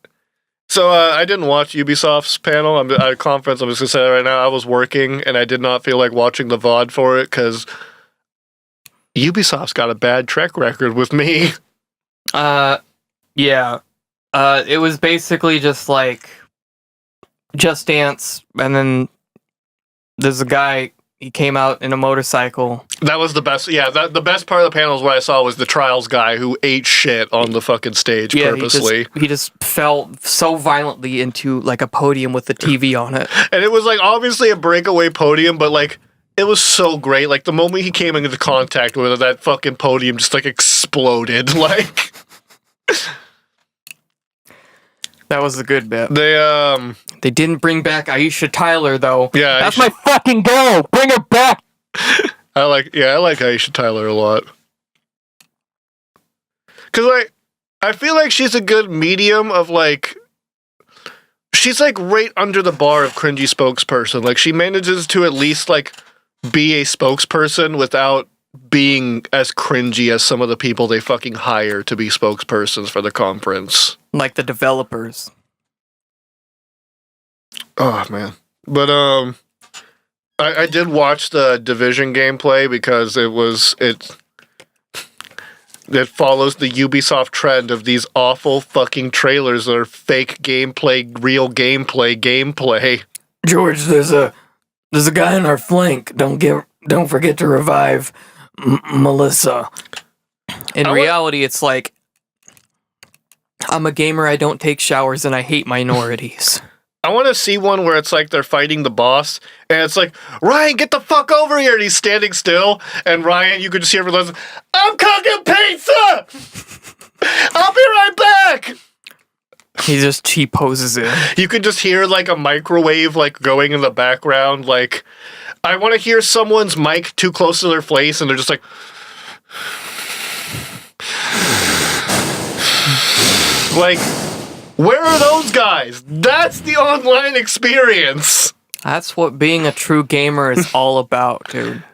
B: I didn't watch Ubisoft's panel. I'm at a conference. I'm just gonna say that right now. I was working and I did not feel like watching the VOD for it because Ubisoft's got a bad track record with me.
A: Yeah. It was basically just like Just Dance, and then there's a guy. He came out in a motorcycle.
B: That was the best. Yeah, the best part of the panel is what I saw was the trials guy who ate shit on the fucking stage purposely.
A: He just fell so violently into like a podium with the TV on it.
B: And it was like obviously a breakaway podium, but like it was so great. Like the moment he came into contact with it, that fucking podium just like exploded. Like
A: that was a good bit.
B: They
A: didn't bring back Aisha Tyler though.
B: Yeah,
A: that's my fucking goal. Bring her back.
B: I like Aisha Tyler a lot. Cause like I feel like she's a good medium of like she's like right under the bar of cringy spokesperson. Like she manages to at least like be a spokesperson without being as cringy as some of the people they fucking hire to be spokespersons for the conference.
A: Like the developers.
B: Oh man. But I did watch the Division gameplay because it follows the Ubisoft trend of these awful fucking trailers that are fake gameplay, real gameplay.
A: George, there's a guy on our flank. Don't forget to revive Melissa. In reality, it's like I'm a gamer. I don't take showers, and I hate minorities.
B: I want to see one where it's like they're fighting the boss, and it's like, Ryan, get the fuck over here, and he's standing still, and Ryan, you can just hear him, I'm cooking pizza! I'll be right back!
A: He poses it.
B: You can just hear like a microwave like going in the background, like, I want to hear someone's mic too close to their face, and they're just like, like, where are those guys? That's the online experience.
A: That's what being a true gamer is all about, dude.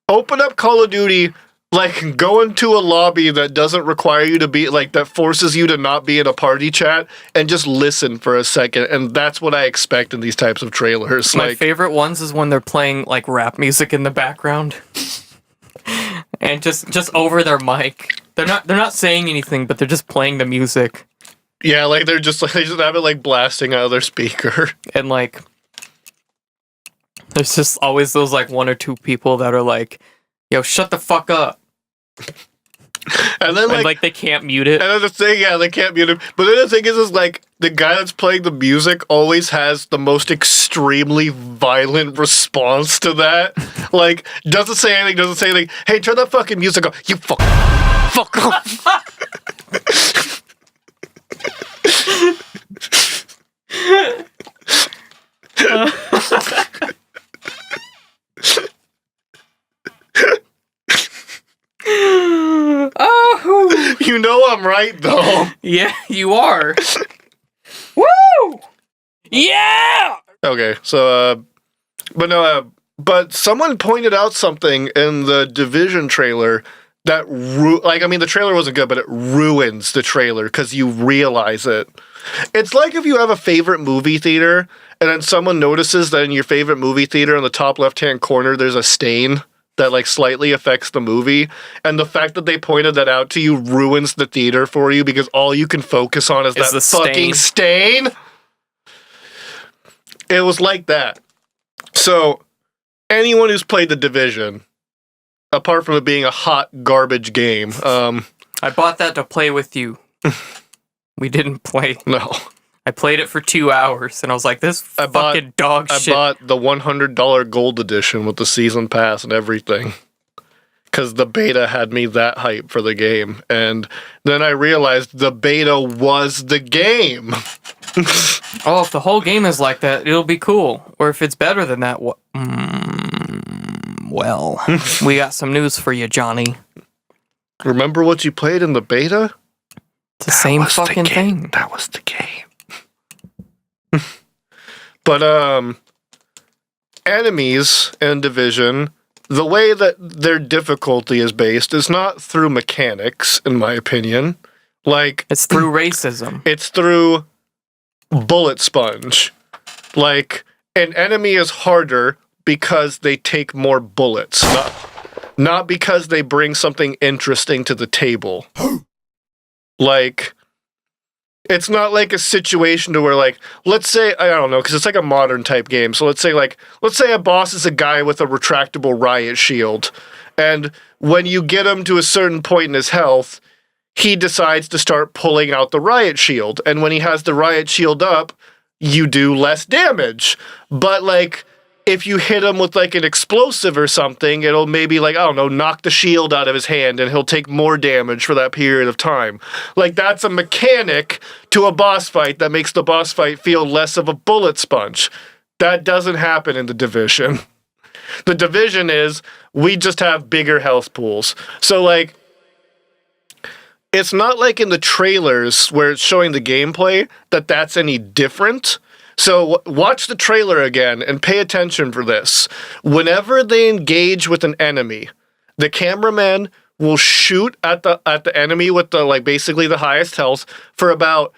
B: Open up Call of Duty, like go into a lobby that doesn't require you to be, like that forces you to not be in a party chat, and just listen for a second. And that's what I expect in these types of trailers.
A: My favorite ones is when they're playing like rap music in the background. And just over their mic. They're not saying anything, but they're just playing the music.
B: Yeah, like they just have it like blasting out of their speaker.
A: And like there's just always those like one or two people that are like, yo, shut the fuck up.
B: And then
A: like they can't mute it.
B: And then the thing, yeah, they can't mute it. But then the thing is like the guy that's playing the music always has the most extremely violent response to that. Like, doesn't say anything. Hey, turn that fucking music off. You fuck off.
A: Oh,
B: you know I'm right though.
A: Yeah, you are. Woo! Yeah.
B: Okay, so but someone pointed out something in the Division trailer that the trailer wasn't good, but it ruins the trailer because you realize it. It's like if you have a favorite movie theater and then someone notices that in your favorite movie theater in the top left-hand corner there's a stain that like slightly affects the movie, and the fact that they pointed that out to you ruins the theater for you because all you can focus on is that
A: the
B: fucking stain. It was like that. So anyone who's played The Division, apart from it being a hot garbage game,
A: I bought that to play with you. We didn't play.
B: No.
A: I played it for 2 hours, and I was like, this fucking dog shit.
B: I bought the $100 gold edition with the season pass and everything. Because the beta had me that hype for the game. And then I realized the beta was the game.
A: Oh, if the whole game is like that, it'll be cool. Or if it's better than that, well, we got some news for you, Johnny.
B: Remember what you played in the beta?
A: It's the same fucking thing.
B: That was the game. But enemies in Division, the way that their difficulty is based is not through mechanics, in my opinion. Like,
A: it's through racism.
B: It's through bullet sponge. Like, an enemy is harder because they take more bullets, not because they bring something interesting to the table. Like, It's not like a situation to where, like, let's say, I don't know, because it's like a modern type game. So let's say a boss is a guy with a retractable riot shield. And when you get him to a certain point in his health, he decides to start pulling out the riot shield. And when he has the riot shield up, you do less damage. But, like, if you hit him with, like, an explosive or something, it'll maybe, like, I don't know, knock the shield out of his hand and he'll take more damage for that period of time. Like, that's a mechanic to a boss fight that makes the boss fight feel less of a bullet sponge. That doesn't happen in The Division. The Division is, we just have bigger health pools. So, like, it's not like in the trailers where it's showing the gameplay that's any different. So watch the trailer again and pay attention for this. Whenever they engage with an enemy, the cameraman will shoot at the enemy with the, like, basically the highest health for about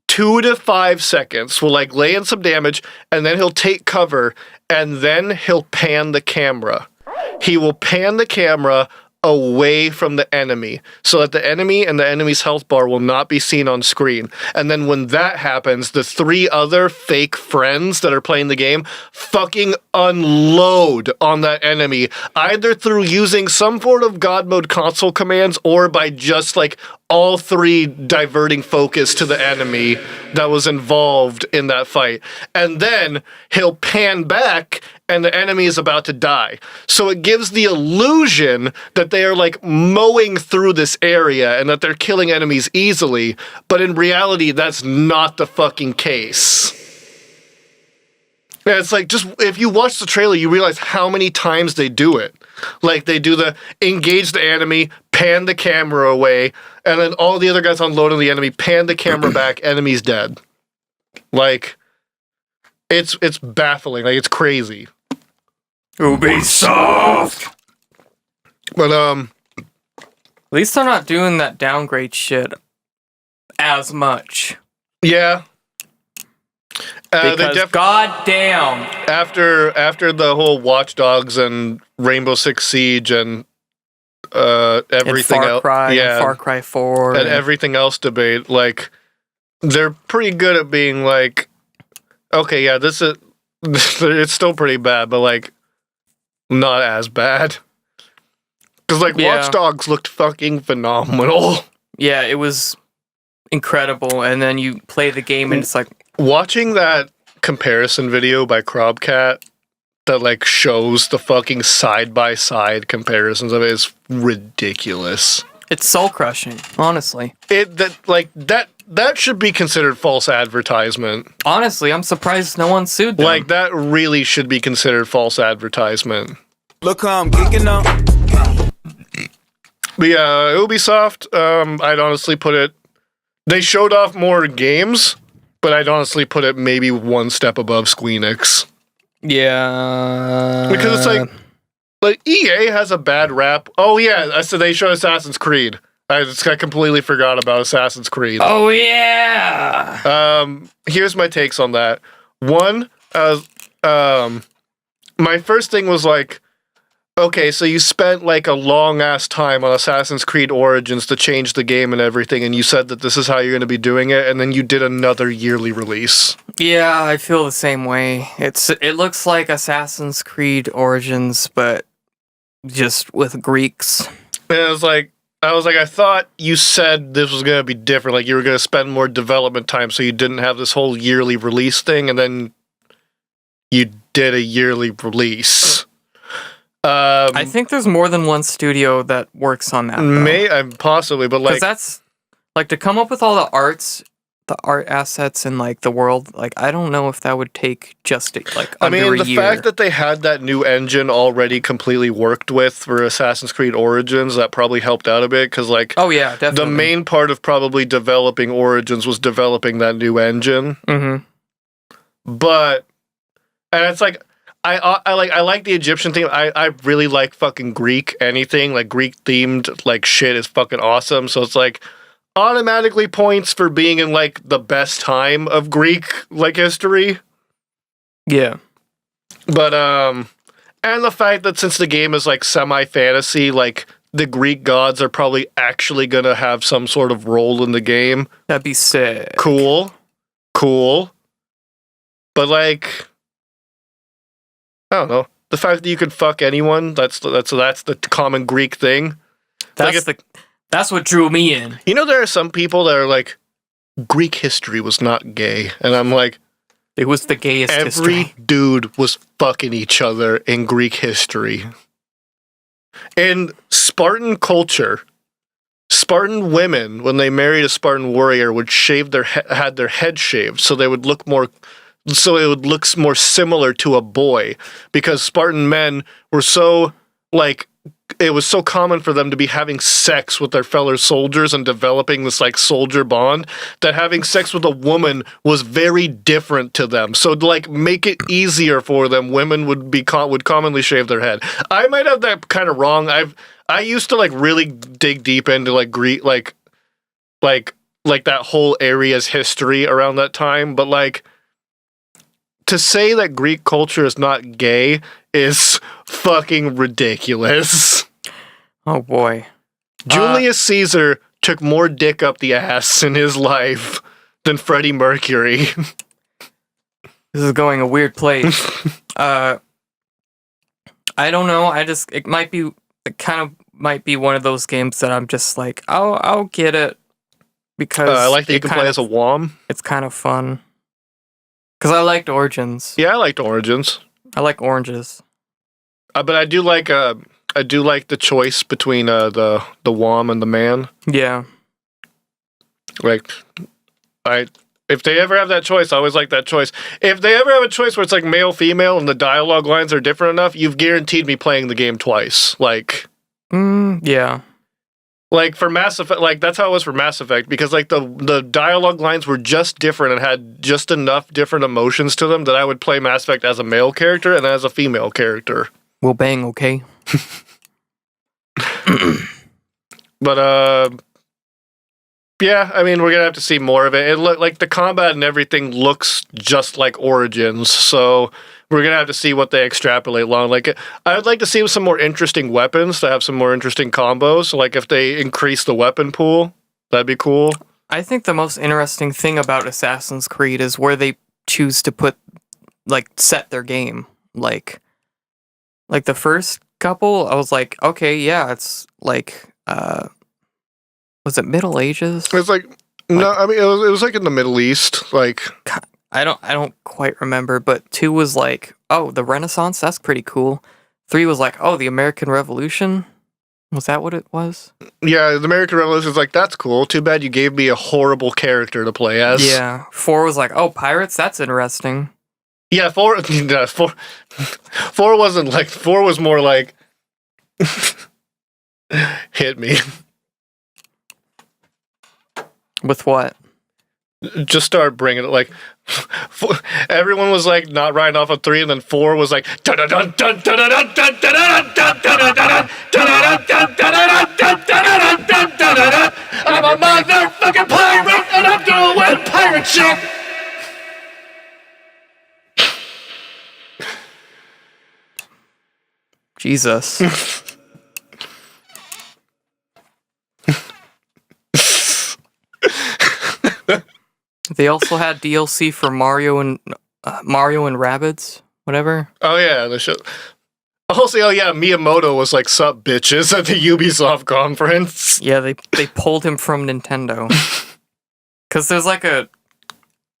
B: 2 to 5 seconds. Will, like, lay in some damage, and then he'll take cover, and then he'll pan the camera. He will pan the camera away from the enemy so that the enemy and the enemy's health bar will not be seen on screen. And then when that happens, the 3 other fake friends that are playing the game fucking unload on that enemy, either through using some sort of God mode console commands or by just, like, all 3 diverting focus to the enemy that was involved in that fight. And then he'll pan back and the enemy is about to die. So it gives the illusion that they are, like, mowing through this area and that they're killing enemies easily, but in reality, that's not the fucking case. And it's like, just if you watch the trailer, you realize how many times they do it. Like, they do the engage the enemy, pan the camera away, and then all the other guys unloading the enemy, pan the camera back, enemy's dead. Like, it's baffling. Like, it's crazy.
A: Ubisoft!
B: But,
A: At least they're not doing that downgrade shit as much.
B: yeah.
A: Because goddamn,
B: after the whole Watch Dogs and Rainbow Six Siege and everything
A: and
B: else,
A: and Far Cry 4
B: and everything else debate, like, they're pretty good at being like, okay, yeah, this is it's still pretty bad, but, like, not as bad. Because, like, Watch Dogs looked fucking phenomenal.
A: Yeah, it was incredible. And then you play the game and it's like,
B: watching that comparison video by Crobcat that, like, shows the fucking side-by-side comparisons of it is ridiculous.
A: it's soul crushing, honestly.
B: That should be considered false advertisement.
A: Honestly, I'm surprised no one sued them.
B: Like, that really should be considered false advertisement.
C: Look how I'm geeking up.
B: But yeah, Ubisoft, I'd honestly put it, they showed off more games, but I'd honestly put it maybe one step above Squeenix.
A: Yeah.
B: Because it's like EA has a bad rap. Oh yeah, so they showed Assassin's Creed. I completely forgot about Assassin's Creed.
A: Oh yeah.
B: Here's my takes on that. One, my first thing was like, okay, so you spent like a long ass time on Assassin's Creed Origins to change the game and everything, and you said that this is how you're going to be doing it, and then you did another yearly release.
A: Yeah, I feel the same way. It looks like Assassin's Creed Origins, but just with Greeks.
B: And I was like, I thought you said this was going to be different, like you were going to spend more development time, so you didn't have this whole yearly release thing, and then you did a yearly release.
A: I think there's more than one studio that works on that.
B: Possibly, but like,
A: that's like to come up with all the art assets in like the world. Like, I don't know if that would take just like under a year.
B: The fact that they had that new engine already completely worked with for Assassin's Creed Origins, that probably helped out a bit. Because like,
A: oh yeah, definitely.
B: The main part of probably developing Origins was developing that new engine.
A: Mm-hmm.
B: But, and it's like, I like the Egyptian theme. I really like fucking Greek anything. Like, Greek themed like shit is fucking awesome. So it's like automatically points for being in like the best time of Greek like history.
A: Yeah.
B: But and the fact that since the game is like semi-fantasy, like the Greek gods are probably actually going to have some sort of role in the game.
A: That'd be sick.
B: Cool. But like, I don't know. The fact that you can fuck anyone, that's the common Greek thing.
A: That's what drew me in.
B: You know, there are some people that are like, Greek history was not gay. And I'm like,
A: it was the gayest
B: every
A: history.
B: dude was fucking each other in Greek history. In Spartan culture, Spartan women, when they married a Spartan warrior, would shave had their head shaved so they would look more, so it would look more similar to a boy, because Spartan men were so like, it was so common for them to be having sex with their fellow soldiers and developing this like soldier bond that having sex with a woman was very different to them. So to like make it easier for them, women would commonly shave their head. I might have that kind of wrong. I used to like really dig deep into like Greek like that whole area's history around that time, but like to say that Greek culture is not gay is fucking ridiculous.
A: Oh boy.
B: Julius Caesar took more dick up the ass in his life than Freddie Mercury.
A: This is going a weird place. I don't know. It kind of might be one of those games that I'm just like, I'll get it because
B: I like that you can play as a WOM.
A: It's kind of fun. Because I liked Origins.
B: Yeah, I liked Origins.
A: I like oranges.
B: But I do like the choice between the WOM and the man.
A: Yeah.
B: Like, if they ever have that choice, I always like that choice. If they ever have a choice where it's like male, female, and the dialogue lines are different enough, you've guaranteed me playing the game twice. Like,
A: yeah.
B: Like for Mass Effect, like that's how it was for Mass Effect, because like the dialogue lines were just different and had just enough different emotions to them that I would play Mass Effect as a male character and as a female character.
A: We'll bang, okay?
B: But yeah, I mean, we're gonna have to see more of it. It look like the combat and everything looks just like Origins, so we're gonna have to see what they extrapolate along. Like, I would like to see some more interesting weapons to have some more interesting combos. Like, if they increase the weapon pool, that'd be cool.
A: I think the most interesting thing about Assassin's Creed is where they choose to set their game. Like the first couple, I was like, okay, yeah, it's like, was it Middle Ages?
B: It's like, no, I mean, it was like in the Middle East, like.
A: I don't quite remember, but 2 was like, oh, the Renaissance, that's pretty cool. 3 was like, oh, the American Revolution? Was that what it was?
B: Yeah, the American Revolution is like, that's cool. Too bad you gave me a horrible character to play as.
A: Yeah. 4 was like, oh, pirates, that's interesting.
B: Yeah, 4 wasn't like, 4 was more like, hit me.
A: With what?
B: Just start bringing it, like, everyone was like not riding off of 3, and then 4 was like, I'm a motherfucking pirate and I'm doing pirate shit.
A: Jesus. They also had DLC for Mario and Rabbids, whatever.
B: Oh yeah, the show. Also, oh yeah, Miyamoto was like, "Sup, bitches," at the Ubisoft conference.
A: Yeah, they pulled him from Nintendo. Cause there's like a.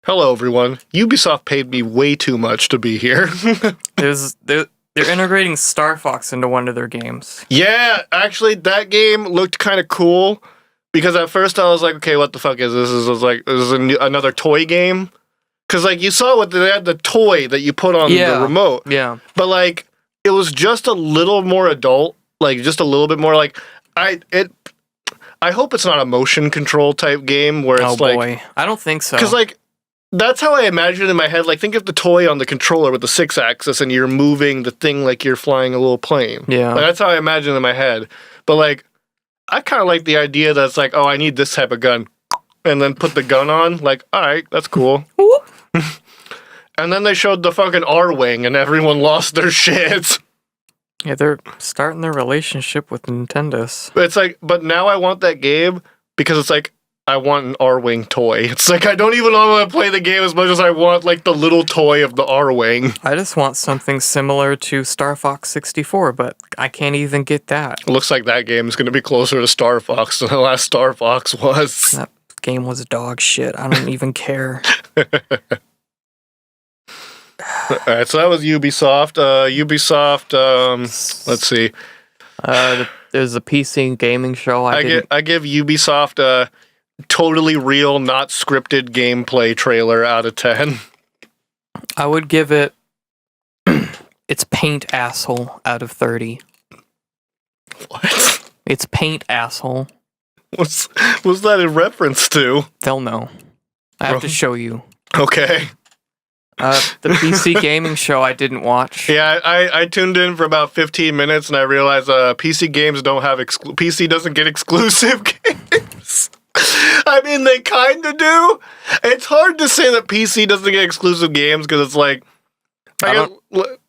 B: Hello, everyone. Ubisoft paid me way too much to be here.
A: They're integrating Star Fox into one of their games.
B: Yeah, actually, that game looked kind of cool. Because at first I was like, okay, what the fuck is this? This is another toy game? Because, like, you saw what they had the toy that you put on the remote.
A: Yeah.
B: But, like, it was just a little more adult. Like, just a little bit more, like, I hope it's not a motion control type game where it's like... Oh, boy.
A: I don't think so.
B: Because, like, that's how I imagine it in my head. Like, think of the toy on the controller with the 6-axis and you're moving the thing like you're flying a little plane.
A: Yeah.
B: Like, that's how I imagine it in my head. But, like... I kind of like the idea that it's like, oh, I need this type of gun. And then put the gun on. Like, all right, that's cool. And then they showed the fucking R-Wing and everyone lost their shit.
A: Yeah, they're starting their relationship with Nintendo's.
B: It's like, but now I want that game because it's like, I want an R-Wing toy. It's like, I don't even want to play the game as much as I want, like, the little toy of the R-Wing.
A: I just want something similar to Star Fox 64, but I can't even get that.
B: It looks like that game is going to be closer to Star Fox than the last Star Fox was.
A: That game was dog shit. I don't even care.
B: Alright, so that was Ubisoft. Let's see.
A: There's a PC gaming show.
B: I give Ubisoft a totally real, not scripted gameplay trailer out of 10.
A: I would give it its paint asshole out of 30.
B: What?
A: It's paint asshole.
B: What's that in reference to?
A: They'll know. I have to show you.
B: Okay.
A: The PC gaming show I didn't watch.
B: Yeah, I tuned in for about 15 minutes and I realized PC games don't have PC doesn't get exclusive games. I mean, they kind of do. It's hard to say that PC doesn't get exclusive games because it's like
A: I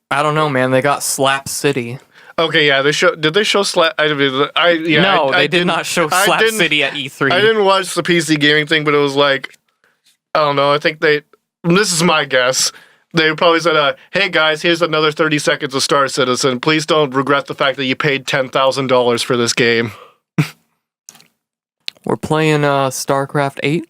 A: don't know, man. They got Slap City.
B: Okay, yeah, did they show Slap?
A: No, they did not show Slap City at E3.
B: I didn't watch the PC gaming thing, but it was like, I don't know. I think this is my guess. They probably said, hey guys, here's another 30 seconds of Star Citizen. Please don't regret the fact that you paid $10,000 for this game.
A: We're playing StarCraft 8.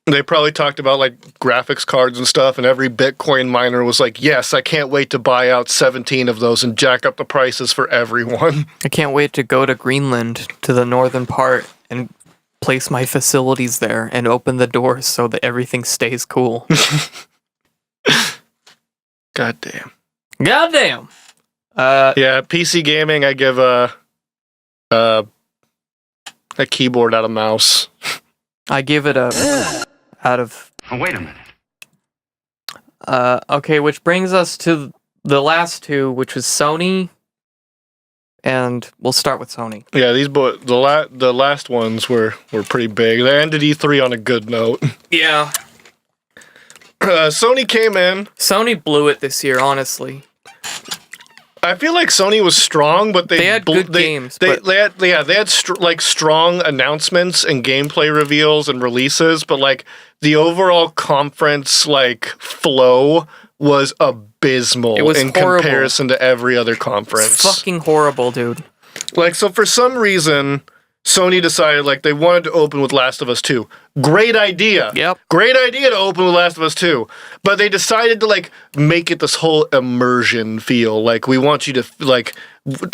B: They probably talked about like graphics cards and stuff, and every Bitcoin miner was like, yes, I can't wait to buy out 17 of those and jack up the prices for everyone.
A: I can't wait to go to Greenland, to the northern part, and place my facilities there and open the doors so that everything stays cool.
B: Goddamn.
A: Goddamn!
B: Yeah, PC gaming, I give a keyboard out of mouse.
A: I give it a out of.
D: Oh, wait a minute.
A: Okay, which brings us to the last two, which was Sony, and we'll start with Sony.
B: Yeah, the last ones were pretty big. They ended E3 on a good note.
A: Yeah.
B: Sony came in.
A: Sony blew it this year, honestly.
B: I feel like Sony was strong, but they
A: had good games.
B: They had strong announcements and gameplay reveals and releases, but like the overall conference like flow was abysmal in comparison to every other conference.
A: Fucking horrible, dude.
B: Like, so for some reason, Sony decided like they wanted to open with Last of Us 2. Great idea.
A: Yep.
B: Great idea to open with Last of Us 2. But they decided to like make it this whole immersion feel. Like we want you to like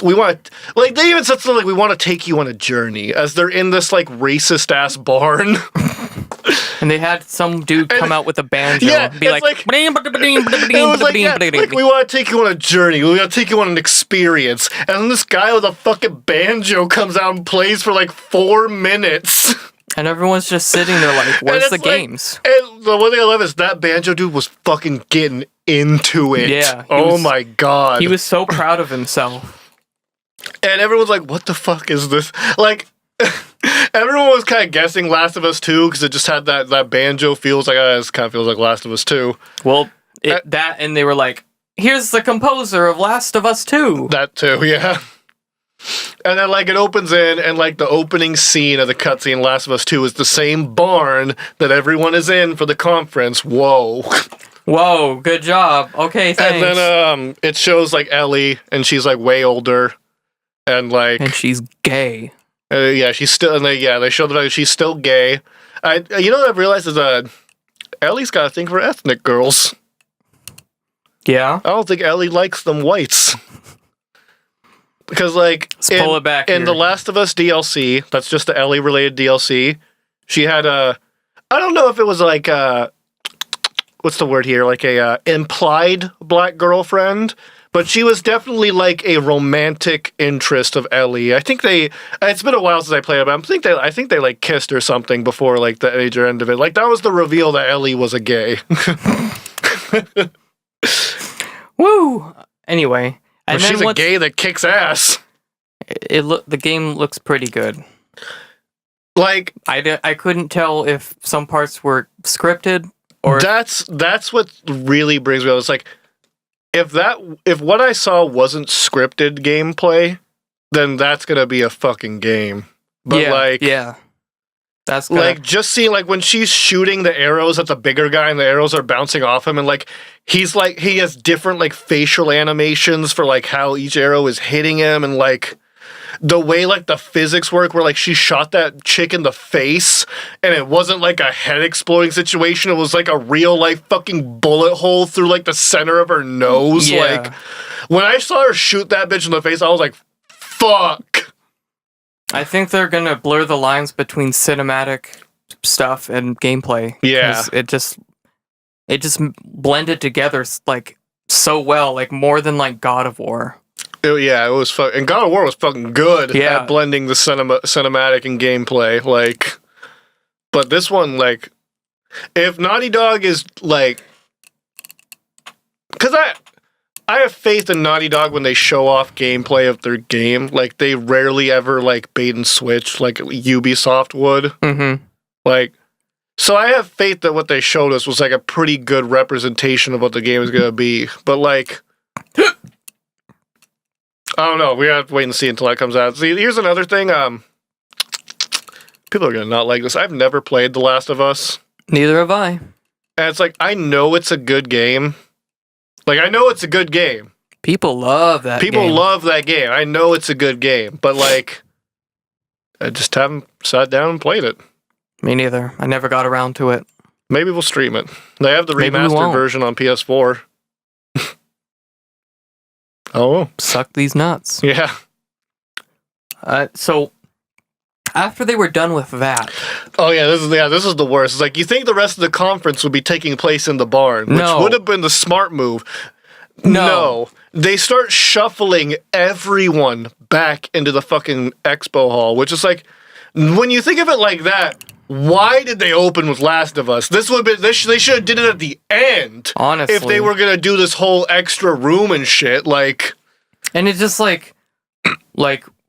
B: we want like they even said something like we want to take you on a journey as they're in this like racist ass barn.
A: And they had some dude come out with a banjo and be like
B: it was like, yeah, like we want to take you on a journey. We want to take you on an experience. And then this guy with a fucking banjo comes out and plays for like 4 minutes.
A: And everyone's just sitting there like, where's the games?
B: And the one thing I love is that banjo dude was fucking getting into it.
A: Yeah.
B: Oh my god.
A: He was so proud of himself.
B: And everyone's like, what the fuck is this? Like, everyone was kind of guessing Last of Us 2 because it just had that banjo feels like, this kind of feels like Last of Us 2.
A: Well, and they were like, here's the composer of Last of Us 2.
B: That too, yeah. And then, like, it opens in, and, like, the opening scene of the cutscene Last of Us 2 is the same barn that everyone is in for the conference. Whoa.
A: Whoa, good job. Okay, thanks.
B: And then it shows, like, Ellie, and she's, like, way older. And, like...
A: And she's gay.
B: Yeah, she's still... And they show that she's still gay. You know what I've realized is Ellie's got a thing for ethnic girls.
A: Yeah?
B: I don't think Ellie likes them whites. Because, like,
A: let's pull it back
B: in the Last of Us DLC, that's just the Ellie-related DLC, she had I don't know if it was like what's the word here? Like a implied black girlfriend, but she was definitely like a romantic interest of Ellie. I think it's been a while since I played it, but I think they like kissed or something before like the major end of it. Like that was the reveal that Ellie was a gay.
A: Woo! Anyway.
B: And she's a gay that kicks ass.
A: The game looks pretty good.
B: Like
A: I couldn't tell if some parts were scripted or
B: that's what really brings me up. It's like if what I saw wasn't scripted gameplay, then that's gonna be a fucking game. But
A: that's gonna,
B: like just seeing like when she's shooting the arrows at the bigger guy and the arrows are bouncing off him, and like he has different like facial animations for like how each arrow is hitting him, and like the way like the physics work where like she shot that chick in the face and it wasn't like a head exploding situation, it was like a real like fucking bullet hole through like the center of her nose. Like when I saw her shoot that bitch in the face, I was like, fuck.
A: I think they're gonna blur the lines between cinematic stuff and gameplay.
B: Yeah.
A: 'Cause it just blended together like so well, like more than like God of War.
B: It was and God of War was fucking good at blending the cinematic and gameplay. Like, but this one, like, if Naughty Dog is like, because I have faith in Naughty Dog when they show off gameplay of their game. Like, they rarely ever like bait and switch like Ubisoft would.
A: Mm-hmm.
B: Like, so I have faith that what they showed us was like a pretty good representation of what the game is gonna be. But like. I don't know. We have to wait and see until that comes out. See, here's another thing. People are gonna not like this. I've never played The Last of Us.
A: Neither have I.
B: And it's like, I know it's a good game. Like, I know it's a good game.
A: People love that game.
B: People love that game. I know it's a good game. But like, I just haven't sat down and played it.
A: Me neither. I never got around to it.
B: Maybe we'll stream it. They have the
A: Maybe we
B: remastered
A: won't.
B: version on PS4. Oh.
A: Suck these nuts.
B: Yeah.
A: So after they were done with that,
B: Oh yeah, this is the worst. It's like you think the rest of the conference would be taking place in the barn, which
A: No.
B: would have been the smart move.
A: No.
B: They start shuffling everyone back into the fucking expo hall, which is like, when you think of it like that, why did they open with Last of Us? This would have been, they should have did it at the end.
A: honestly,
B: If they were gonna do this whole extra room and shit, like,
A: and it's just like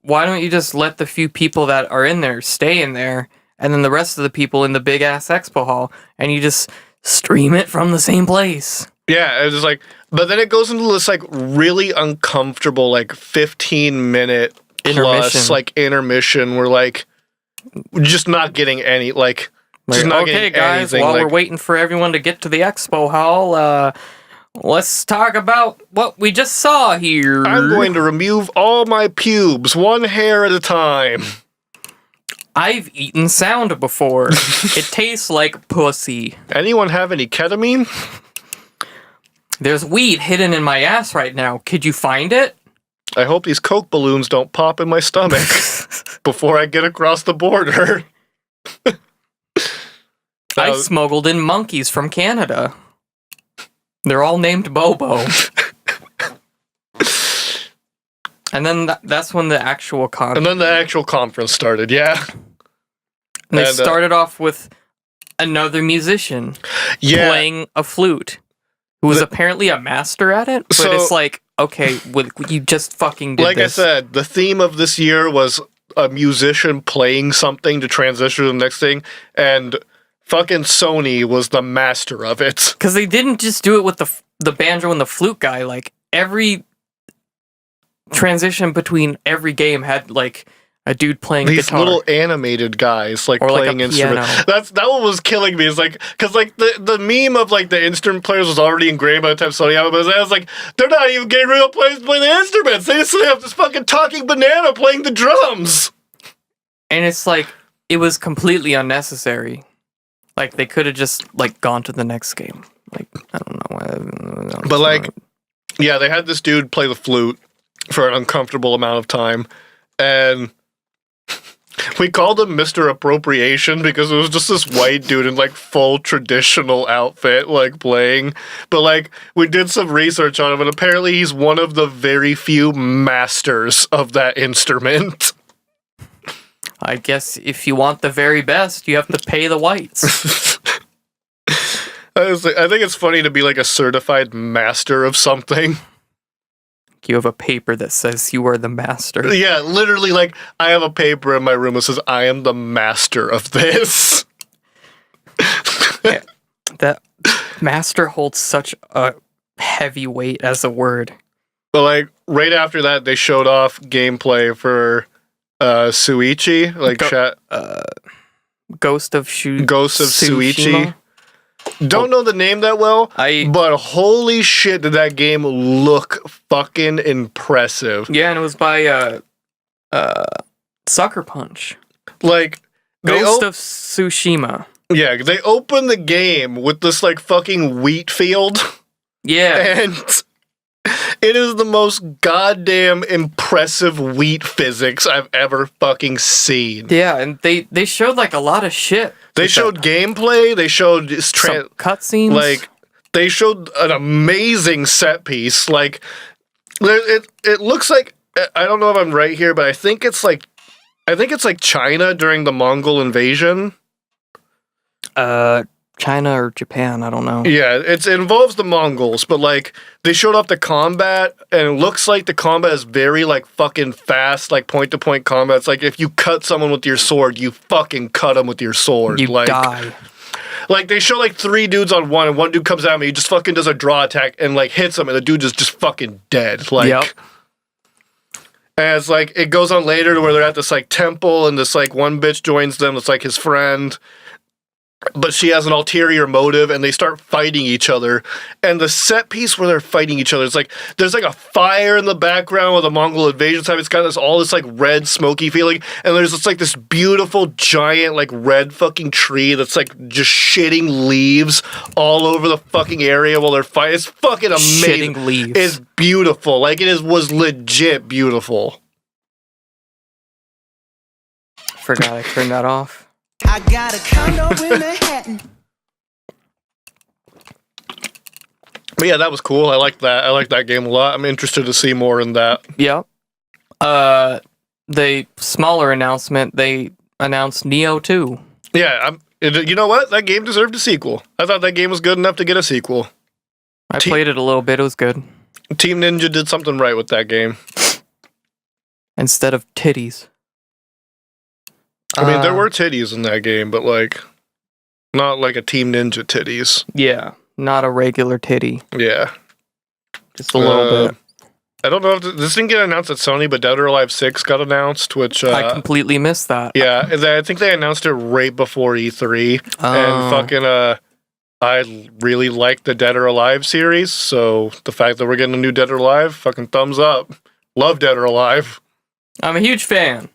A: why don't you just let the few people that are in there stay in there, and then the rest of the people in the big ass expo hall, and you just stream it from the same place?
B: yeah, it was like, but then it goes into this like really uncomfortable like 15-minute
A: Intermission.
B: plus like intermission where like we're just not getting any like just not
A: okay,
B: getting
A: guys,
B: anything.
A: while
B: Like,
A: we're waiting for everyone to get to the expo hall, let's talk about what we just saw here.
B: I'm going to remove all my pubes, one hair at a time.
A: I've eaten sound before. It tastes like pussy.
B: Anyone have any ketamine?
A: There's weed hidden in my ass right now. Could you find it?
B: I hope these Coke balloons don't pop in my stomach before I get across the border.
A: I smuggled in monkeys from Canada. They're all named Bobo. And then that's when the actual
B: And then the actual conference started, yeah.
A: And they
B: and,
A: started off with another musician
B: Yeah.
A: playing a flute, who was apparently a master at it. But
B: So-
A: it's like, okay, you just fucking did
B: Like
A: this.
B: I said, the theme of this year was a musician playing something to transition to the next thing, and fucking Sony was the master of it.
A: Because they didn't just do it with the banjo and the flute guy. Like, every transition between every game had, like, a dude playing
B: These
A: guitar.
B: little animated guys like
A: Or like
B: playing
A: a
B: instruments.
A: piano.
B: That one was killing me. It's like because like the meme of like the instrument players was already ingrained by the time Sony had it, but I was like, they're not even getting real players to play the instruments. They just have this fucking talking banana playing the drums.
A: And it's like, it was completely unnecessary. Like, they could have just, like, gone to the next game. Like, I don't know.
B: But like, yeah, they had this dude play the flute for an uncomfortable amount of time, and we called him Mr. Appropriation because it was just this white dude in like full traditional outfit, like playing. But like, we did some research on him, and apparently he's one of the very few masters of that instrument.
A: I guess if you want the very best, you have to pay the whites.
B: I think it's funny to be like a certified master of something.
A: You have a paper that says you are the master.
B: Yeah, literally, like, I have a paper in my room that says, I am the master of this.
A: That master holds such a heavyweight as a word.
B: But like right after that, they showed off gameplay for Suichi, like
A: Ghost of
B: Suichi. Don't know the name that well, but holy shit, did that game look fucking impressive.
A: Yeah, and it was by Sucker Punch.
B: Like
A: Ghost of Tsushima.
B: Yeah, they opened the game with this like fucking wheat field.
A: Yeah.
B: And it is the most goddamn impressive wheat physics I've ever fucking seen.
A: Yeah, and they showed like a lot of shit.
B: They showed gameplay, they showed
A: some cutscenes.
B: Like they showed an amazing set piece. Like it looks like, I don't know if I'm right here, but I think it's like China during the Mongol invasion.
A: China or Japan, I don't know.
B: Yeah, it involves the Mongols, but like they showed off the combat, and it looks like the combat is very like fucking fast, like point to point combat. It's like if you cut someone with your sword, you fucking cut them with your sword.
A: You
B: like,
A: die.
B: Like they show like 3 dudes on one, and one dude comes at me, he just fucking does a draw attack and like hits him, and the dude is just fucking dead. Like,
A: yep.
B: And it's like it goes on later to where they're at this like temple, and this like one bitch joins them. It's like his friend. But she has an ulterior motive, and they start fighting each other. And the set piece where they're fighting each other, it's like there's like a fire in the background with a Mongol invasion time. It's got this like red smoky feeling, and there's just like this beautiful giant like red fucking tree that's like just shitting leaves all over the fucking area while they're fighting. It's fucking amazing.
A: Shitting leaves.
B: It's beautiful. Like was legit beautiful.
A: Forgot I turned that off.
D: I got a condo in Manhattan.
B: But yeah, that was cool. I like that. I like that game a lot. I'm interested to see more in that.
A: Yep. The smaller announcement, they announced Neo 2.
B: Yeah, you know what? That game deserved a sequel. I thought that game was good enough to get a sequel.
A: I played it a little bit. It was good.
B: Team Ninja did something right with that game.
A: Instead of titties.
B: I mean, there were titties in that game, but like, not like a Team Ninja titties.
A: Yeah, not a regular titty.
B: Yeah.
A: Just a little bit.
B: I don't know if this didn't get announced at Sony, but Dead or Alive 6 got announced, which...
A: I completely missed that.
B: Yeah, I think they announced it right before E3. And fucking, I really like the Dead or Alive series, so the fact that we're getting a new Dead or Alive, fucking thumbs up. Love Dead or Alive.
A: I'm a huge fan.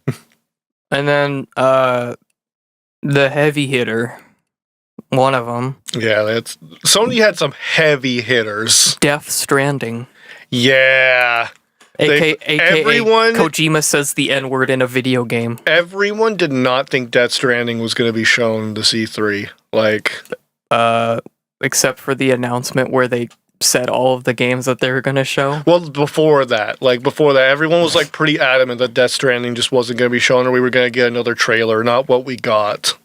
A: And then, the heavy hitter, one of them.
B: Yeah, Sony had some heavy hitters.
A: Death Stranding.
B: Yeah.
A: AKA Kojima says the N-word in a video game.
B: Everyone did not think Death Stranding was going to be shown this E3. Like,
A: except for the announcement where they said all of the games that they were going to show.
B: Well, before that, everyone was like pretty adamant that Death Stranding just wasn't going to be shown, or we were going to get another trailer, not what we got.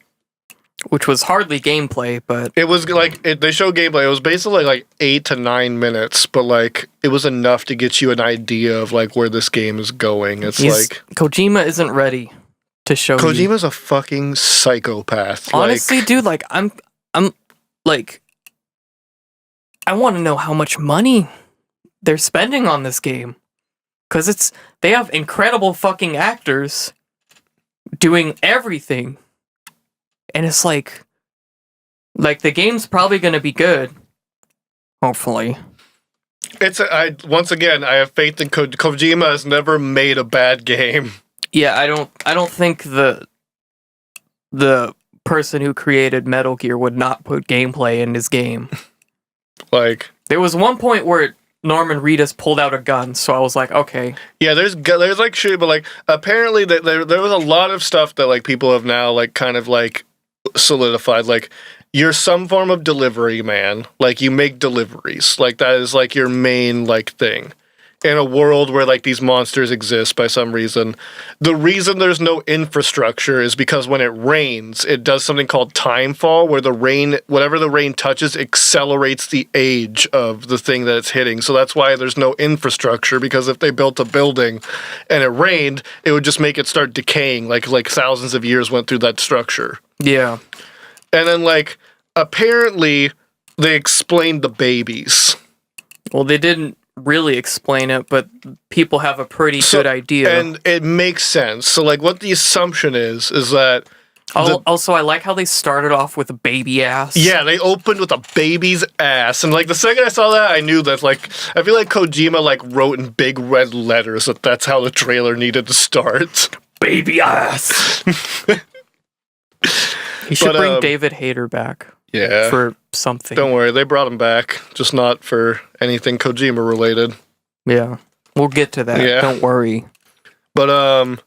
A: Which was hardly gameplay, but
B: it was like they showed gameplay. It was basically like 8 to 9 minutes, but like it was enough to get you an idea of like where this game is going. It's like
A: Kojima isn't ready to show.
B: Kojima's a fucking psychopath.
A: Honestly, dude, like I'm like, I want to know how much money they're spending on this game, because they have incredible fucking actors doing everything. And it's like the game's probably going to be good. Hopefully.
B: Once again, I have faith in Kojima has never made a bad game.
A: Yeah, I don't think the person who created Metal Gear would not put gameplay in his game.
B: Like,
A: there was one point where Norman Reedus pulled out a gun, so I was like, okay.
B: Yeah, there's like shit, but like apparently there was a lot of stuff that like people have now like kind of like solidified. Like, you're some form of delivery man. Like, you make deliveries. Like, that is like your main like thing in a world where like these monsters exist by some reason. The reason there's no infrastructure is because when it rains, it does something called timefall, where whatever the rain touches accelerates the age of the thing that it's hitting. So that's why there's no infrastructure, because if they built a building and it rained, it would just make it start decaying, like thousands of years went through that structure.
A: Yeah.
B: And then like apparently they explained the babies.
A: Well, they didn't really explain it, but people have a pretty good idea.
B: And it makes sense. So, like, what the assumption is that...
A: Also, I like how they started off with a baby ass.
B: Yeah, they opened with a baby's ass. And, like, the second I saw that, I knew that, like... I feel like Kojima, like, wrote in big red letters that that's how the trailer needed to start.
A: Baby ass! He should bring David Hayter back.
B: Yeah.
A: For something.
B: Don't worry, they brought him back. Just not for anything Kojima related.
A: Yeah. We'll get to that.
B: Yeah.
A: Don't worry.
B: But,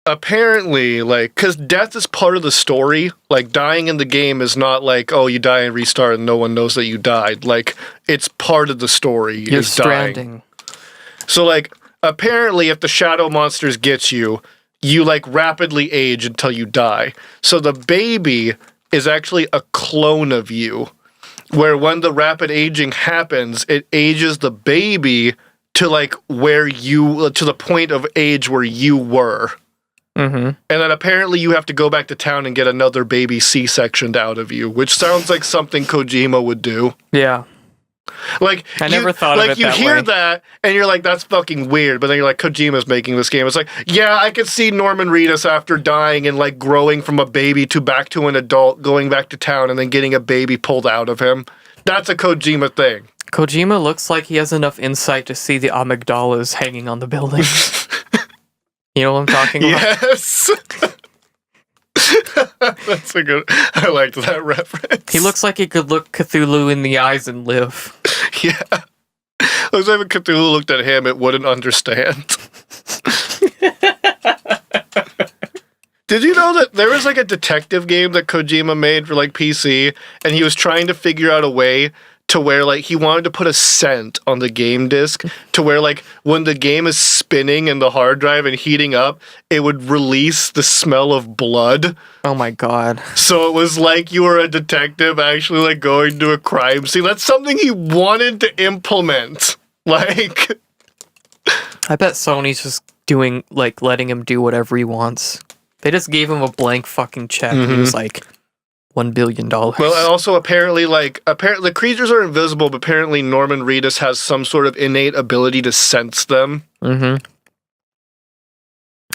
B: apparently, like, because death is part of the story. Like, dying in the game is not like, oh, you die and restart and no one knows that you died. Like, it's part of the story.
A: You're stranding.
B: Dying. So, like, apparently, if the shadow monsters get you, you, like, rapidly age until you die. So the baby is actually a clone of you, where when the rapid aging happens, it ages the baby to, like, where you, to the point of age where you were.
A: Mm-hmm.
B: And then apparently you have to go back to town and get another baby C-sectioned out of you, which sounds like something Kojima would do.
A: Yeah.
B: Like,
A: I never thought of it that way.
B: Like, you hear that, and you're like, that's fucking weird, but then you're like, Kojima's making this game. It's like, yeah, I could see Norman Reedus after dying and, like, growing from a baby to back to an adult, going back to town, and then getting a baby pulled out of him. That's a Kojima thing.
A: Kojima looks like he has enough insight to see the amygdalas hanging on the building. You know what I'm talking about?
B: Yes! That's a good... I liked that reference.
A: He looks like he could look Cthulhu in the eyes and live.
B: Yeah. Looks like if Cthulhu looked at him, it wouldn't understand. Did you know that there was, like, a detective game that Kojima made for, like, PC, and he was trying to figure out a way to where, like, he wanted to put a scent on the game disc to where, like, when the game is spinning in the hard drive and heating up, it would release the smell of blood.
A: Oh my god.
B: So it was like you were a detective actually, like, going to a crime scene. That's something he wanted to implement. Like...
A: I bet Sony's just doing, like, letting him do whatever he wants. They just gave him a blank fucking check. And he was like, $1 billion.
B: Well, and also apparently the creatures are invisible, but apparently Norman Reedus has some sort of innate ability to sense them.
A: Mm-hmm.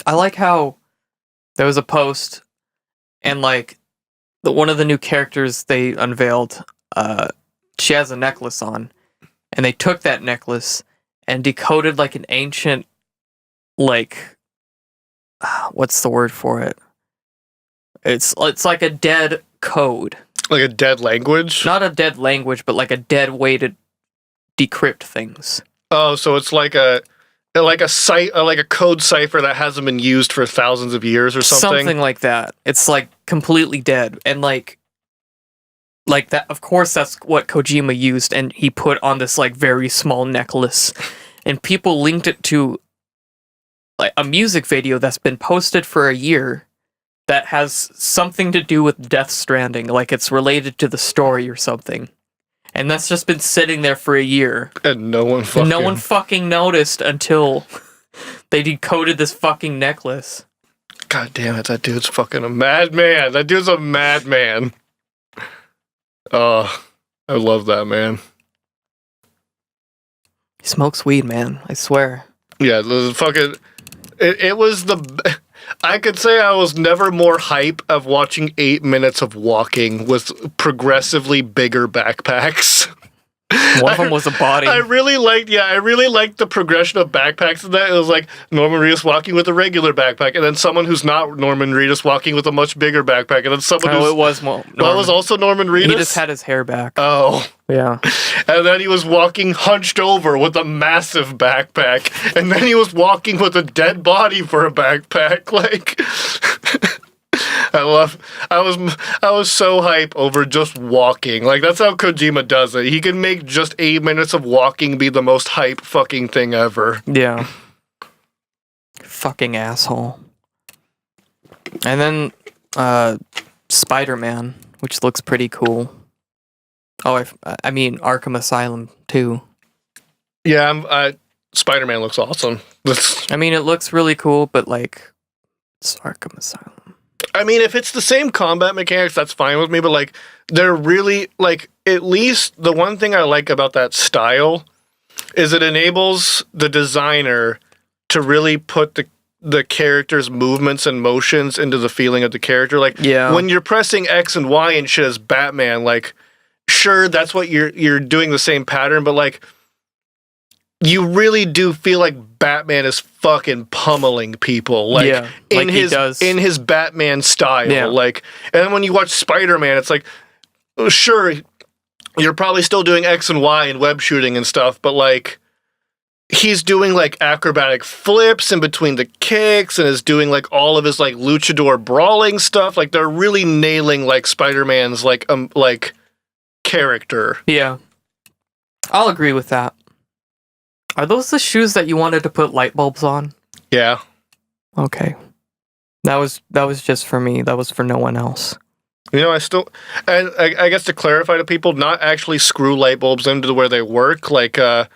A: I like how there was a post, and, like, one of the new characters they unveiled, she has a necklace on, and they took that necklace and decoded, like, an ancient, like, what's the word for it? It's like a dead code.
B: Like a dead language?
A: Not a dead language, but like a dead way to decrypt things.
B: Oh, so it's like a code cipher that hasn't been used for thousands of years or something?
A: Something like that. It's like completely dead. And like that, of course, that's what Kojima used, and he put on this, like, very small necklace. And people linked it to, like, a music video that's been posted for a year that has something to do with Death Stranding, like it's related to the story or something. And that's just been sitting there for a year.
B: And no one
A: fucking noticed until they decoded this fucking necklace.
B: God damn it, that dude's fucking a madman. That dude's a madman. Oh, I love that, man.
A: He smokes weed, man. I swear.
B: Yeah, the fucking... It was the... I could say I was never more hype of watching 8 minutes of walking with progressively bigger backpacks.
A: One of them was a body.
B: I really liked the progression of backpacks in that. It was like Norman Reedus walking with a regular backpack, and then someone who's not Norman Reedus walking with a much bigger backpack, and then someone
A: it was Norman.
B: Well, it was also Norman Reedus?
A: He just had his hair back.
B: Oh.
A: Yeah.
B: And then he was walking hunched over with a massive backpack, and then he was walking with a dead body for a backpack. Like... I was so hype over just walking. Like, that's how Kojima does it. He can make just 8 minutes of walking be the most hype fucking thing ever.
A: Yeah. Fucking asshole. And then, Spider-Man, which looks pretty cool. Oh, I mean, Arkham Asylum, too.
B: Yeah, Spider-Man looks awesome.
A: I mean, it looks really cool, but, like, it's Arkham Asylum.
B: I mean, if it's the same combat mechanics, that's fine with me, but like they're really like at least the one thing I like about that style is it enables the designer to really put the character's movements and motions into the feeling of the character. Like when you're pressing X and Y and shit as Batman, like sure that's what you're doing the same pattern, but like you really do feel like Batman is fucking pummeling people, like in his Batman style.
A: Yeah.
B: Like, and then when you watch Spider-Man, it's like, sure, you're probably still doing X and Y and web shooting and stuff, but like he's doing like acrobatic flips in between the kicks and is doing like all of his like luchador brawling stuff. Like they're really nailing like Spider-Man's like character.
A: Yeah. I'll agree with that. Are those the shoes that you wanted to put light bulbs on?
B: Yeah.
A: Okay. That was just for me. That was for no one else.
B: You know, I guess to clarify to people, not actually screw light bulbs into where they work. Like, the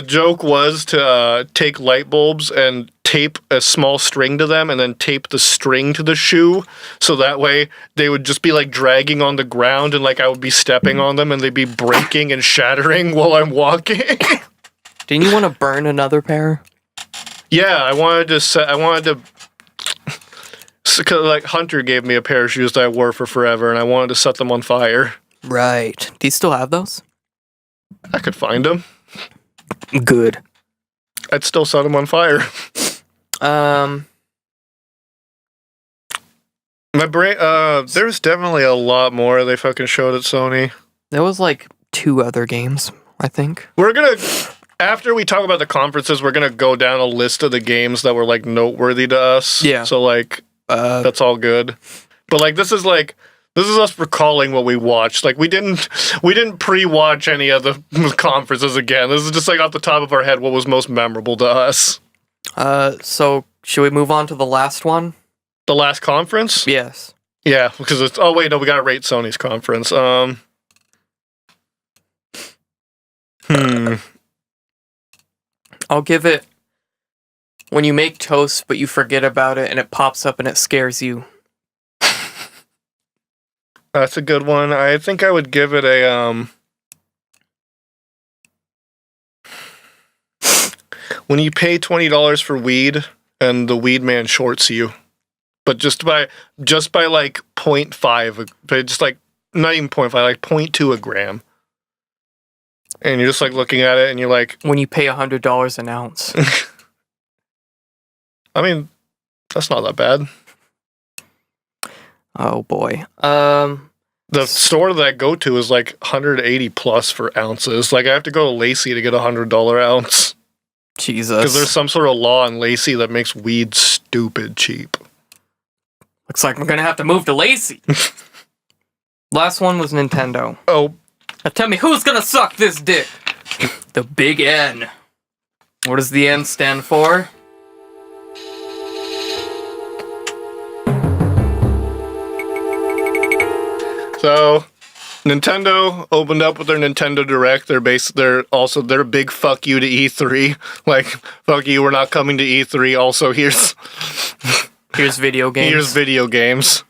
B: joke was to take light bulbs and tape a small string to them and then tape the string to the shoe. So that way they would just be like dragging on the ground and like I would be stepping on them and they'd be breaking and shattering while I'm walking.
A: Didn't you want to burn another pair?
B: Yeah, I wanted to like Hunter gave me a pair of shoes that I wore for forever and I wanted to set them on fire.
A: Right. Do you still have those?
B: I could find them.
A: Good.
B: I'd still set them on fire. My brain, there's definitely a lot more they fucking showed at Sony.
A: There was like 2 other games, I think.
B: We're gonna, after we talk about the conferences, we're gonna go down a list of the games that were like noteworthy to us.
A: Yeah.
B: So like, that's all good. But like, this is us recalling what we watched. Like we didn't pre-watch any of the conferences again. This is just like off the top of our head what was most memorable to us.
A: So should we move on to the last one?
B: The last conference?
A: Yes.
B: Yeah, because it's, oh wait, no, we gotta rate Sony's conference.
A: I'll give it when you make toast but you forget about it and it pops up and it scares you.
B: That's a good one. I think I would give it a when you pay $20 for weed and the weed man shorts you, but just by like 0.5, but just like not even 0.5, like 0.2 a gram, and you're just like looking at it and you're like,
A: when you pay $100 an ounce.
B: I mean, that's not that bad.
A: Oh boy.
B: The store that I go to is like 180 plus for ounces. Like I have to go to Lacey to get a $100 ounce.
A: Jesus.
B: Because there's some sort of law in Lacey that makes weed stupid cheap.
A: Looks like I'm gonna have to move to Lacey. Last one was Nintendo.
B: Oh.
A: Now tell me who's gonna suck this dick? The big N. What does the N stand for?
B: So, Nintendo opened up with their Nintendo Direct. They're a big fuck you to E3. Like, fuck you, we're not coming to E3. Also, here's
A: video games.
B: Here's video games.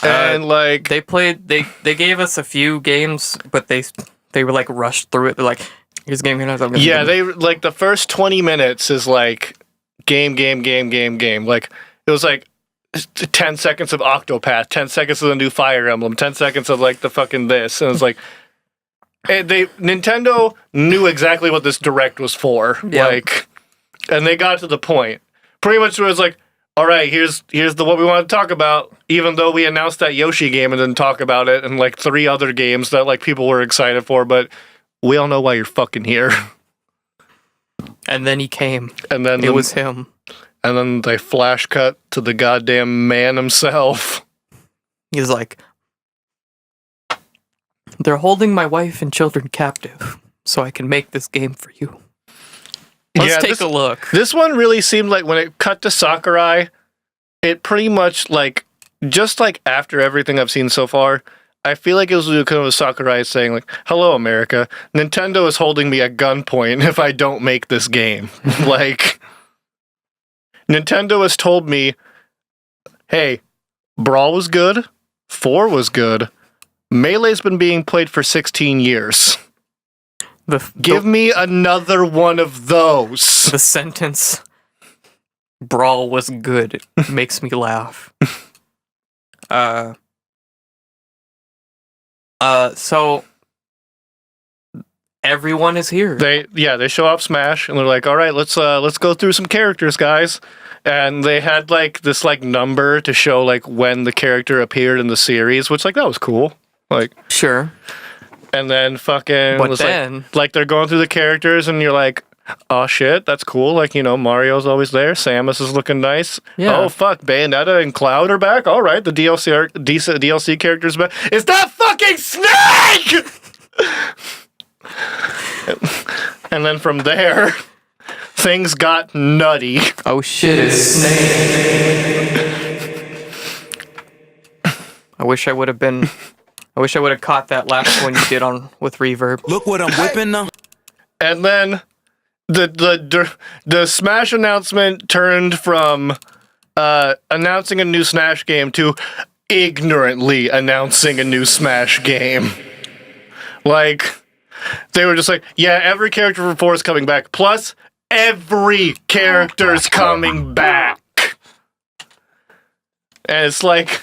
B: And like
A: they gave us a few games, but they were like rushed through it. They're like, here's a game.
B: Yeah, they like the first 20 minutes is like game. Like it was like 10 seconds of Octopath, 10 seconds of the new Fire Emblem, 10 seconds of like the fucking this, and it's like Nintendo knew exactly what this Direct was for.
A: Yeah.
B: Like, and they got to the point. Pretty much it was like, all right, here's what we want to talk about. Even though we announced that Yoshi game and didn't talk about it, and like 3 other games that like people were excited for, but we all know why you're fucking here.
A: And then he came.
B: And then
A: it was him.
B: And then they flash cut to the goddamn man himself.
A: He's like, they're holding my wife and children captive, so I can make this game for you. Let's take a look.
B: This one really seemed like when it cut to Sakurai, it pretty much like, just like after everything I've seen so far, I feel like it was kind of Sakurai saying like, hello America, Nintendo is holding me at gunpoint if I don't make this game. Like, Nintendo has told me hey, Brawl was good, 4 was good, Melee's been being played for 16 years. Give me another one of those.
A: The sentence, Brawl was good, makes me laugh. So everyone is here.
B: They show off Smash and they're like, all right, let's go through some characters, guys. And they had like this like number to show like when the character appeared in the series, which like that was cool. Like
A: Sure.
B: And then fucking
A: But
B: was
A: then
B: like they're going through the characters and you're like, oh shit, that's cool. Like, you know, Mario's always there. Samus is looking nice.
A: Yeah.
B: Oh fuck, Bayonetta and Cloud are back. All right, the DLC characters back. Is that fucking Snake? And then from there, things got nutty.
A: oh shit, it's Snake. I wish I would have caught that last one you did on with reverb.
C: Look what I'm whipping now.
B: And then the Smash announcement turned from announcing a new Smash game to ignorantly announcing a new Smash game. Like, they were just like, yeah, every character from 4 is coming back. Plus, every character's coming back. And it's like...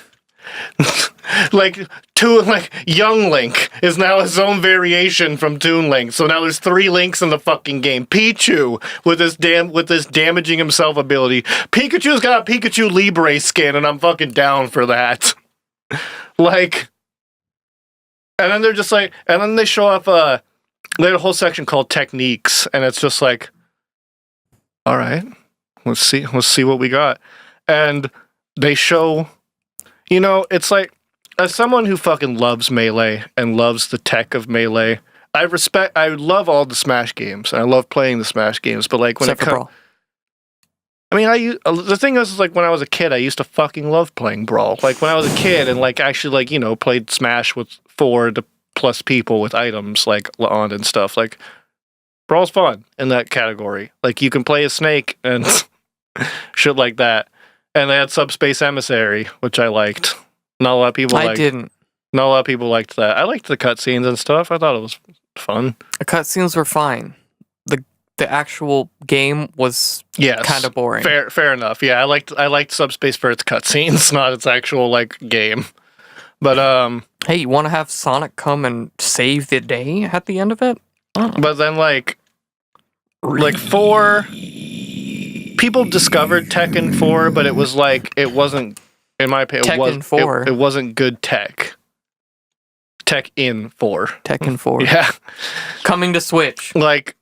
B: Young Link is now his own variation from Toon Link. So now there's 3 Links in the fucking game. Pichu with this damaging himself ability. Pikachu's got a Pikachu Libre skin, and I'm fucking down for that. Like, and then they're just like, and then they show off they had a whole section called Techniques, and it's just like, all right, let's see what we got. And they show, you know, it's like, as someone who fucking loves Melee and loves the tech of Melee, I love all the Smash games, and I love playing the Smash games, but like when
A: Except for Brawl.
B: I mean, the thing is like when I was a kid, I used to fucking love playing Brawl. Like when I was a kid and like actually like, you know, played Smash with 4 to plus people with items like on and stuff. Like Brawl's fun in that category. Like you can play a snake and shit like that. And they had Subspace Emissary, which I liked. Not a lot of people
A: didn't.
B: Not a lot of people liked that. I liked the cutscenes and stuff. I thought it was fun.
A: The cutscenes were fine. The actual game was kind of boring.
B: Fair enough. Yeah, I liked Subspace for its cutscenes, not its actual like game. But
A: hey, you want to have Sonic come and save the day at the end of it?
B: But then like 4, people discovered Tekken 4, but it was like it wasn't, in my opinion, it wasn't good tech. Tekken 4.
A: Tekken 4.
B: Yeah.
A: Coming to Switch.
B: Like,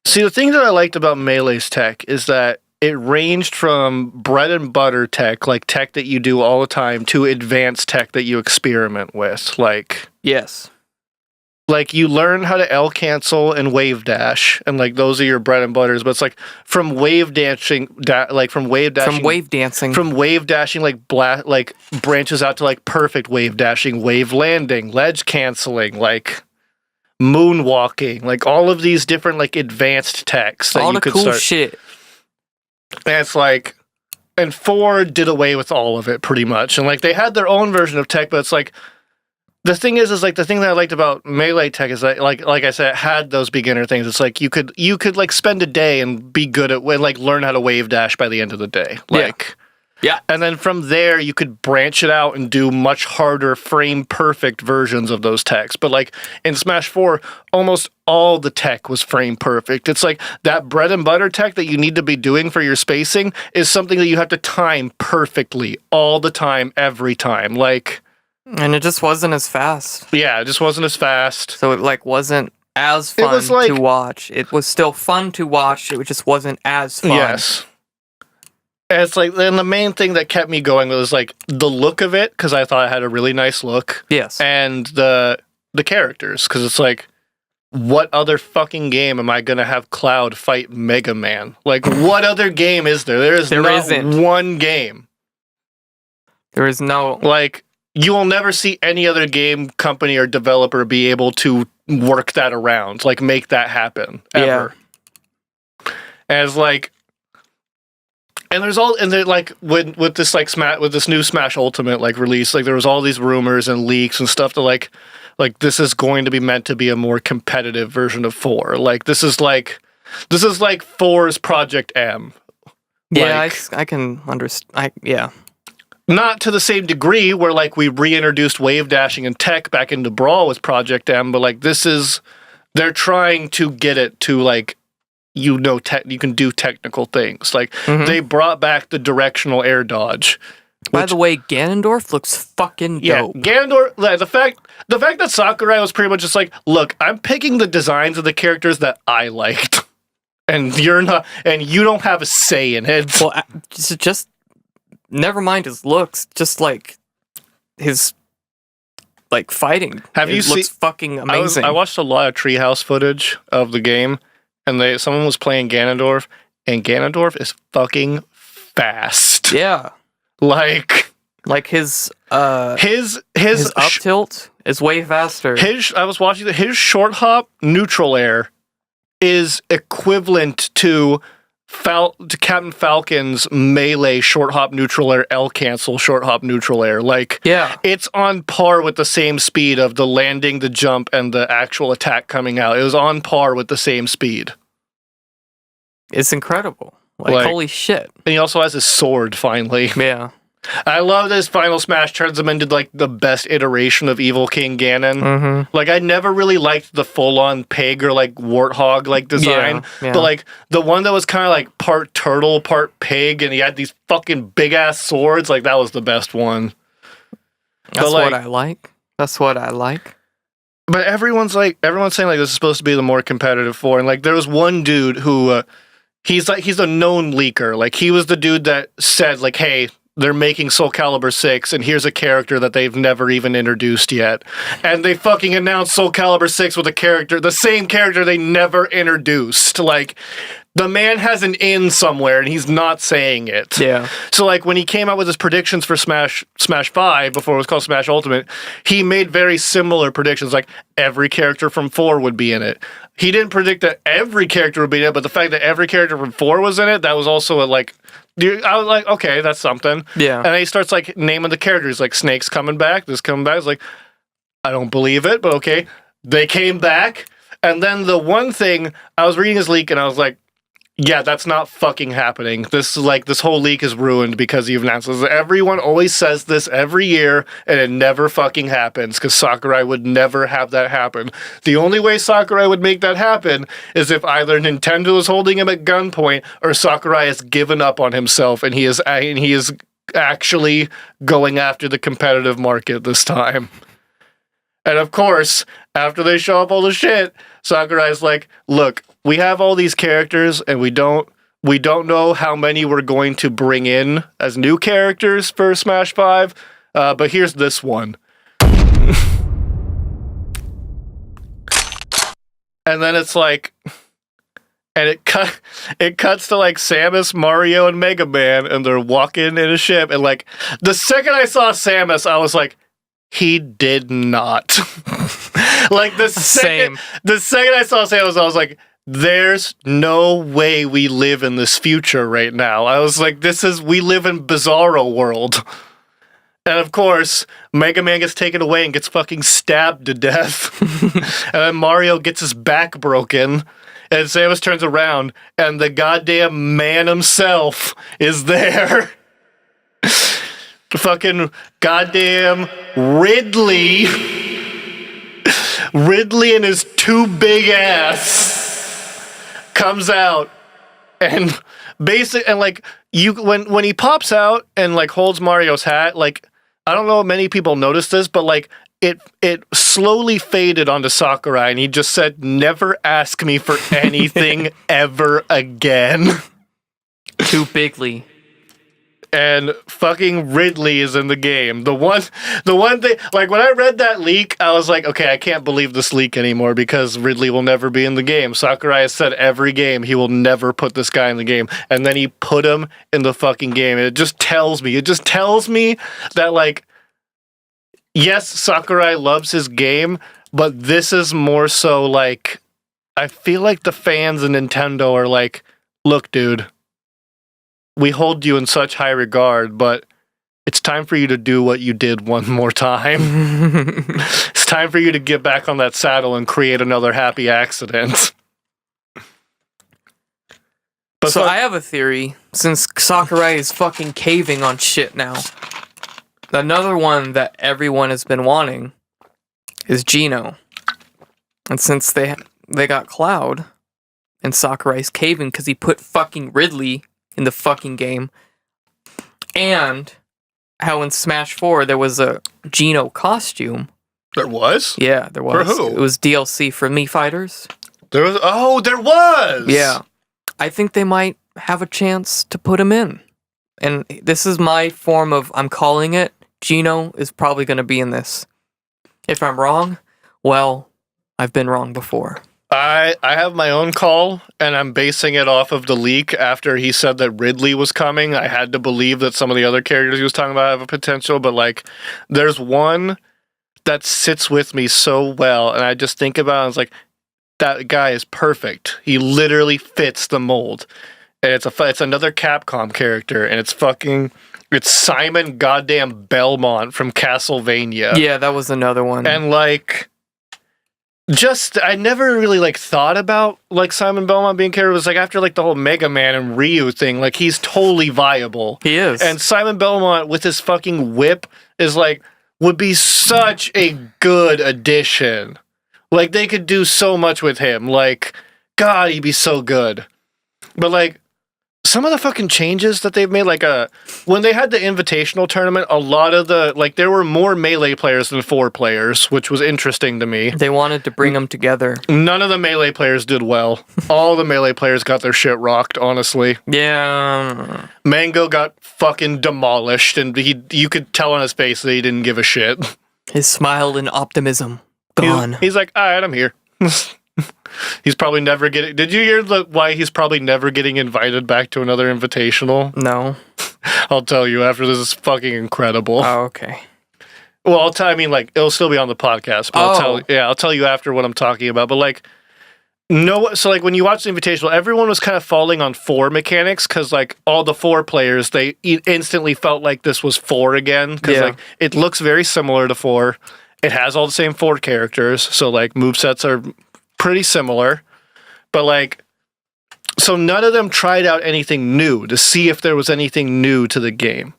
B: see, the thing that I liked about Melee's tech is that it ranged from bread and butter tech, like tech that you do all the time, to advanced tech that you experiment with. Like,
A: yes.
B: Like, you learn how to L cancel and wave dash, and like those are your bread and butters. But it's like from wave dancing, like like branches out to like perfect wave dashing, wave landing, ledge canceling, like moonwalking, like all of these different like advanced techs that
A: all
B: you
A: the
B: could
A: cool
B: start.
A: Shit.
B: And it's like, and 4 did away with all of it pretty much, and like they had their own version of tech, but it's like. The thing is like the thing that I liked about Melee tech is that like I said, it had those beginner things. It's like you could like spend a day and be good at like learn how to wave dash by the end of the day. Like
A: yeah.
B: And then from there you could branch it out and do much harder frame perfect versions of those techs. But like in Smash 4, almost all the tech was frame perfect. It's like that bread and butter tech that you need to be doing for your spacing is something that you have to time perfectly all the time, every time. Like,
A: and it just wasn't as fast.
B: Yeah, it just wasn't as fast.
A: So it like wasn't as fun to watch. It was still fun to watch. It just wasn't as fun.
B: Yes. And it's like, and the main thing that kept me going was like the look of it, because I thought it had a really nice look.
A: Yes.
B: And the characters, because it's like, what other fucking game am I gonna have Cloud fight Mega Man? Like, what other game is there? There isn't one game.
A: There is no
B: like. You will never see any other game company or developer be able to work that around, like make that happen ever. Yeah. And it's like, And there's all, and they're like, with this like with this new Smash Ultimate like release, like there was all these rumors and leaks and stuff to like this is going to be meant to be a more competitive version of 4. Like this is like 4's Project M.
A: Yeah,
B: Like,
A: I can understand. Yeah.
B: Not to the same degree where like we reintroduced wave dashing and tech back into Brawl with Project M, but like they're trying to get it to like, you can do technical things. Like they brought back the directional air dodge.
A: By the way, Ganondorf looks fucking dope.
B: Ganondorf. The fact that Sakurai was pretty much just like, look, I'm picking the designs of the characters that I liked, and you're not, and you don't have a say in it.
A: Well, just never mind his looks. Just like his like fighting.
B: Have you
A: looks fucking amazing.
B: I watched a lot of Treehouse footage of the game, and someone was playing Ganondorf, and Ganondorf is fucking fast.
A: Yeah.
B: Like
A: his
B: up
A: tilt is way faster.
B: I was watching his short hop neutral air is equivalent to Captain Falcon's melee short hop neutral air, L cancel short hop neutral air. Like,
A: yeah,
B: it's on par with the same speed of the landing, the jump, and the actual attack coming out. It was on par with the same speed.
A: It's incredible. Like holy shit.
B: And he also has his sword, finally.
A: Yeah.
B: I love this Final Smash turns him into like the best iteration of Evil King Ganon.
A: Mm-hmm.
B: Like I never really liked the full-on pig or like warthog like design,
A: yeah.
B: but like the one that was kind of like part turtle, part pig, and he had these fucking big ass swords. Like that was the best one.
A: That's what I like. That's what I like.
B: But everyone's saying like this is supposed to be the more competitive 4, and like there was one dude who he's a known leaker. Like he was the dude that said like, hey, they're making Soul Calibur 6, and here's a character that they've never even introduced yet. And they fucking announced Soul Calibur 6 with the same character they never introduced. Like, the man has an in somewhere, and he's not saying it.
A: Yeah.
B: So, like, when he came out with his predictions for Smash 5, before it was called Smash Ultimate, he made very similar predictions, like, every character from 4 would be in it. He didn't predict that every character would be in it, but the fact that every character from 4 was in it, that was also I was like, okay, that's something.
A: Yeah.
B: And then he starts like naming the characters, like Snake's coming back, this coming back. It's like, I don't believe it, but okay. They came back. And then the one thing, I was reading his leak and I was like, yeah, that's not fucking happening. This whole leak is ruined because you've announced this. Everyone always says this every year, and it never fucking happens because Sakurai would never have that happen. The only way Sakurai would make that happen is if either Nintendo is holding him at gunpoint or Sakurai has given up on himself and he is actually going after the competitive market this time. And of course, after they show up all the shit, Sakurai's like, look, we have all these characters and we don't know how many we're going to bring in as new characters for Smash 5, but here's this one. And then it's like, and it cuts to like Samus, Mario, and Mega Man, and they're walking in a ship, and like, the second I saw Samus, I was like, he did not. Like the second I saw Samus, I was like, there's no way we live in this future right now. I was like, we live in Bizarro world. And of course, Mega Man gets taken away and gets fucking stabbed to death. And then Mario gets his back broken. And Samus turns around and the goddamn man himself is there. Fucking goddamn Ridley. Ridley and his too big ass comes out and like when he pops out and like holds Mario's hat, like I don't know if many people noticed this, but like it slowly faded onto Sakurai and he just said, never ask me for anything ever again.
A: Too bigly.
B: And fucking Ridley is in the game. The one thing, like when I read that leak, I was like, okay, I can't believe this leak anymore because Ridley will never be in the game. Sakurai has said every game he will never put this guy in the game, and then he put him in the fucking game. And it just tells me that like, yes, Sakurai loves his game, but this is more so like, I feel like the fans of Nintendo are like, look, dude, we hold you in such high regard, but it's time for you to do what you did one more time. It's time for you to get back on that saddle and create another happy accident. But
A: So I have a theory, since Sakurai is fucking caving on shit now. Another one that everyone has been wanting is Gino. And since they got Cloud, and Sakurai's caving because he put fucking Ridley in the fucking game, and how in Smash 4 there was a Gino costume.
B: There was?
A: Yeah, there was.
B: For who?
A: It was DLC for Mii Fighters.
B: There was. Oh, there was.
A: Yeah. I think they might have a chance to put him in. And this is my form of, I'm calling it, Gino is probably going to be in this. If I'm wrong, well, I've been wrong before.
B: I have my own call, and I'm basing it off of the leak after he said that Ridley was coming. I had to believe that some of the other characters he was talking about have a potential, but like, there's one that sits with me so well, and I just think about it, and it's like, that guy is perfect. He literally fits the mold. And it's another Capcom character, and it's Simon goddamn Belmont from Castlevania.
A: Yeah, that was another one.
B: And like, I never really like thought about like Simon Belmont being character. It was like after like the whole Mega Man and Ryu thing, like he's totally viable.
A: He is.
B: And Simon Belmont with his fucking whip is like, would be such a good addition. Like, they could do so much with him. Like, God, he'd be so good. But, like, some of the fucking changes that they've made, like, when they had the Invitational tournament, a lot of there were more Melee players than 4 players, which was interesting to me.
A: They wanted to bring them together.
B: None of the Melee players did well. All the Melee players got their shit rocked, honestly.
A: Yeah.
B: Mango got fucking demolished, and you could tell on his face that he didn't give a shit.
A: His smile and optimism. Gone.
B: He's like, all right, I'm here. He's probably never getting... Did you hear why he's probably never getting invited back to another Invitational?
A: No.
B: I'll tell you after. This is fucking incredible.
A: Oh, okay.
B: Well, it'll still be on the podcast. But I'll tell you after what I'm talking about. But like, so like when you watch the Invitational, everyone was kind of falling on 4 mechanics because like all the 4 players, they instantly felt like this was 4 again because like it looks very similar to 4. It has all the same 4 characters, so like movesets are pretty similar. But like, so none of them tried out anything new to see if there was anything new to the game.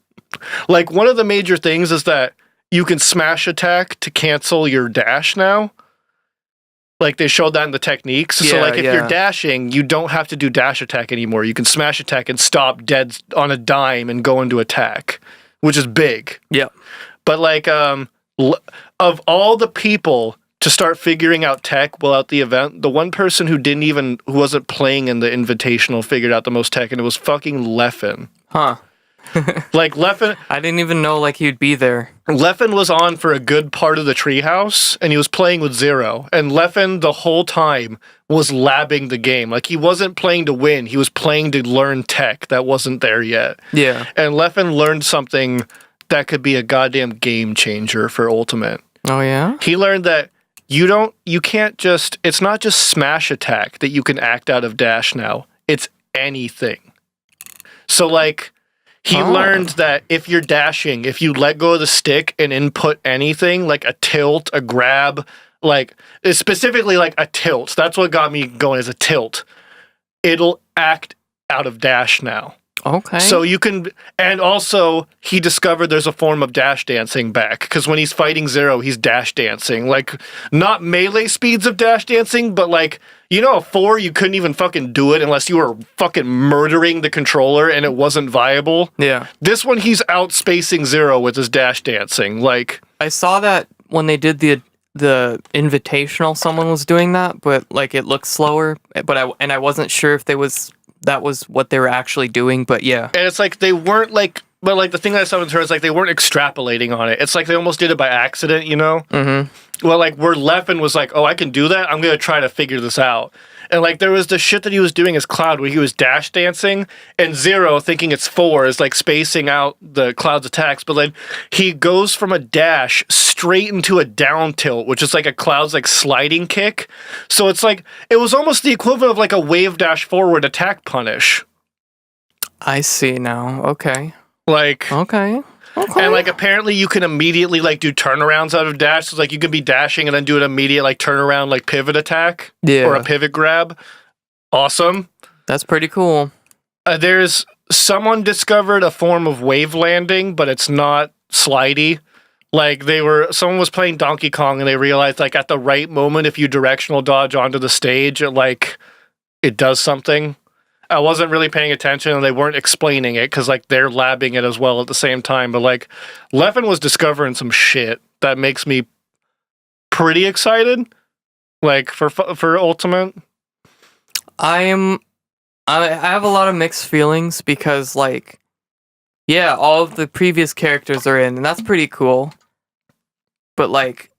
B: Like, one of the major things is that you can smash attack to cancel your dash now. Like, they showed that in the techniques. So like, if you're dashing, you don't have to do dash attack anymore. You can smash attack and stop dead on a dime and go into attack, which is big.
A: Yeah.
B: But like, of all the people to start figuring out tech while at the event, the one person who wasn't playing in the Invitational figured out the most tech, and it was fucking Leffen.
A: Huh.
B: Like, Leffen...
A: I didn't even know, like, he'd be there.
B: Leffen was on for a good part of the treehouse, and he was playing with Zero. And Leffen, the whole time, was labbing the game. Like, he wasn't playing to win. He was playing to learn tech that wasn't there yet.
A: Yeah.
B: And Leffen learned something that could be a goddamn game changer for Ultimate.
A: Oh, yeah?
B: He learned that it's not just smash attack that you can act out of dash now. It's anything. So like, he learned that if you're dashing, if you let go of the stick and input anything, like a tilt, a grab, like, specifically like a tilt. That's what got me going, as a tilt. It'll act out of dash now.
A: Okay.
B: So you can, and also he discovered there's a form of dash dancing back, because when he's fighting Zero, he's dash dancing. Like, not melee speeds of dash dancing, but like, you know, 4, you couldn't even fucking do it unless you were fucking murdering the controller and it wasn't viable.
A: Yeah.
B: This one, he's outspacing Zero with his dash dancing. Like,
A: I saw that when they did the Invitational, someone was doing that, but like it looked slower, but I wasn't sure if that was what they were actually doing, but yeah.
B: And it's like they weren't like, but like the thing that I saw in turn is like they weren't extrapolating on it. It's like they almost did it by accident, you know? Mm-hmm. Well, like where Leffen was like, oh, I can do that? I'm going to try to figure this out. And like there was the shit that he was doing as Cloud where he was dash dancing, and Zero, thinking it's 4, is like spacing out the Cloud's attacks, but then he goes from a dash straight into a down tilt, which is like a Cloud's like sliding kick. So it's like, it was almost the equivalent of like a wave dash forward attack punish.
A: I see now. Okay.
B: Like,
A: Okay.
B: and like apparently you can immediately like do turnarounds out of dash. So like you can be dashing and then do an immediate like turnaround like pivot attack or a pivot grab. Awesome.
A: That's pretty cool.
B: There's someone discovered a form of wave landing, but it's not slidey. Like someone was playing Donkey Kong and they realized like at the right moment, if you directional dodge onto the stage, it does something. I wasn't really paying attention and they weren't explaining it because like they're labbing it as well at the same time. But like Leffen was discovering some shit that makes me pretty excited. Like for Ultimate.
A: I have a lot of mixed feelings because like, yeah, all of the previous characters are in and that's pretty cool. But like,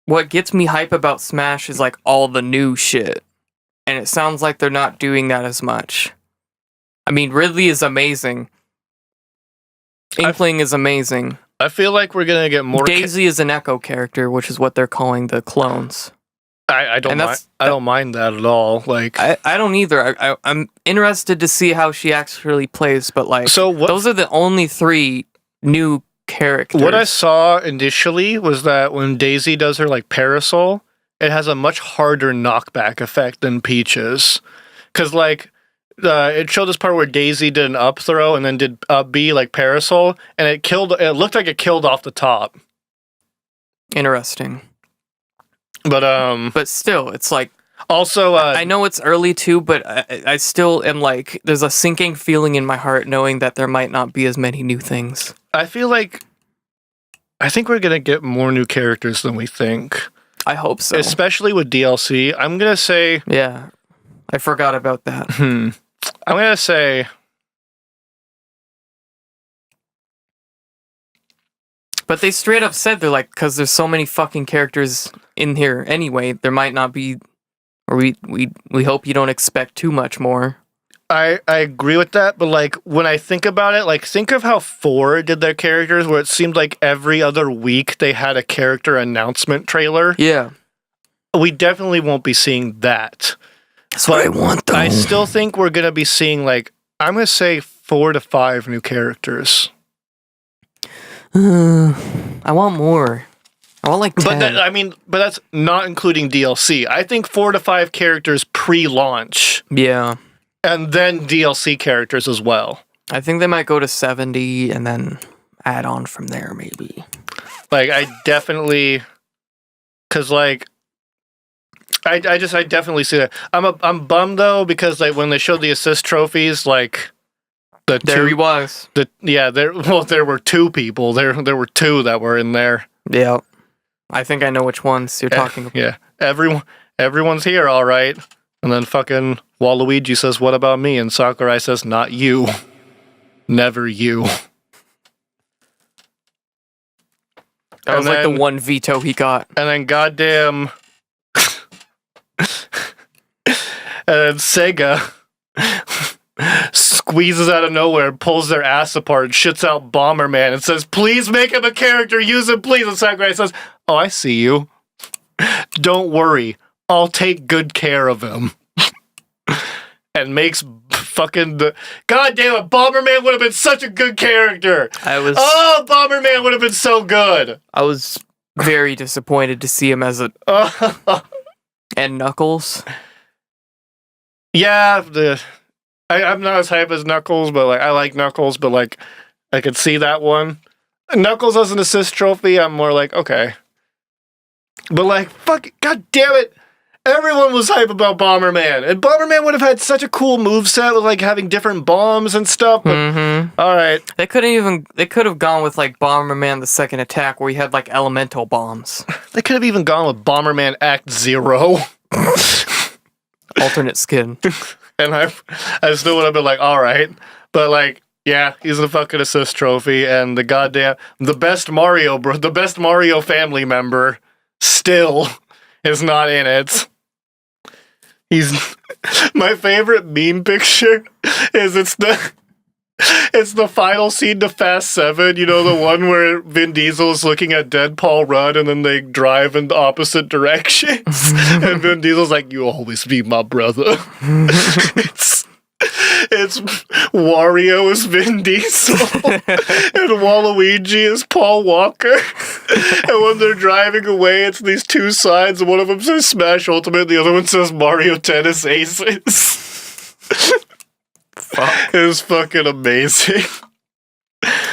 A: what gets me hype about Smash is like all the new shit. And it sounds like they're not doing that as much. I mean, Ridley is amazing. Inkling is amazing.
B: I feel like we're gonna get more.
A: Daisy is an Echo character, which is what they're calling the clones.
B: I don't mind that at all. Like
A: I don't either. I'm interested to see how she actually plays, but like, those are the only 3 new characters.
B: What I saw initially was that when Daisy does her like parasol, it has a much harder knockback effect than Peach's. Because, like, it showed this part where Daisy did an up throw and then did up B, like parasol, and it looked like it killed off the top.
A: Interesting.
B: But
A: still, it's like...
B: Also,
A: I know it's early too, but I still am like, there's a sinking feeling in my heart knowing that there might not be as many new things.
B: I think we're going to get more new characters than we think.
A: I hope so.
B: Especially with DLC. I'm going to say...
A: Yeah, I forgot about that.
B: I'm going to say...
A: But they straight up said, they're like, because there's so many fucking characters in here anyway, there might not be... Or we hope you don't expect too much more.
B: I agree with that, but like when I think about it, like think of how 4 did their characters, where it seemed like every other week they had a character announcement trailer.
A: Yeah.
B: We definitely won't be seeing that.
A: That's what I want, though.
B: I still think we're going to be seeing, like, I'm going to say 4 to 5 new characters.
A: I want more. I want like 10.
B: But that's not including DLC. I think 4 to 5 characters pre-launch.
A: Yeah.
B: And then DLC characters as well.
A: I think they might go to 70 and then add on from there, maybe.
B: Like, I definitely... Because, like... I definitely see that. I'm bummed, though, because, like, when they showed the assist trophies, like...
A: There he was.
B: There were 2 people. There were 2 that were in there.
A: Yeah. I think I know which ones you're talking about.
B: Yeah. Everyone's here, all right. And then fucking Waluigi says, "What about me?" And Sakurai says, "Not you. Never you."
A: That was like the one veto he got.
B: And then goddamn... and then Sega squeezes out of nowhere, pulls their ass apart, shits out Bomberman, and says, "Please make him a character, use him, please." And Sakurai says, "Oh, I see you. Don't worry, I'll take good care of him." And makes fucking God damn it, Bomberman would have been such a good character. Bomberman would have been so good.
A: I was very disappointed to see him as a and Knuckles.
B: Yeah, I'm not as hype as Knuckles, but like I like Knuckles, but like I could see that one. Knuckles as an assist trophy, I'm more like, okay. But like, fuck, god damn it, everyone was hype about Bomberman, and Bomberman would have had such a cool moveset with like having different bombs and stuff. But, all right,
A: they could have gone with like Bomberman the Second Attack, where he had like elemental bombs.
B: They could have even gone with Bomberman Act 0.
A: Alternate skin.
B: And I still would have been like, all right. But like, yeah, he's the fucking assist trophy, and the best Mario family member still is not in it. He's my favorite meme picture is it's the final scene to Fast 7, you know, the one where Vin Diesel is looking at Dead Paul Rudd and then they drive in the opposite directions. And Vin Diesel's like, "You always be my brother." It's Wario is Vin Diesel and Waluigi is Paul Walker. And when they're driving away, it's these two signs. One of them says Smash Ultimate, the other one says Mario Tennis Aces.
A: Fuck.
B: It was fucking amazing.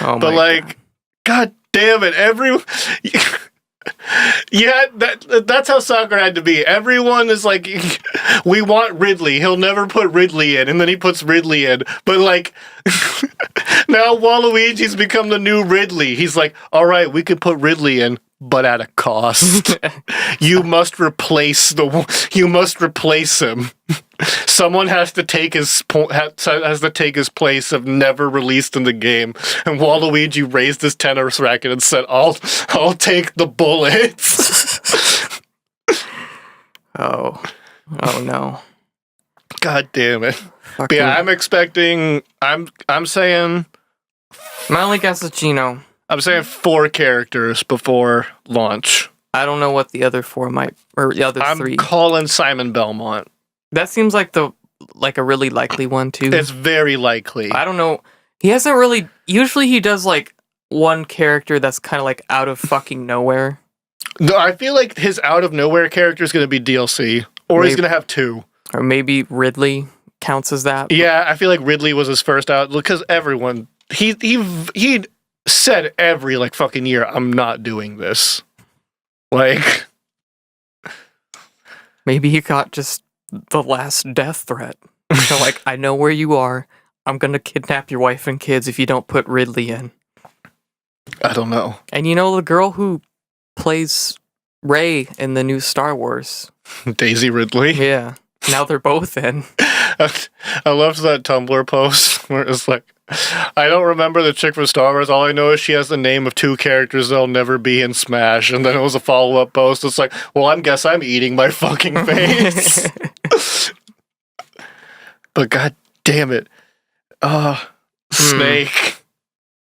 A: Oh
B: But
A: my
B: like, God damn it, yeah, that's how soccer had to be. Everyone is like, we want Ridley. He'll never put Ridley in, and then he puts Ridley in. But like, now Waluigi's become the new Ridley. He's like, all right, we could put Ridley in, but at a cost. You must replace him. Someone has to take his place of never released in the game. And Waluigi raised his tennis racket and said, I'll take the bullets.
A: Oh no.
B: God damn it. But
A: Fucking,
B: I'm saying
A: my only guess is Gino.
B: I'm saying 4 characters before launch.
A: I don't know what the other 4 might, or the other
B: I'm
A: 3.
B: calling Simon Belmont.
A: That seems like a really likely one too.
B: It's very likely.
A: I don't know. He hasn't really. Usually he does like one character that's kind of like out of fucking nowhere.
B: No, I feel like his out of nowhere character is going to be DLC, or he's
A: Maybe.
B: going to have 2.
A: Or maybe Ridley counts as that.
B: Yeah, I feel like Ridley was his first out because everyone he said every like fucking year, I'm not doing this. Like,
A: Maybe he got just the last death threat. So like, I know where you are. I'm gonna kidnap your wife and kids if you don't put Ridley in.
B: I don't know.
A: And you know the girl who plays Rey in the new Star Wars?
B: Daisy Ridley.
A: Yeah. Now they're both in.
B: I loved that Tumblr post where it's like, I don't remember the chick from Star Wars. All I know is she has the name of 2 characters that'll never be in Smash. And then it was a follow-up post. It's like, well, I guess I'm eating my fucking face. But god damn it. Snake.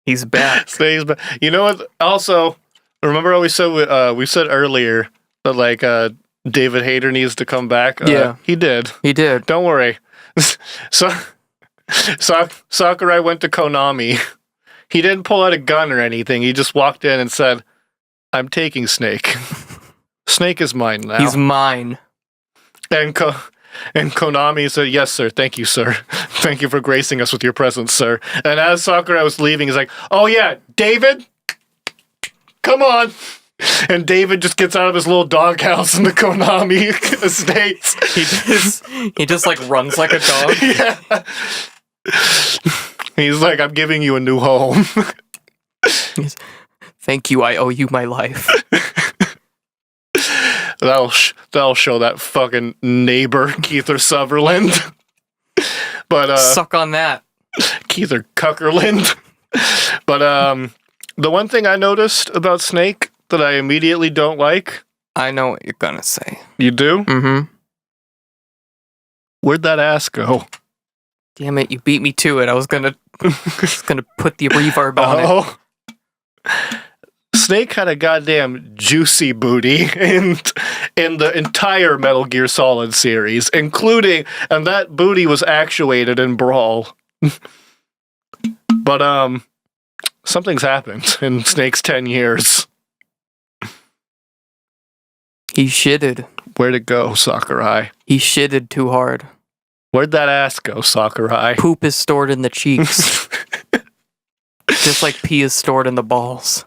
A: He's back.
B: Snake's back. You know what? Also, remember how we said earlier that like David Hayter needs to come back?
A: Yeah.
B: He did.
A: He did.
B: Don't worry. Sakurai went to Konami. He didn't pull out a gun or anything. He just walked in and said, I'm taking Snake. Snake is mine now.
A: He's mine.
B: And Konami said, yes, sir. Thank you, sir. Thank you for gracing us with your presence, sir. And as Sakurai was leaving, he's like, oh yeah, David, come on. And David just gets out of his little doghouse in the Konami estates.
A: He just like runs like a dog.
B: Yeah. He's like, I'm giving you a new home.
A: Thank you. I owe you my life.
B: That'll show that fucking neighbor, Keither Sutherland. But
A: Suck on that.
B: Keither Cuckerland. But the one thing I noticed about Snake that I immediately don't like.
A: I know what you're gonna say.
B: You do?
A: Mm-hmm.
B: Where'd that ass go?
A: Damn it! You beat me to it. I was gonna put the reverb on it.
B: Snake had a goddamn juicy booty in the entire Metal Gear Solid series, including, and that booty was actuated in Brawl. But something's happened in Snake's 10 years.
A: He shitted.
B: Where'd it go, Sakurai?
A: He shitted too hard.
B: Where'd that ass go, Sakurai?
A: Poop is stored in the cheeks, just like pee is stored in the balls.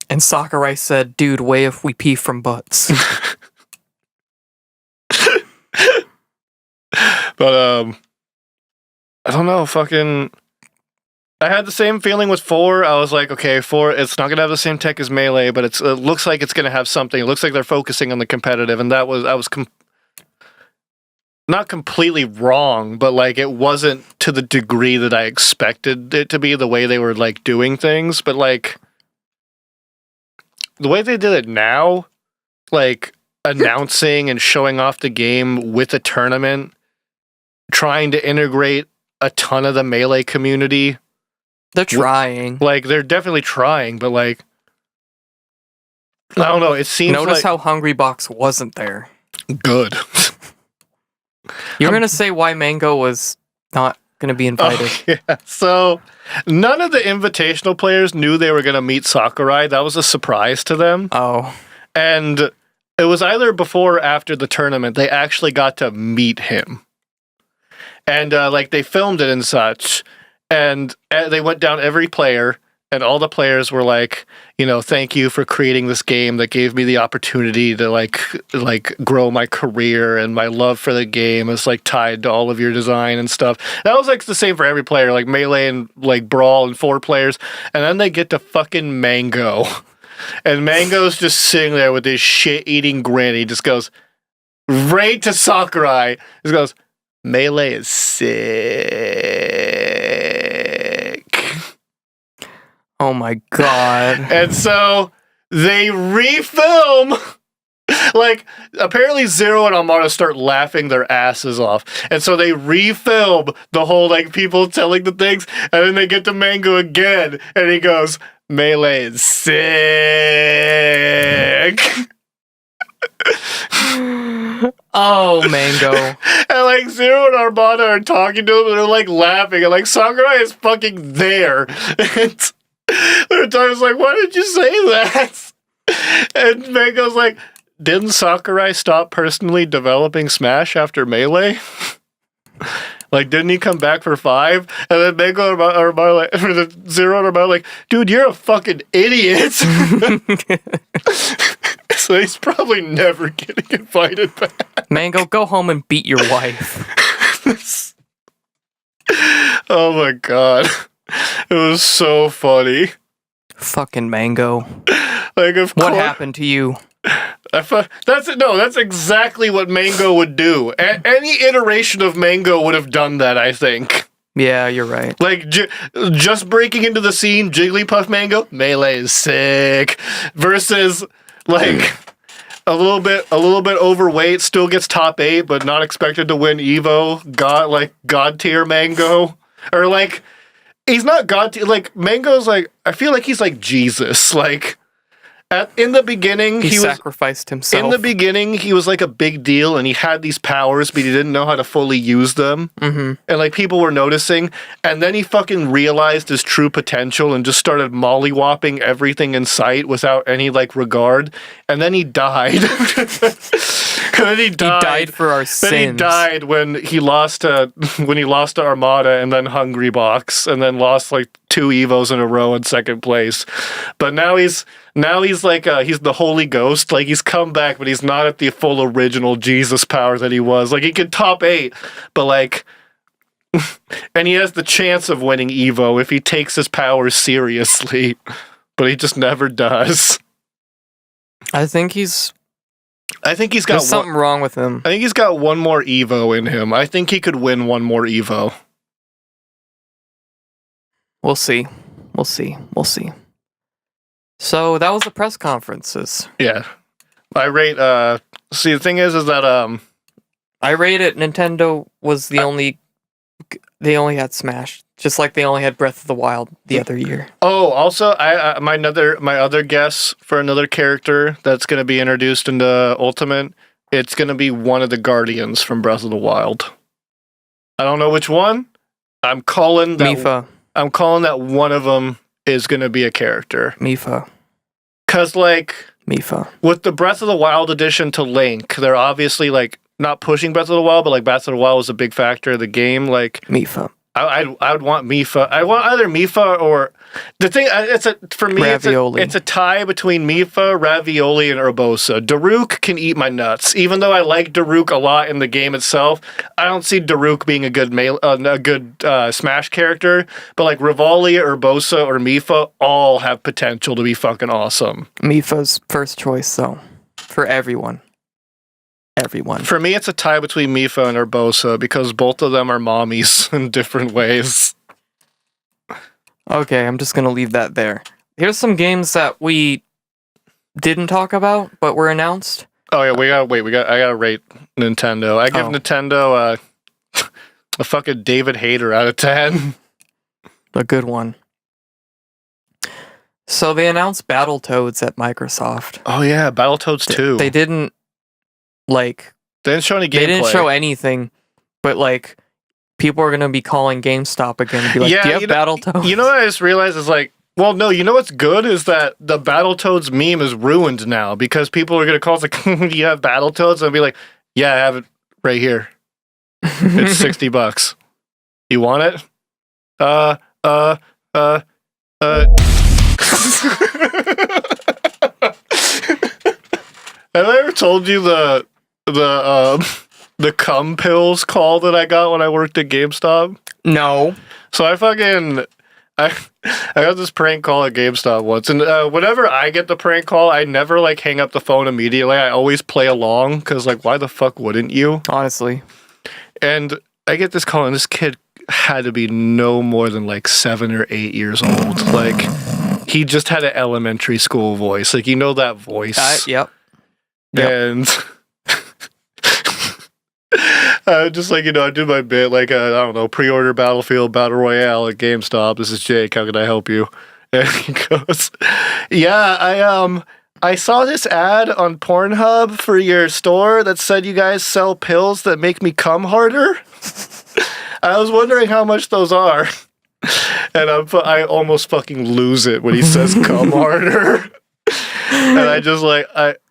A: And Sakurai said, dude, way if we pee from butts.
B: But I don't know, fucking I had the same feeling with 4. I was like, okay, 4, it's not gonna have the same tech as Melee, but it looks like it's gonna have something. It looks like they're focusing on the competitive, and I was not completely wrong, but like it wasn't to the degree that I expected it to be, the way they were like doing things. But like the way they did it now, like announcing and showing off the game with a tournament, trying to integrate a ton of the Melee community.
A: They're trying.
B: Like, they're definitely trying, but like, I don't know, it seems
A: Notice
B: like
A: how Hungry Box wasn't there.
B: good.
A: You're gonna say why Mango was not gonna be invited.
B: Oh, yeah. So none of the invitational players knew they were going to meet Sakurai. That was a surprise to them.
A: Oh,
B: And it was either before or after the tournament they actually got to meet him. And like they filmed it and such. And they went down every player. And all the players were like, you know, thank you for creating this game that gave me the opportunity to like grow my career, and my love for the game is like tied to all of your design and stuff. That was like the same for every player, like Melee and like Brawl and 4 players. And then they get to fucking Mango. And Mango's just sitting there with this shit-eating grin. He just goes right to Sakurai. He just goes, Melee is sick.
A: oh my god.
B: And so they refilm. Like, apparently Zero and Armada start laughing their asses off. And so they refilm the whole, like, people telling the things. And then they get to Mango again. And he goes, Melee is sick.
A: Oh, Mango.
B: And, like, Zero and Armada are talking to him. And they're, like, laughing. And, like, Sakurai is fucking there. And Time's like, why did you say that? And Mango's like, didn't Sakurai stop personally developing Smash after Melee? Like, didn't he come back for 5? And then Mango or like, for the Zero and Armada like, dude, you're a fucking idiot. So he's probably never getting invited back.
A: Mango, go home and beat your wife.
B: Oh my god. It was so funny.
A: Fucking Mango.
B: Like, of
A: What
B: course,
A: happened to you?
B: That's exactly what Mango would do. Any iteration of Mango would have done that, I think.
A: Yeah, you're right.
B: Like, just breaking into the scene, Jigglypuff Mango, Melee is sick. Versus, like, a little bit overweight, still gets top 8, but not expected to win Evo. God tier Mango. Or, like, he's not God tier. Like, Mango's like, I feel like he's like Jesus. Like, in the beginning,
A: He sacrificed himself.
B: in the beginning, he was like a big deal, and he had these powers, but he didn't know how to fully use them.
A: Mm-hmm.
B: And like people were noticing, and then he fucking realized his true potential and just started mollywopping everything in sight without any like regard. And then he died. And then he
A: died for our
B: Then
A: sins.
B: he died when he lost to Armada and then Hungry Box, and then lost like 2 Evos in a row in second place. But now he's like he's the Holy Ghost. Like, he's come back, but he's not at the full original Jesus power that he was. Like, he could top 8, but like, and he has the chance of winning Evo if he takes his powers seriously, but he just never does.
A: I think he's
B: There's
A: There's something wrong with him.
B: I think he's got one more Evo in him. I think he could win one more Evo.
A: We'll see. So that was the press conferences.
B: Yeah. I rate see, the thing is that
A: I rate it Nintendo was they only had Smash, just like they only had Breath of the Wild the other year.
B: oh, also my other guess for another character that's going to be introduced into Ultimate, it's going to be one of the Guardians from Breath of the Wild. I don't know which one. I'm calling that one of them is going to be a character.
A: Mifa.
B: Cuz like
A: Mifa.
B: with the Breath of the Wild addition to Link, they're obviously like not pushing Breath of the Wild, but like Breath of the Wild was a big factor of the game. Like,
A: Mifa.
B: I would want Mifa. I want either Mifa or the thing. For me,
A: Ravioli.
B: it's a tie between Mifa, Ravioli, and Urbosa. Daruk can eat my nuts, even though I like Daruk a lot in the game itself. I don't see Daruk being a good Smash character. But like Rivali, Urbosa, or Mifa all have potential to be fucking awesome.
A: Mifa's first choice, though, for everyone.
B: For me, it's a tie between Mifa and Urbosa because both of them are mommies in different ways.
A: Okay, I'm just gonna leave that there. Here's some games that we didn't talk about, but were announced.
B: Oh yeah, I gotta rate Nintendo. I give Nintendo a fucking David Hayter out of 10.
A: A good one. So they announced Battletoads at Microsoft.
B: Oh yeah, Battletoads 2.
A: They didn't like
B: They didn't show any gameplay.
A: They didn't show anything, but like people are gonna be calling GameStop again and be like, "Do you have Battletoads?"
B: You know what I just realized is like, well, no. You know what's good is that the Battletoads meme is ruined now because people are gonna call us like, "Do you have Battletoads?" And I'll be like, "Yeah, I have it right here. It's $60. You want it?" Have I ever told you the cum pills call that I got when I worked at GameStop?
A: No.
B: So I got this prank call at GameStop once, and whenever I get the prank call, I never like hang up the phone immediately. I always play along because like, why the fuck wouldn't you?
A: Honestly.
B: And I get this call, and this kid had to be no more than like 7 or 8 years old. Like he just had an elementary school voice. Like you know that voice.
A: Yep.
B: And just like, I do my bit, like, I don't know, pre-order Battlefield Battle Royale at GameStop. This is Jake. How can I help you? And he goes, yeah, I saw this ad on Pornhub for your store that said you guys sell pills that make me come harder. I was wondering how much those are. And I almost fucking lose it when he says come harder. And I just like,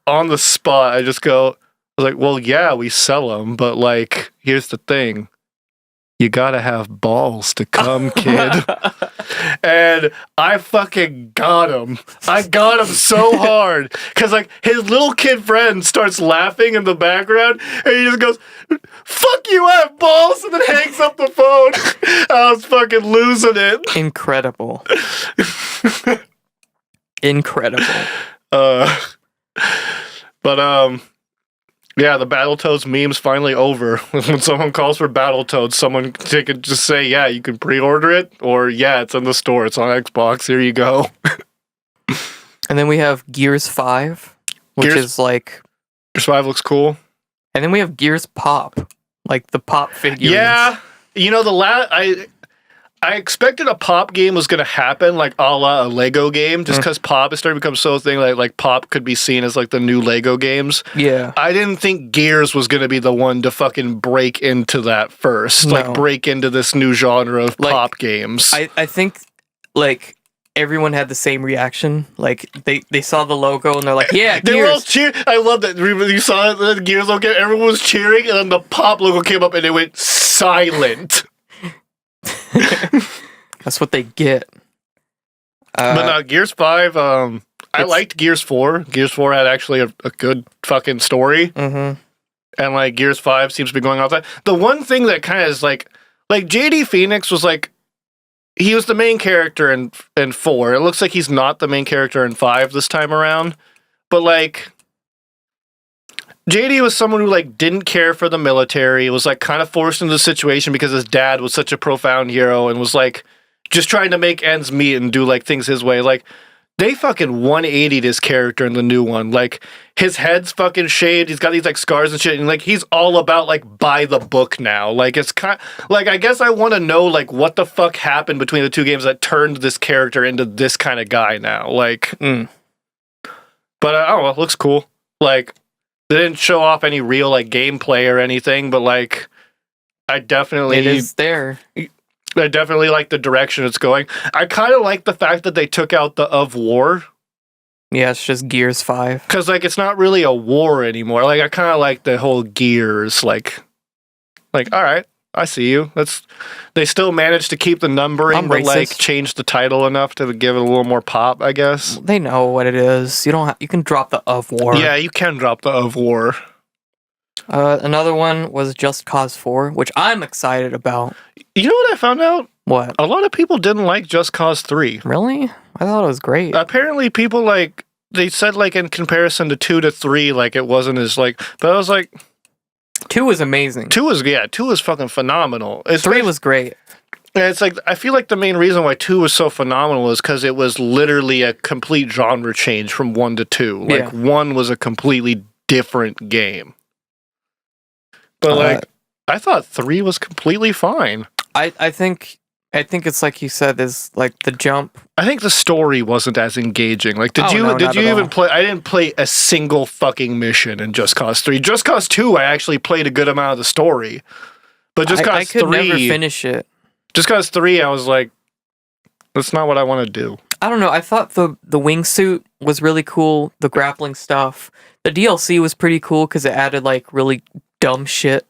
B: on the spot, I just go, I was like, well, yeah, we sell them, but like, here's the thing. You gotta have balls to come, kid. And I fucking got him. I got him so hard. Because like, his little kid friend starts laughing in the background, and he just goes, fuck you, I have balls, and then hangs up the phone. I was fucking losing it.
A: Incredible. Incredible.
B: But yeah, the Battletoads meme's finally over. When someone calls for Battletoads, someone can just say, yeah, you can pre-order it, or yeah, it's in the store, it's on Xbox, here you go.
A: And then we have Gears 5, which is like...
B: Gears 5 looks cool.
A: And then we have Gears Pop, like the Pop figurines.
B: Yeah, I expected a Pop game was going to happen, like a la a Lego game, just because Pop is starting to become so thing, like Pop could be seen as like the new Lego games.
A: Yeah.
B: I didn't think Gears was going to be the one to fucking break into that first.
A: No.
B: Like, break into this new genre of
A: Like,
B: Pop games.
A: I think, like, everyone had the same reaction. Like, they saw the logo and they're like, yeah,
B: They were all
A: Gears.
B: cheering. I love that. You saw it, the Gears logo, everyone was cheering, and then the Pop logo came up and it went silent.
A: That's what they get.
B: But Gears 5, I liked Gears 4. Gears 4 had actually a good fucking story.
A: Mm-hmm.
B: And like Gears 5 seems to be going off that. The one thing that kind of is like JD Phoenix was like, he was the main character in 4. It looks like he's not the main character in 5 this time around. But like, JD was someone who like didn't care for the military, was like kind of forced into the situation because his dad was such a profound hero and was like just trying to make ends meet and do like things his way. Like, they fucking 180'd his character in the new one. Like, his head's fucking shaved. He's got these like scars and shit. And like, he's all about like by the book now. Like, it's kind like, I guess I want to know like what the fuck happened between the two games that turned this character into this kind of guy now. Like, but I don't know. It looks cool. Like, they didn't show off any real like gameplay or anything, but like, it is there. I definitely like the direction it's going. I kind of like the fact that they took out the of war.
A: Yeah, it's just Gears 5.
B: Because, like, it's not really a war anymore. Like, I kind of like the whole Gears, like, all right, I see you. They still managed to keep the numbering, but, like, change the title enough to give it a little more pop, I guess.
A: They know what it is. You can drop the of war.
B: Yeah, you can drop the of war.
A: Another one was Just Cause 4, which I'm excited about.
B: You know what I found out?
A: What?
B: A lot of people didn't like Just Cause 3.
A: Really? I thought it was great.
B: Apparently people like, they said like in comparison to 2 to 3, like it wasn't as like, but I was like...
A: 2 was amazing.
B: 2 was fucking phenomenal.
A: 3 was great.
B: And it's like, I feel like the main reason why 2 was so phenomenal is because it was literally a complete genre change from 1 to 2. Like, 1 was a completely different game. But like, I thought 3 was completely fine.
A: I think I think it's like you said, is like the jump.
B: I think the story wasn't as engaging. Like, did
A: Oh,
B: you
A: no,
B: did
A: not
B: you
A: at
B: even
A: all.
B: play? I didn't play a single fucking mission in Just Cause 3. Just Cause 2, I actually played a good amount of the story, but Just Cause
A: I could
B: 3,
A: never finish it.
B: Just Cause 3, I was like, that's not what I want to do.
A: I don't know. I thought the wingsuit was really cool. The grappling stuff. The DLC was pretty cool because it added like really dumb shit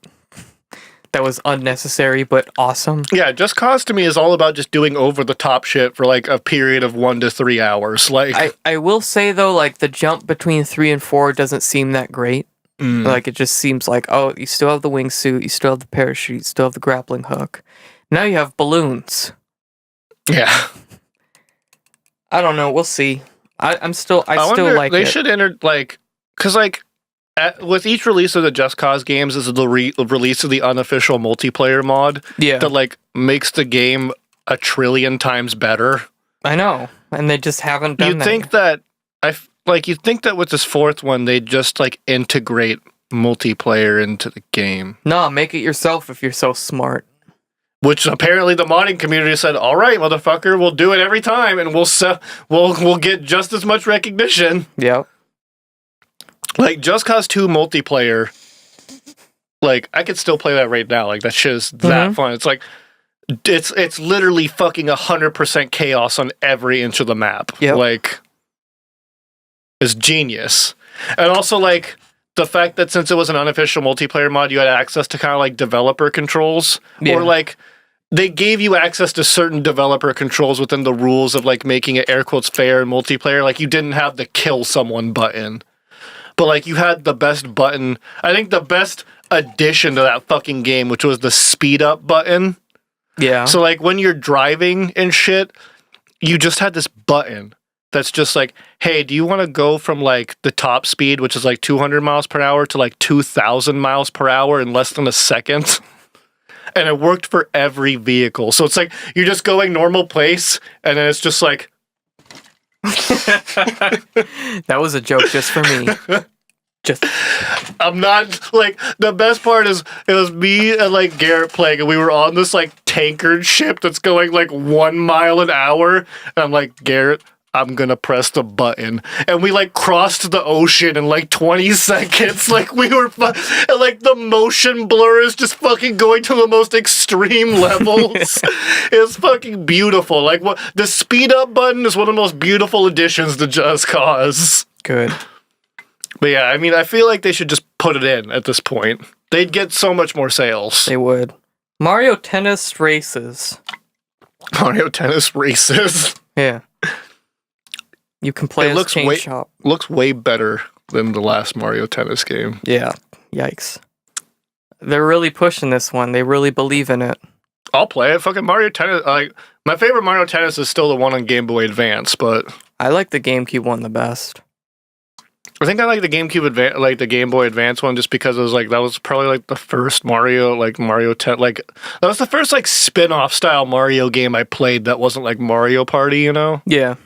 A: that was unnecessary but awesome.
B: Yeah, Just Cause to me is all about just doing over the top shit for like a period of 1 to 3 hours. Like,
A: I will say though, like the jump between 3 and 4 doesn't seem that great. Like it just seems like, oh, you still have the wingsuit, you still have the parachute, you still have the grappling hook. Now you have balloons.
B: yeah.
A: I don't know. We'll see. I still
B: wonder,
A: like
B: they
A: it.
B: should enter like, because like with each release of the Just Cause games is the release of the unofficial multiplayer mod
A: Yeah,
B: that like makes the game a trillion times better.
A: I know, and they just haven't done
B: You'd
A: that.
B: think that you'd think that with this fourth one they'd just like integrate multiplayer into the game,
A: No, make it yourself if you're so smart.
B: which apparently the modding community said, "All right, motherfucker, we'll do it every time, and we'll get just as much recognition."
A: Yep.
B: Like Just Cause 2 multiplayer, like I could still play that right now. Like that shit is that fun. It's like it's literally fucking 100% chaos on every inch of the map.
A: Yep.
B: Like it's genius. And also like the fact that since it was an unofficial multiplayer mod, you had access to kind of like developer controls,
A: Yeah.
B: or like they gave you access to certain developer controls within the rules of like making it air quotes fair in multiplayer. Like you didn't have the kill someone button, but like you had the best button. I think the best addition to that fucking game, which was the speed up button.
A: Yeah.
B: So like when you're driving and shit, you just had this button that's just like, hey, do you want to go from like the top speed, which is like 200 miles per hour, to like 2,000 miles per hour in less than a second? And it worked for every vehicle. So it's like you're just going normal pace, and then it's just like,
A: That was a joke just for me. Just
B: I'm not like, the best part is it was me and like Garrett playing, and we were on this like tankered ship that's going like 1 mile an hour. And I'm like, Garrett, I'm gonna press the button, and we like crossed the ocean in like 20 seconds. Like we were, and like the motion blur is just fucking going to the most extreme levels. It's fucking beautiful. Like what the speed up button is one of the most beautiful additions to Just Cause.
A: good.
B: But yeah, I mean, I feel like they should just put it in at this point. They'd get so much more sales.
A: They would. Mario Tennis Races.
B: Mario Tennis Races
A: Yeah. You can play
B: It
A: as
B: looks
A: Chain
B: way-
A: Shop.
B: looks way better than the last Mario Tennis game.
A: Yeah. Yikes. They're really pushing this one. They really believe in it.
B: I'll play it. Fucking Mario Tennis. Like my favorite Mario Tennis is still the one on Game Boy Advance, but
A: I like the GameCube one the best.
B: I think I like the GameCube Advance, like the Game Boy Advance one, just because it was like that was probably like the first Mario, like Mario like that was the first like spin-off style Mario game I played that wasn't like Mario Party, you know.
A: Yeah.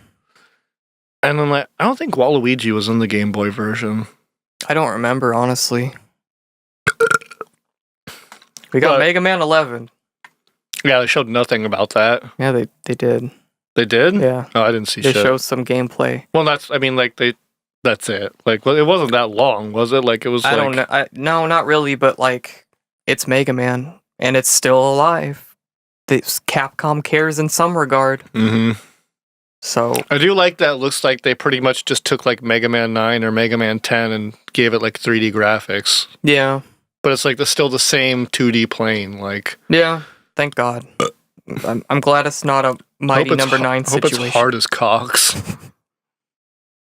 B: And then like I don't think Waluigi was in the Game Boy version.
A: I don't remember, honestly. We got
B: But-
A: Mega Man 11.
B: Yeah, they showed nothing about that.
A: Yeah, they did.
B: They did?
A: Yeah.
B: No, I didn't see
A: They
B: shit.
A: showed some gameplay.
B: Well, that's it. Like, well, it wasn't that long, was it? Like, it was.
A: I
B: like,
A: don't know. No, not really, but like, it's Mega Man, and it's still alive. This Capcom cares in some regard.
B: Mm-hmm.
A: So
B: I do like that. It looks like they pretty much just took like Mega Man 9 or Mega Man 10 and gave it like 3D graphics.
A: yeah,
B: But it's like still the same 2D plane. Like,
A: yeah. Thank God. I'm glad it's not a Mighty Number 9
B: I hope
A: situation.
B: it's hard as cocks.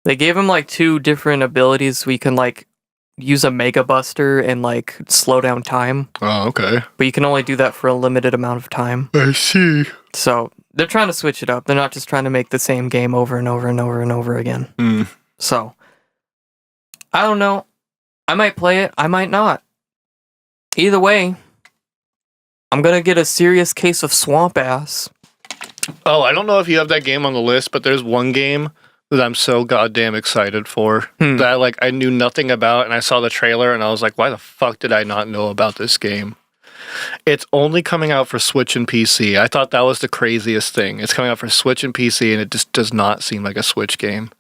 A: They gave him like 2 different abilities. We can like use a Mega Buster and like slow down time,
B: Oh, okay.
A: but you can only do that for a limited amount of time.
B: I see.
A: So they're trying to switch it up. They're not just trying to make the same game over and over and over and over again.
B: Mm.
A: So I don't know. I might play it. I might not. Either way, I'm gonna get a serious case of swamp ass.
B: Oh, I don't know if you have that game on the list, but there's one game that I'm so goddamn excited for that like I knew nothing about, and I saw the trailer and I was like, why the fuck did I not know about this game? It's only coming out for Switch and PC. I thought that was the craziest thing. It's coming out for Switch and PC, and it just does not seem like a Switch game.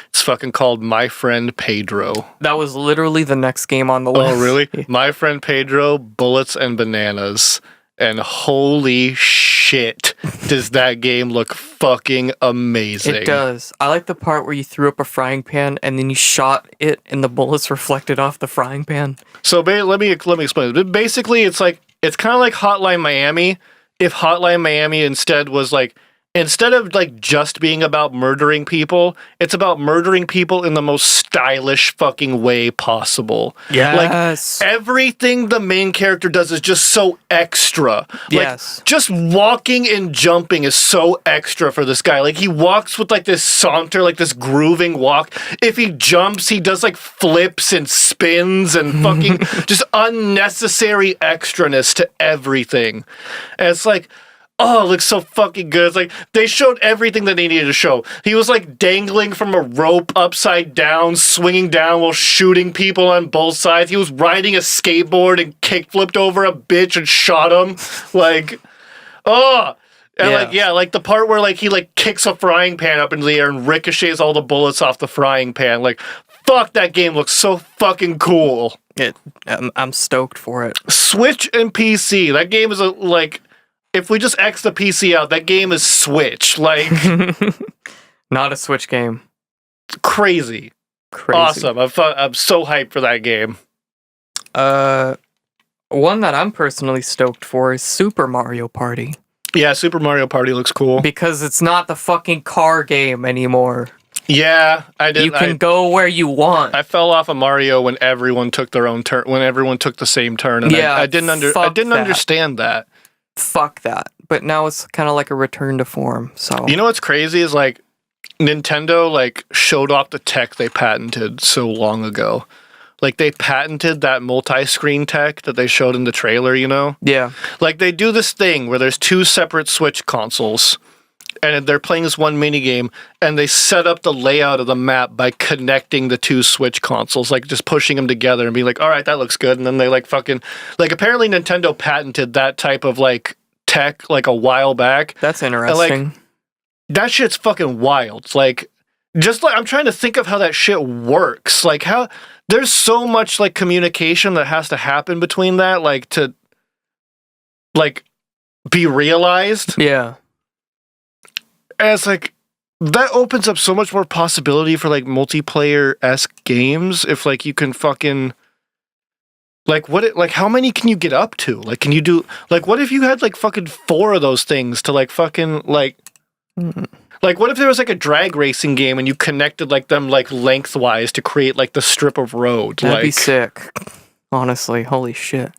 B: It's fucking called My Friend Pedro.
A: That was literally the next game on the list.
B: Oh, really? My Friend Pedro, Bullets and Bananas. And holy shit, does that game look fucking amazing.
A: It does. I like the part where you threw up a frying pan and then you shot it and the bullets reflected off the frying pan.
B: So let me explain. Basically, it's kind of like Hotline Miami. If Hotline Miami instead of like just being about murdering people, it's about murdering people in the most stylish fucking way possible.
A: Yes.
B: Like everything the main character does is just so extra.
A: Yes.
B: Like just walking and jumping is so extra for this guy. Like he walks with like this saunter, like this grooving walk. If he jumps, he does like flips and spins and fucking just unnecessary extraness to everything. And it's like, oh, it looks so fucking good. It's like they showed everything that they needed to show. He was like dangling from a rope upside down, swinging down while shooting people on both sides. He was riding a skateboard and kickflipped over a bitch and shot him. Like, oh. And like the part where like he like kicks a frying pan up into the air and ricochets all the bullets off the frying pan. Like, fuck, that game looks so fucking cool.
A: I'm stoked for it.
B: Switch and PC. That game is if we just X the PC out, that game is Switch. Like,
A: not a Switch game.
B: Crazy. Awesome. I'm so hyped for that game.
A: One that I'm personally stoked for is Super Mario Party.
B: Yeah, Super Mario Party looks cool.
A: Because it's not the fucking car game anymore.
B: Yeah, I did.
A: You can go where you want.
B: I fell off of Mario when everyone took their own turn, when everyone took the same turn, and I didn't understand that.
A: Fuck that. But now it's kind of like a return to form. So
B: you know what's crazy is like Nintendo like showed off the tech they patented so long ago. Like they patented that multi-screen tech that they showed in the trailer, you know?
A: Yeah.
B: Like they do this thing where there's two separate Switch consoles and they're playing this one mini game and they set up the layout of the map by connecting the two Switch consoles, like just pushing them together and being like, all right, that looks good. And then they like fucking, like apparently Nintendo patented that type of like tech like a while back.
A: That's interesting.
B: And, like, that shit's fucking wild. Like, just like, I'm trying to think of how that shit works. Like how, there's so much like communication that has to happen between that, like to like be realized.
A: Yeah.
B: And it's like, that opens up so much more possibility for like multiplayer-esque games if like you can fucking like how many can you get up to? Like can you do like what if you had like fucking 4 of those things to like fucking like like what if there was like a drag racing game and you connected like them like lengthwise to create like the strip of road?
A: That'd
B: like,
A: be sick. Honestly, holy shit.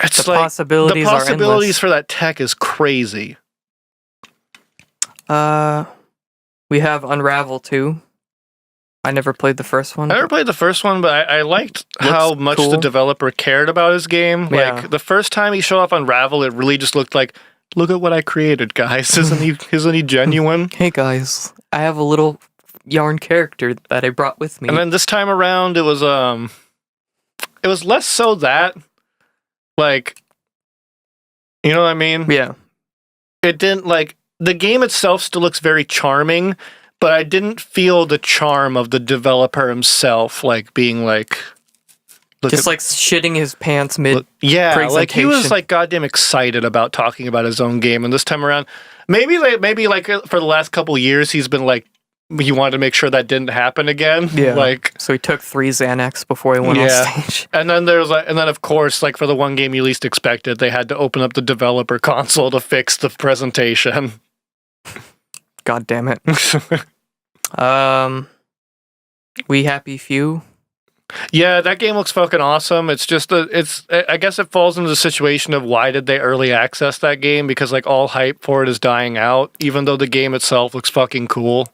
B: It's
A: the
B: like
A: possibilities
B: the possibilities
A: are
B: for that tech is crazy.
A: We have Unravel 2. I never played the first one.
B: I never played the first one, but I liked how much the developer cared about his game.
A: Yeah.
B: Like the first time he showed off Unravel, it really just looked like, look at what I created, guys. Isn't he genuine?
A: Hey guys, I have a little yarn character that I brought with me.
B: And then this time around, it was less so that, like, you know what I mean?
A: Yeah.
B: It didn't like the game itself still looks very charming, but I didn't feel the charm of the developer himself, like being like.
A: Just like shitting his pants mid
B: yeah, like he was like goddamn excited about talking about his own game, and this time around, maybe like for the last couple years, he's been like he wanted to make sure that didn't happen again.
A: Yeah,
B: like
A: so he took 3 Xanax before he went on stage.
B: And then of course, like for the one game you least expected, they had to open up the developer console to fix the presentation.
A: God damn it. We Happy Few.
B: Yeah, that game looks fucking awesome. It's just I guess it falls into the situation of why did they early access that game? Because like all hype for it is dying out, even though the game itself looks fucking cool.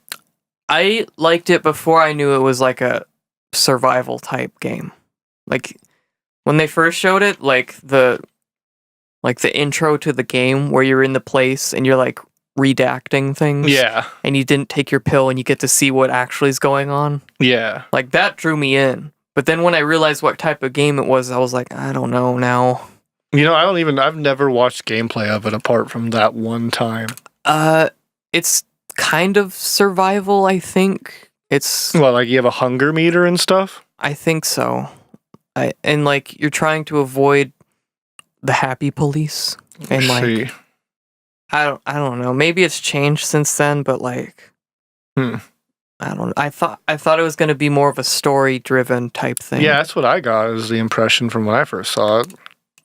A: I liked it before I knew it was like a survival type game. Like when they first showed it, like the intro to the game where you're in the place and you're like redacting things.
B: Yeah.
A: And you didn't take your pill and you get to see what actually is going on.
B: Yeah.
A: Like that drew me in. But then when I realized what type of game it was, I was like, I don't know now.
B: I've never watched gameplay of it apart from that one time.
A: It's kind of survival, I think. It's
B: Well, like you have a hunger meter and stuff?
A: I think so. And like you're trying to avoid the happy police. And like
B: See.
A: I don't know. Maybe it's changed since then, but like I don't know. I thought it was going to be more of a story driven type thing.
B: Yeah, that's what I got as the impression from when I first saw it.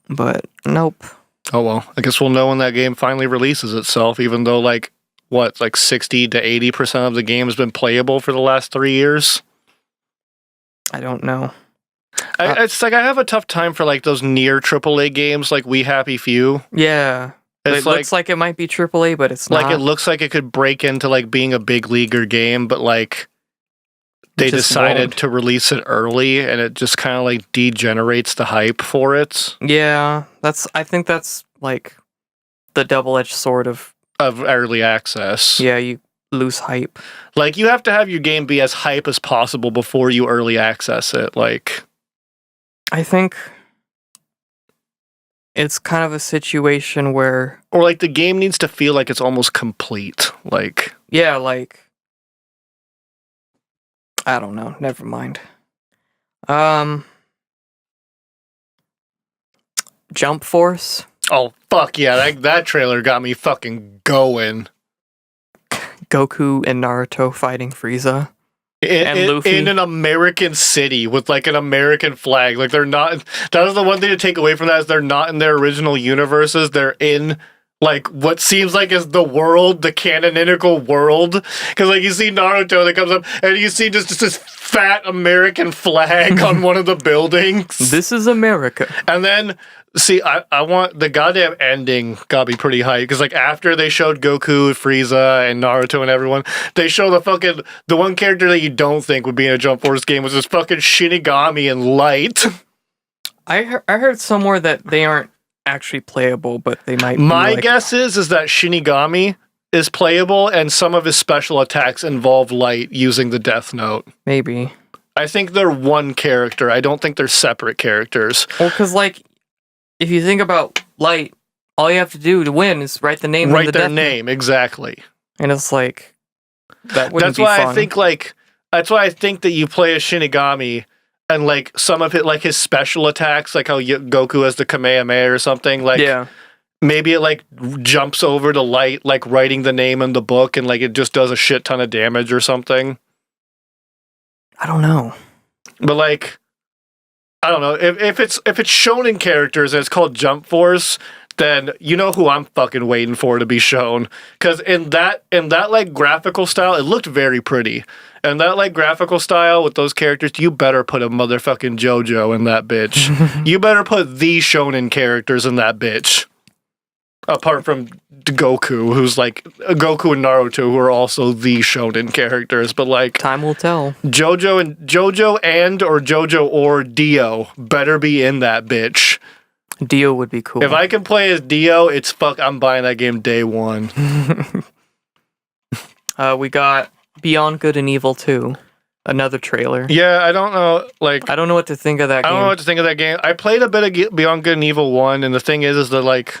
A: But nope.
B: Oh well, I guess we'll know when that game finally releases itself, even though like 60 to 80% of the game has been playable for the last 3 years.
A: I don't know.
B: It's like I have a tough time for like those near AAA games like We Happy Few.
A: Yeah.
B: It's
A: It looks like it might be AAA, but it's not.
B: Like it looks like it could break into like being a big leaguer game, but like they
A: Just
B: decided
A: won't.
B: to release it early and it just kind of like degenerates the hype for it
A: Yeah, I think that's like the double-edged sword of
B: of early access.
A: yeah, you lose hype.
B: Like you have to have your game be as hype as possible before you early access it. Like
A: I think it's kind of a situation where
B: or like the game needs to feel like it's almost complete. Like
A: yeah, like I don't know, never mind. Jump Force,
B: oh fuck yeah, that trailer got me fucking going.
A: Goku and Naruto fighting Frieza. And Luffy.
B: In an American city with like an American flag. Like they're not. That is the one thing to take away from that is they're not in their original universes. They're in like what seems like is the world, the canonical world. Because like you see Naruto that comes up and you see just this fat American flag on one of the buildings.
A: This is America.
B: And then, see, I want the goddamn ending gotta be pretty hype because, like, after they showed Goku, Frieza, and Naruto and everyone, they show the one character that you don't think would be in a Jump Force game, which is fucking Shinigami and Light.
A: I heard somewhere that they aren't actually playable, but they might.
B: My guess is that Shinigami is playable and some of his special attacks involve Light using the Death Note.
A: Maybe.
B: I think they're one character. I don't think they're separate characters.
A: Well, because like, if you think about Light, all you have to do to win is write the name.
B: Write
A: in the
B: their
A: death
B: name, exactly.
A: and it's like that wouldn't
B: That's
A: be
B: why
A: fun.
B: that's why I think that you play as Shinigami and like some of it, like his special attacks, like how Goku has the Kamehameha or something. Like
A: yeah,
B: maybe it like jumps over to Light, like writing the name in the book, and like it just does a shit ton of damage or something.
A: I don't know.
B: But like, I don't know if it's shonen characters and it's called Jump Force. Then you know who I'm fucking waiting for to be shown. Because in that like graphical style, it looked very pretty. And that like graphical style with those characters, you better put a motherfucking JoJo in that bitch. You better put the shonen characters in that bitch. Apart from Goku, who's like Goku and Naruto, who are also the shonen characters. But like
A: Time will tell.
B: Jojo or Dio better be in that bitch.
A: Dio would be cool.
B: If I can play as Dio, I'm buying that game day one.
A: We got Beyond Good and Evil 2, another trailer.
B: Yeah, I don't know. Like,
A: I don't know what to think of that
B: I
A: game.
B: don't know what to think of that game. I played a bit of Beyond Good and Evil 1, and the thing is that, like,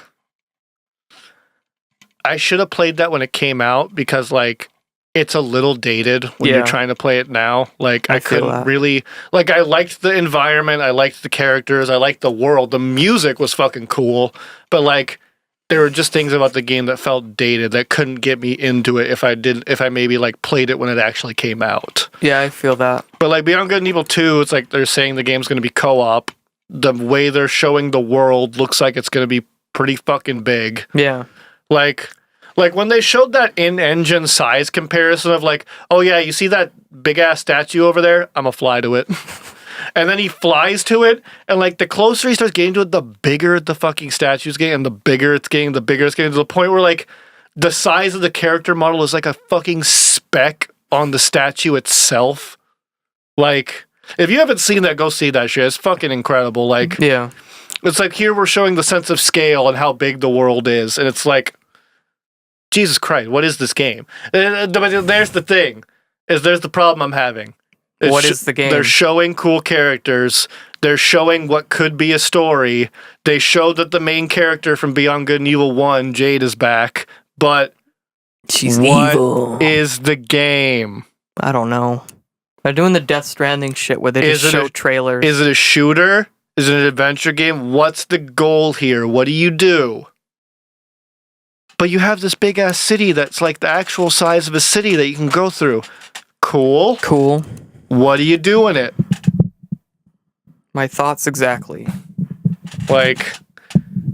B: I should have played that when it came out because, like, it's a little dated when you're trying to play it now. Like, I couldn't really... Like, I liked the environment, I liked the characters, I liked the world. The music was fucking cool, but, like, there were just things about the game that felt dated that couldn't get me into it if I maybe, like, played it when it actually came out.
A: Yeah, I feel that.
B: But, like, Beyond Good and Evil 2, it's like they're saying the game's going to be co-op. The way they're showing the world looks like it's going to be pretty fucking big.
A: Yeah.
B: Like when they showed that in-engine size comparison of like, oh yeah, you see that big-ass statue over there? I'm gonna fly to it. And then he flies to it, and like the closer he starts getting to it, the bigger the fucking statue's getting, and the bigger it's getting, to the point where like the size of the character model is like a fucking speck on the statue itself. Like, if you haven't seen that, go see that shit. It's fucking incredible. Like,
A: yeah.
B: It's like here we're showing the sense of scale and how big the world is, and it's like, Jesus Christ, what is this game? But there's the thing, there's the problem I'm having,
A: What is the game?
B: They're showing cool characters. They're showing what could be a story. They showed that the main character from Beyond Good and Evil 1, Jade, is back. But
A: She's
B: what
A: evil.
B: is the game?
A: I don't know. They're doing the Death Stranding shit where they just show trailers.
B: Is it a shooter? Is it an adventure game? What's the goal here? What do you do? But you have this big ass city that's like the actual size of a city that you can go through. Cool.
A: Cool.
B: What do you do in it?
A: My thoughts exactly.
B: Like,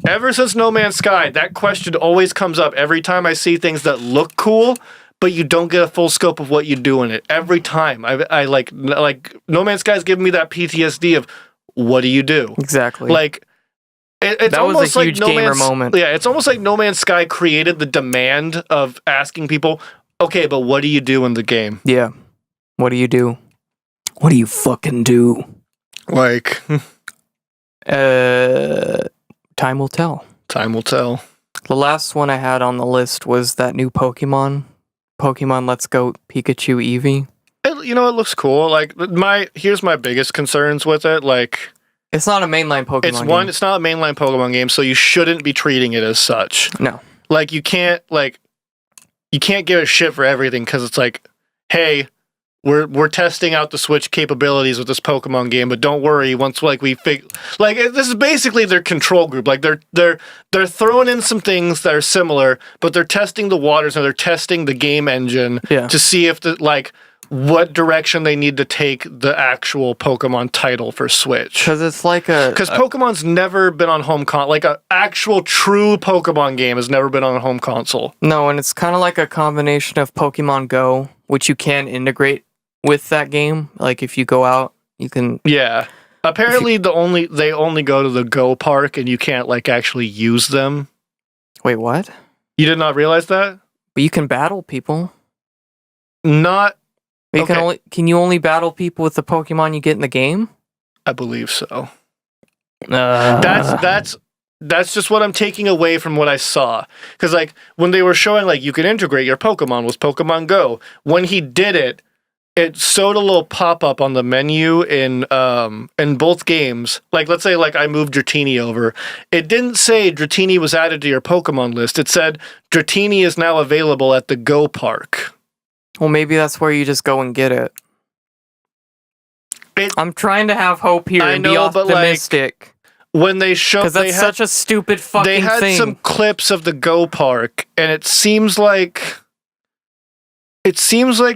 B: ever since No Man's Sky, that question always comes up every time I see things that look cool, but you don't get a full scope of what you do in it. Every time. I like No Man's Sky's giving me that PTSD of what do you do?
A: Exactly.
B: Like, it's
A: that was
B: almost
A: a huge
B: like
A: gamer moment.
B: Yeah, it's almost like No Man's Sky created the demand of asking people, okay, but what do you do in the game?
A: Yeah. What do you do? What do you fucking do?
B: Like,
A: time will tell.
B: time will tell.
A: The last one I had on the list was that new Pokemon. Pokemon Let's Go Pikachu Eevee.
B: It looks cool. Like, here's my biggest concerns with it. Like,
A: It's not a mainline Pokemon game.
B: it's not a mainline Pokemon game, so you shouldn't be treating it as such.
A: No.
B: Like, you can't give a shit for everything because it's like, hey, we're testing out the Switch capabilities with this Pokemon game, but don't worry, once this is basically their control group. Like, they're throwing in some things that are similar, but they're testing the waters and they're testing the game engine to see if what direction they need to take the actual Pokemon title for Switch.
A: Because it's like
B: Because Pokemon's never been on home console. Like, an actual true Pokemon game has never been on a home console.
A: No, and it's kind of like a combination of Pokemon Go, which you can integrate with that game. Like, if you go out, you can...
B: Yeah. Apparently, they only go to the Go Park, and you can't, like, actually use them.
A: Wait, what?
B: You did not realize that?
A: But you can battle people.
B: Not...
A: Can you only battle people with the Pokemon you get in the game?
B: I believe so. That's just what I'm taking away from what I saw. Because, like, when they were showing, like, you can integrate your Pokemon with Pokemon Go, when he did it, it showed a little pop-up on the menu in both games. Like, let's say, like, I moved Dratini over. It didn't say Dratini was added to your Pokemon list. It said Dratini is now available at the Go Park.
A: Well, maybe that's where you just go and get it. I'm trying to have hope here and be optimistic.
B: When they showed...
A: Because that's such a stupid fucking thing.
B: They had some clips of the Go Park, and it seems like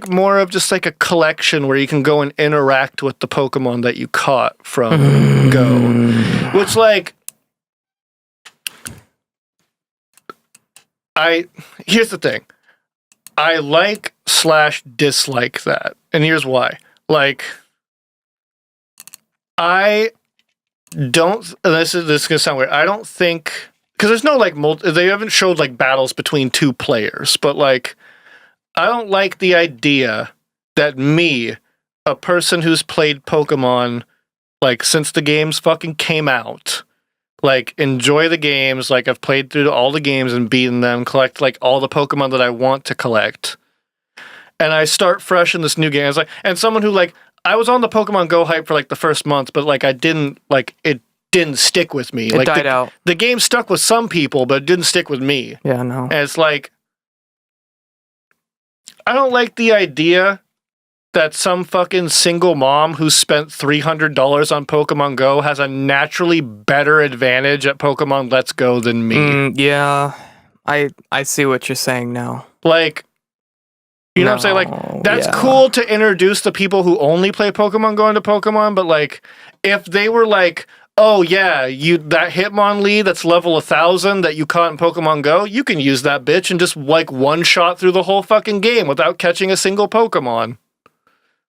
B: more of just like a collection where you can go and interact with the Pokemon that you caught from Go. Which, like... Here's the thing. I like/dislike that. And here's why. Like, I don't... This is going to sound weird. I don't think... Because there's no, like, they haven't showed, like, battles between two players. But, like, I don't like the idea that me, a person who's played Pokemon, like, since the games fucking came out... Like, enjoy the games, like, I've played through all the games and beaten them, collect, like, all the Pokemon that I want to collect. And I start fresh in this new game. And someone who, like, I was on the Pokemon Go hype for, like, the first month, but, like, it didn't stick with me.
A: It died out.
B: The game stuck with some people, but it didn't stick with me.
A: Yeah, no.
B: And it's like, I don't like the idea that some fucking single mom who spent $300 on Pokemon Go has a naturally better advantage at Pokemon Let's Go than me.
A: Yeah, I see what you're saying now.
B: Like, you know what I'm saying? Like, that's cool to introduce the people who only play Pokemon Go into Pokemon, but, like, if they were like, oh yeah, that Hitmonlee that's level 1000 that you caught in Pokemon Go, you can use that bitch and just, like, one-shot through the whole fucking game without catching a single Pokemon.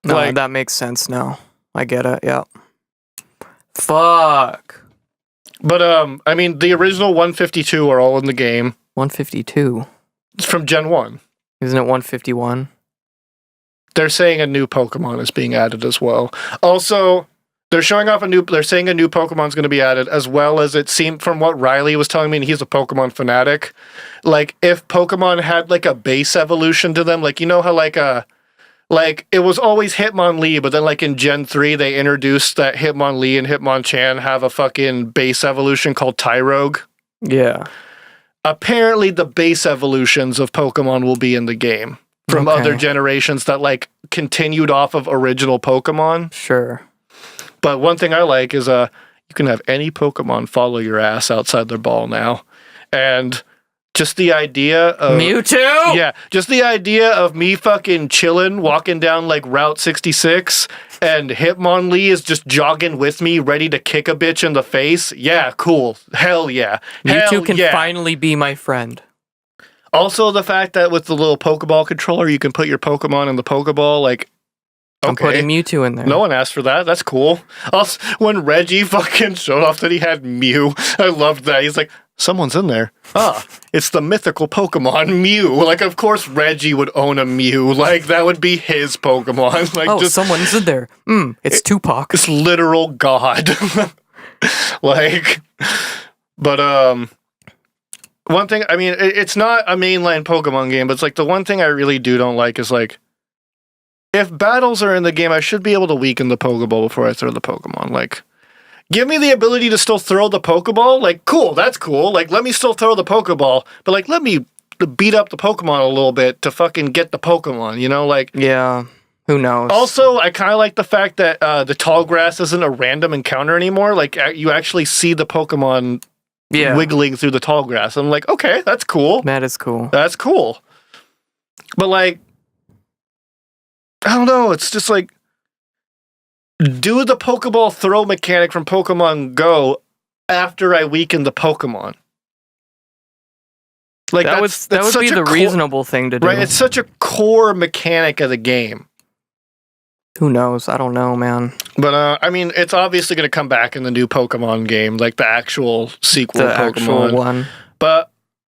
A: No,
B: like,
A: that makes sense now. I get it, yeah. Fuck.
B: But, I mean, the original 152 are all in the game.
A: 152?
B: It's from Gen 1.
A: Isn't it 151?
B: They're saying a new Pokemon is being added as well. Also, they're saying a new Pokemon's going to be added, as well as it seemed from what Riley was telling me, and he's a Pokemon fanatic. Like, if Pokemon had, like, a base evolution to them, like, you know how, like, Like, it was always Hitmonlee, but then, like, in Gen 3, they introduced that Hitmonlee and Hitmonchan have a fucking base evolution called Tyrogue.
A: Yeah.
B: Apparently, the base evolutions of Pokemon will be in the game from other generations that, like, continued off of original Pokemon.
A: Sure.
B: But one thing I like is you can have any Pokemon follow your ass outside their ball now. And just the idea of...
A: Mewtwo?
B: Yeah, just the idea of me fucking chilling, walking down, like, Route 66, and Hitmonlee is just jogging with me, ready to kick a bitch in the face. Yeah, cool. Hell yeah.
A: Mewtwo can finally be my friend.
B: Also, the fact that with the little Pokeball controller, you can put your Pokemon in the Pokeball, like...
A: I'm putting Mewtwo in there.
B: No one asked for that. That's cool. Also, when Reggie fucking showed off that he had Mew, I loved that. He's like, someone's in there. Ah, it's the mythical Pokemon Mew. Like, of course Reggie would own a Mew. Like, that would be his Pokemon. Like, just
A: someone's in there. It's Tupac.
B: It's literal god. Like, but, one thing, I mean, it's not a mainline Pokemon game, but it's like the one thing I really don't like is like, if battles are in the game, I should be able to weaken the Pokeball before I throw the Pokemon. Like, give me the ability to still throw the Pokeball. Like, cool, that's cool. Like, let me still throw the Pokeball, but like, let me beat up the Pokemon a little bit to fucking get the Pokemon, you know? Like,
A: yeah, who knows?
B: Also, I kind of like the fact that the tall grass isn't a random encounter anymore. Like, you actually see the Pokemon wiggling through the tall grass. I'm like, okay, that's cool.
A: That is cool.
B: That's cool. But like, I don't know. It's just like, do the Pokeball throw mechanic from Pokemon Go after I weaken the Pokemon. Like,
A: that would be the reasonable thing to do.
B: Right? It's such a core mechanic of the game.
A: Who knows? I don't know, man.
B: But, I mean, it's obviously going to come back in the new Pokemon game, like the actual sequel
A: the
B: Pokemon.
A: Actual one.
B: But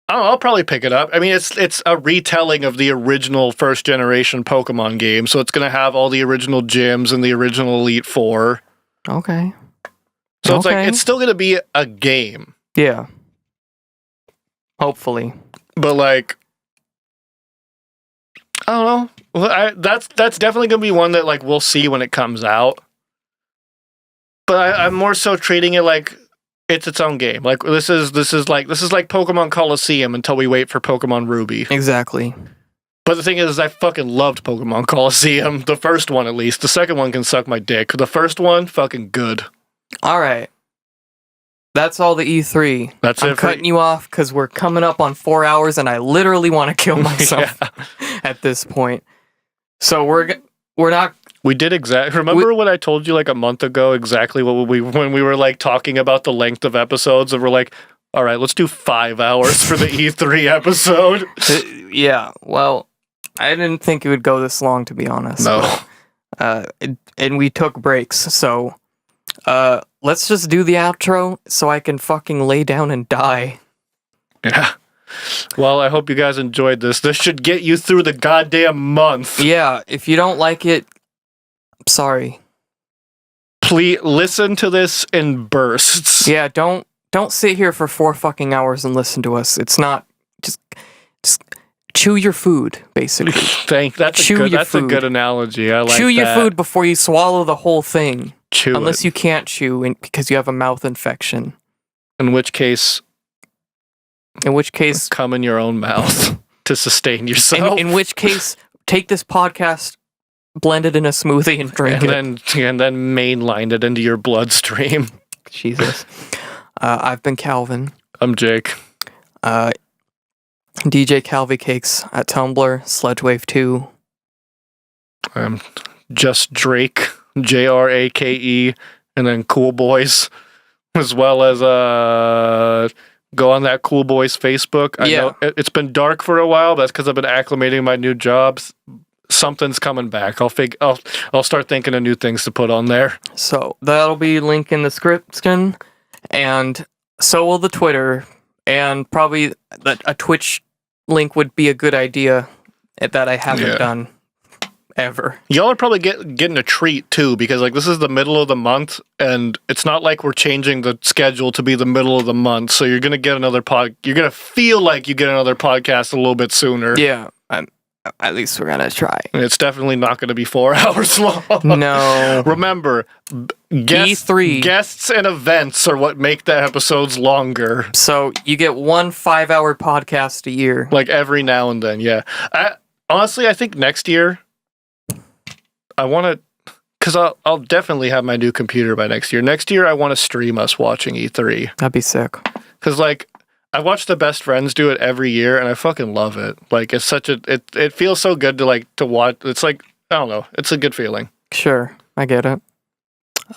B: I don't know, I'll probably pick it up. I mean, it's a retelling of the original first generation Pokemon game, so it's going to have all the original gyms and the original Elite Four.
A: Okay.
B: So it's like, it's still going to be a game.
A: Yeah. Hopefully.
B: But like, I don't know. Well, that's definitely going to be one that like we'll see when it comes out. But I'm more so treating it like it's its own game. Like this is like Pokemon Coliseum until we wait for Pokemon Ruby.
A: Exactly.
B: But the thing is, I fucking loved Pokemon Coliseum. The first one, at least. The second one can suck my dick. The first one, fucking good.
A: All right. That's all the E3. I'm cutting you off because we're coming up on 4 hours and I literally want to kill myself at this point. So we're not...
B: We did exactly... Remember when I told you like a month ago exactly when we were like talking about the length of episodes and we're like, all right, let's do 5 hours for the E3 episode?
A: Yeah, well, I didn't think it would go this long, to be honest.
B: No.
A: And we took breaks, so let's just do the outro so I can fucking lay down and die.
B: Yeah. Well, I hope you guys enjoyed this. This should get you through the goddamn month.
A: Yeah, if you don't like it, I'm sorry.
B: Please listen to this in bursts.
A: Yeah, don't sit here for 4 fucking hours and listen to us. It's not just chew your food, basically.
B: That's a good analogy. I like that.
A: Chew your food before you swallow the whole thing.
B: Chew
A: Unless
B: it.
A: you can't chew because you have a mouth infection.
B: In which case, come in your own mouth to sustain yourself.
A: In which case, take this podcast, blend it in a smoothie, and drink
B: it. And then mainline it into your bloodstream.
A: Jesus. I've been Calvin.
B: I'm Jake.
A: DJ Calvi Cakes at Tumblr, Sledgewave2.
B: I'm just Drake, JRAKE, and then Cool Boys, as well as go on that Cool Boys Facebook. I know it's been dark for a while. That's because I've been acclimating my new jobs. Something's coming back. I'll start thinking of new things to put on there.
A: So that'll be link in the description, and so will the Twitter, and probably a Twitch link would be a good idea that I haven't done ever.
B: Y'all are probably getting a treat too, because like this is the middle of the month, and it's not like we're changing the schedule to be the middle of the month. So you're gonna get another You're gonna feel like you get another podcast a little bit sooner.
A: Yeah, At least we're gonna try.
B: It's definitely not going to be 4 hours long.
A: No.
B: Remember,
A: E3.
B: guests and events are what make the episodes longer.
A: So you get 1 5-hour podcast a year.
B: Like every now and then, yeah. Honestly, I think next year, I want to, because I'll definitely have my new computer by next year. Next year, I want to stream us watching E3.
A: That'd be sick.
B: Because, like, I watch the best friends do it every year, and I fucking love it. Like, it's such a, it feels so good to watch. It's like, I don't know, it's a good feeling.
A: Sure, I get it.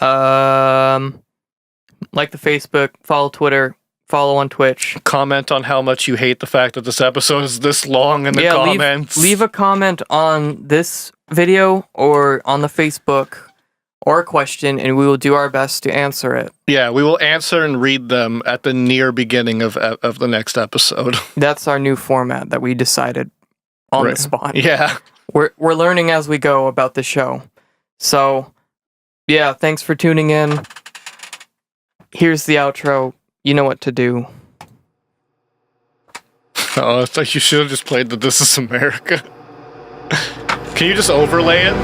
A: Like the Facebook, follow Twitter, follow on Twitch.
B: Comment on how much you hate the fact that this episode is this long in the comments.
A: Leave a comment on this video or on the Facebook or a question, and we will do our best to answer it.
B: Yeah, we will answer and read them at the near beginning of the next episode.
A: That's our new format that we decided on the spot.
B: Yeah.
A: We're learning as we go about the show. So, yeah, thanks for tuning in. Here's the outro. You know what to do.
B: Oh, it's like you should have just played the This Is America. Can you just overlay it?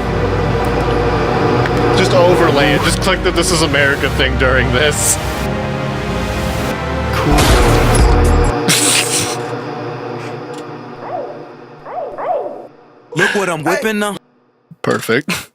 B: Just overlay it. Just click the This Is America thing during this.
C: Look what I'm whipping now.
B: Perfect.